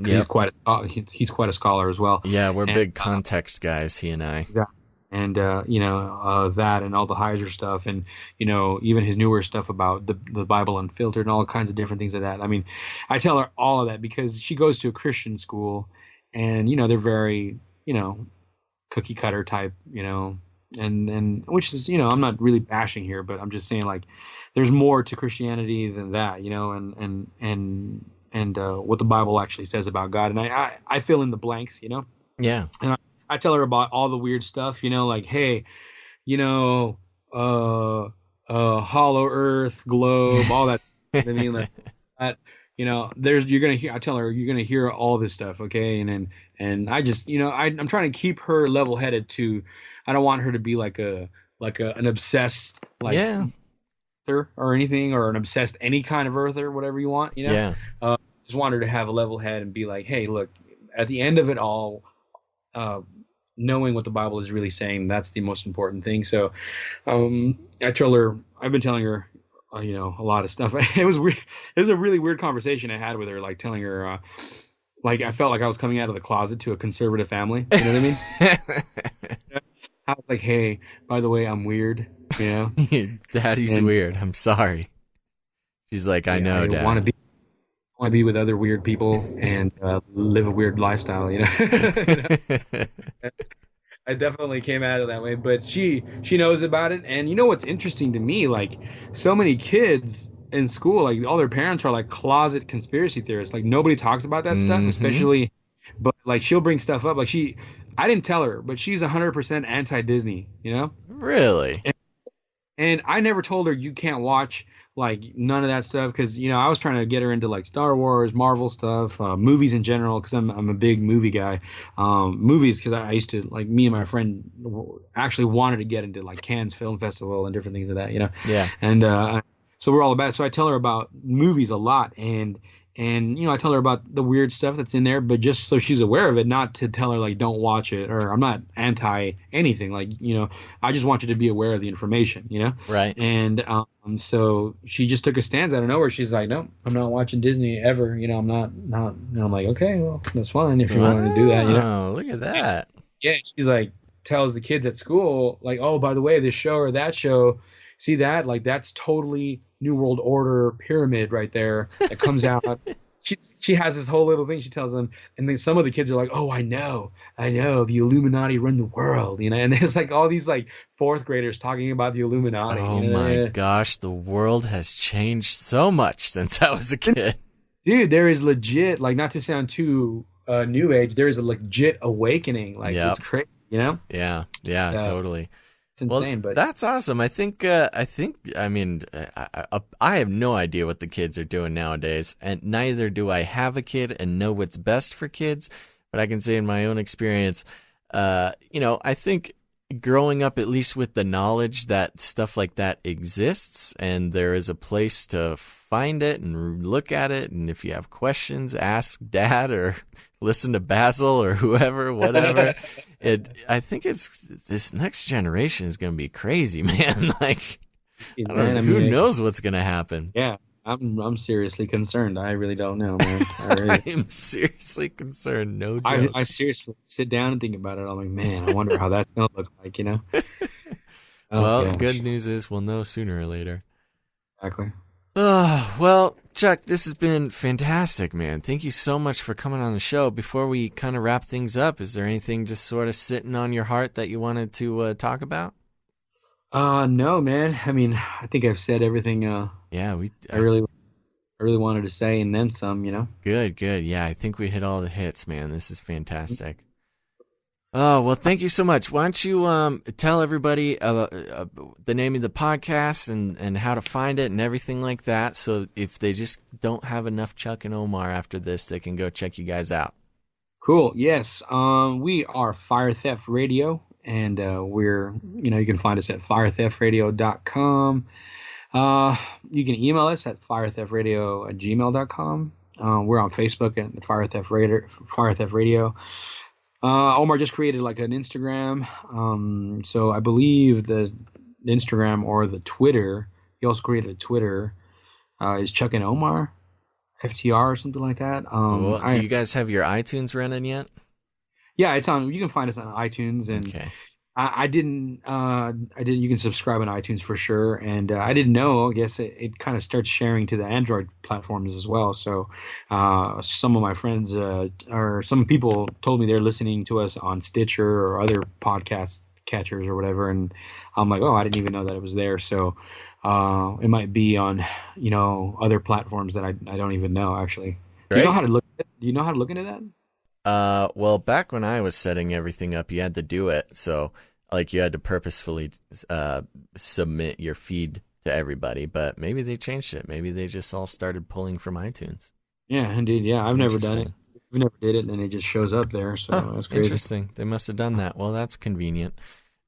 He's quite a scholar as well. Yeah, we're big context guys, he and I. Yeah. And that and all the Heiser stuff, and even his newer stuff about the Bible Unfiltered and all kinds of different things like that. I mean, I tell her all of that because she goes to a Christian school, and they're very cookie cutter type, and which is I'm not really bashing here, but I'm just saying like there's more to Christianity than that, and what the Bible actually says about God, and I fill in the blanks, Yeah. And I tell her about all the weird stuff, like, hey, hollow Earth, globe, all that. I mean, like that. You're gonna hear. I tell her you're gonna hear all this stuff, okay? And I just, I'm trying to keep her level headed too. I don't want her to be like an obsessed like Yeah. earther or anything, or an obsessed any kind of earther, whatever you want. Yeah. Just want her to have a level head and be like, hey, look, at the end of it all, knowing what the Bible is really saying, that's the most important thing. So, I've been telling her, a lot of stuff. It was weird. It was a really weird conversation I had with her, like telling her, like I felt like I was coming out of the closet to a conservative family. You know what I mean? I was like, hey, by the way, I'm weird. Daddy's weird. I'm sorry. She's like, I know, Dad. Want to be with other weird people and live a weird lifestyle. I definitely came at it that way, but she knows about it. And what's interesting to me, like so many kids in school, like all their parents are like closet conspiracy theorists. Like nobody talks about that stuff, especially, but like she'll bring stuff up. Like I didn't tell her, but she's 100% anti-Disney, Really? And I never told her you can't watch like none of that stuff because I was trying to get her into like Star Wars, Marvel stuff, movies in general because I'm a big movie guy. Movies because I used to like me and my friend actually wanted to get into like Cannes Film Festival and different things of that, Yeah. And so we're all about. So I tell her about movies a lot and I tell her about the weird stuff that's in there, but just so she's aware of it, not to tell her like don't watch it or I'm not anti anything. Like I just want you to be aware of the information. Right. And so she just took a stance out of nowhere. She's like, no, I'm not watching Disney ever. I'm not. And I'm like, okay, well that's fine if you wanted to do that. Oh, look at that. Yeah. She's like tells the kids at school like, oh, by the way, this show or that show. See that? Like that's totally New World Order pyramid right there that comes out. She has this whole little thing she tells them, and then some of the kids are like, "Oh, I know, the Illuminati run the world," And there's like all these like fourth graders talking about the Illuminati. Oh my gosh, the world has changed so much since I was a kid. Dude, there is legit, like not to sound too new age, there is a legit awakening. Like it's crazy, Yeah, totally. It's insane, well, but that's awesome. I mean, I have no idea what the kids are doing nowadays, and neither do I have a kid and know what's best for kids. But I can say in my own experience, I think growing up at least with the knowledge that stuff like that exists and there is a place to find it and look at it, and if you have questions, ask Dad or listen to Basil or whoever, whatever. I think this next generation is going to be crazy, man. Like, who knows what's going to happen? Yeah, I'm seriously concerned. I really don't know, man. I am seriously concerned. No joke. I seriously sit down and think about it. I'm like, man, I wonder how that's going to look like, Well, good news is we'll know sooner or later. Exactly. Well, Chuck, this has been fantastic, man. Thank you so much for coming on the show. Before we kind of wrap things up, is there anything just sort of sitting on your heart that you wanted to talk about? No, man. I mean, I think I've said everything. I really wanted to say, and then some. Good. Yeah, I think we hit all the hits, man. This is fantastic. Oh, well, thank you so much. Why don't you tell everybody the name of the podcast and how to find it and everything like that, so if they just don't have enough Chuck and Omar after this, they can go check you guys out. Cool. Yes. We are Fire Theft Radio, and we're, you can find us at firetheftradio.com. You can email us at firetheftradio@gmail.com. We're on Facebook at Fire Theft Radio. Omar just created like an Instagram. So I believe the Instagram or the Twitter, he also created a Twitter, is Chuck and Omar, FTR or something like that. Do you guys have your iTunes running yet? Yeah, it's on. You can find us on iTunes, and okay. I didn't. You can subscribe on iTunes for sure, and I didn't know. I guess it kind of starts sharing to the Android platforms as well. So some of my friends or some people told me they're listening to us on Stitcher or other podcast catchers or whatever, and I'm like, oh, I didn't even know that it was there. So it might be on other platforms that I don't even know actually. Great. Do you know how to look? Do you know how to look into that? Well, back when I was setting everything up, you had to do it. So, like, you had to purposefully submit your feed to everybody, but maybe they changed it. Maybe they just all started pulling from iTunes. Yeah, indeed. Yeah, I've never done it. We never did it, and it just shows up there. So that's crazy. Interesting. They must have done that. Well, that's convenient.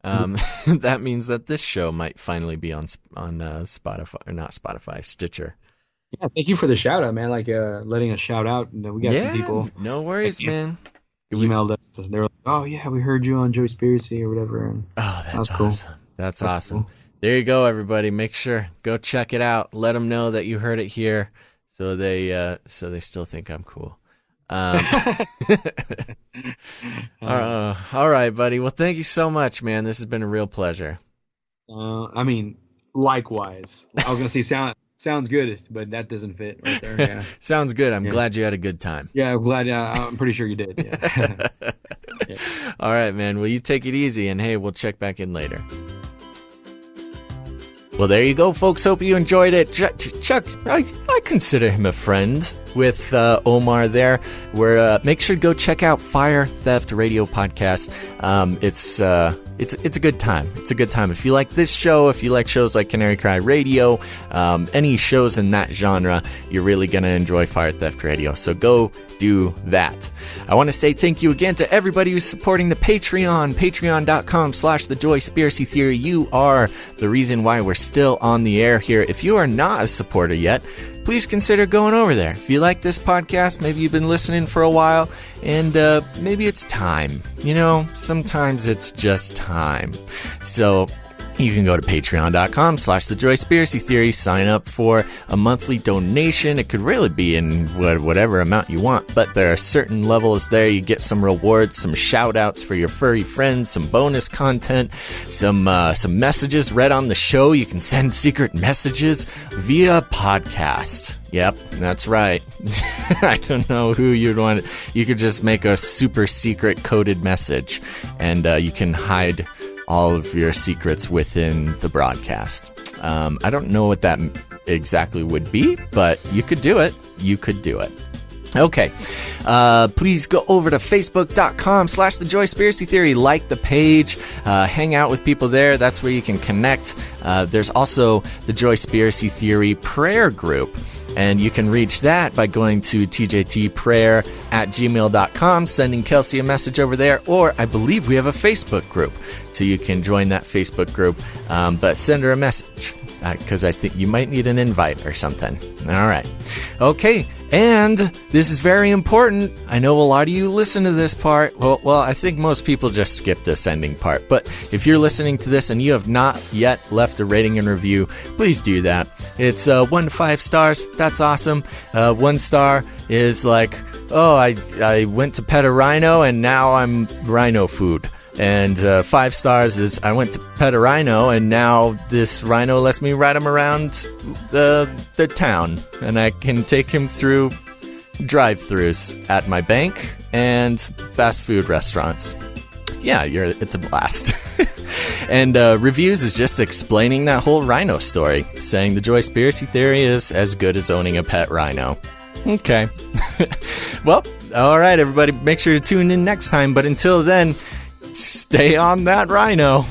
That means that this show might finally be on Spotify, or not Spotify, Stitcher. Yeah, thank you for the shout out, man. Like letting us shout out. We got some people. No worries, man. Emailed us. They were like, "Oh yeah, we heard you on Joyspiracy or whatever." And that's cool. Awesome. That's awesome. Cool. There you go, everybody. Make sure go check it out. Let them know that you heard it here, so they still think I'm cool. All right, buddy. Well, thank you so much, man. This has been a real pleasure. I mean, likewise. I was gonna say sounds good, but that doesn't fit right there. Yeah. Sounds good. I'm glad you had a good time. Yeah, I'm glad. I'm pretty sure you did. Yeah. Yeah. All right, man. Well, you take it easy, and hey, we'll check back in later. Well, there you go, folks. Hope you enjoyed it. Chuck, I consider him a friend with Omar there. Make sure to go check out Fire Theft Radio Podcast. It's a good time. It's a good time. If you like this show, if you like shows like Canary Cry Radio, any shows in that genre, you're really going to enjoy Fire Theft Radio. So go do that. I want to say thank you again to everybody who's supporting the Patreon, patreon.com/thejoyspiracy theory. You are the reason why we're still on the air here. If you are not a supporter yet, please consider going over there. If you like this podcast, maybe you've been listening for a while, and maybe it's time. You know, sometimes it's just time. So you can go to patreon.com/thejoyspiracy theory, sign up for a monthly donation. It could really be in whatever amount you want, but there are certain levels there. You get some rewards, some shout outs for your furry friends, some bonus content, some messages read on the show. You can send secret messages via podcast. Yep, that's right. I don't know who you'd want. You could just make a super secret coded message, and you can hide all of your secrets within the broadcast. I don't know what that exactly would be, but you could do it. You could do it. Okay. Please go over to facebook.com/thejoyspiracy theory. Like the page. Hang out with people there. That's where you can connect. There's also the Joyspiracy Theory prayer group. And you can reach that by going to tjtprayer@gmail.com, sending Kelsey a message over there, or I believe we have a Facebook group, so you can join that Facebook group, but send her a message, because I think you might need an invite or something. All right. Okay, and this is very important. I know a lot of you listen to this part. Well, I think most people just skip this ending part, but if you're listening to this and you have not yet left a rating and review, please do that. It's 1 to 5 stars. That's awesome. 1 star is like, oh, I went to pet a rhino and now I'm rhino food. And 5 stars is I went to pet a rhino and now this rhino lets me ride him around the town, and I can take him through drive-thrus at my bank and fast food restaurants. Yeah, it's a blast. And reviews is just explaining that whole rhino story, saying the Joyspiracy theory is as good as owning a pet rhino. Okay. Well, all right, everybody. Make sure to tune in next time. But until then, stay on that rhino.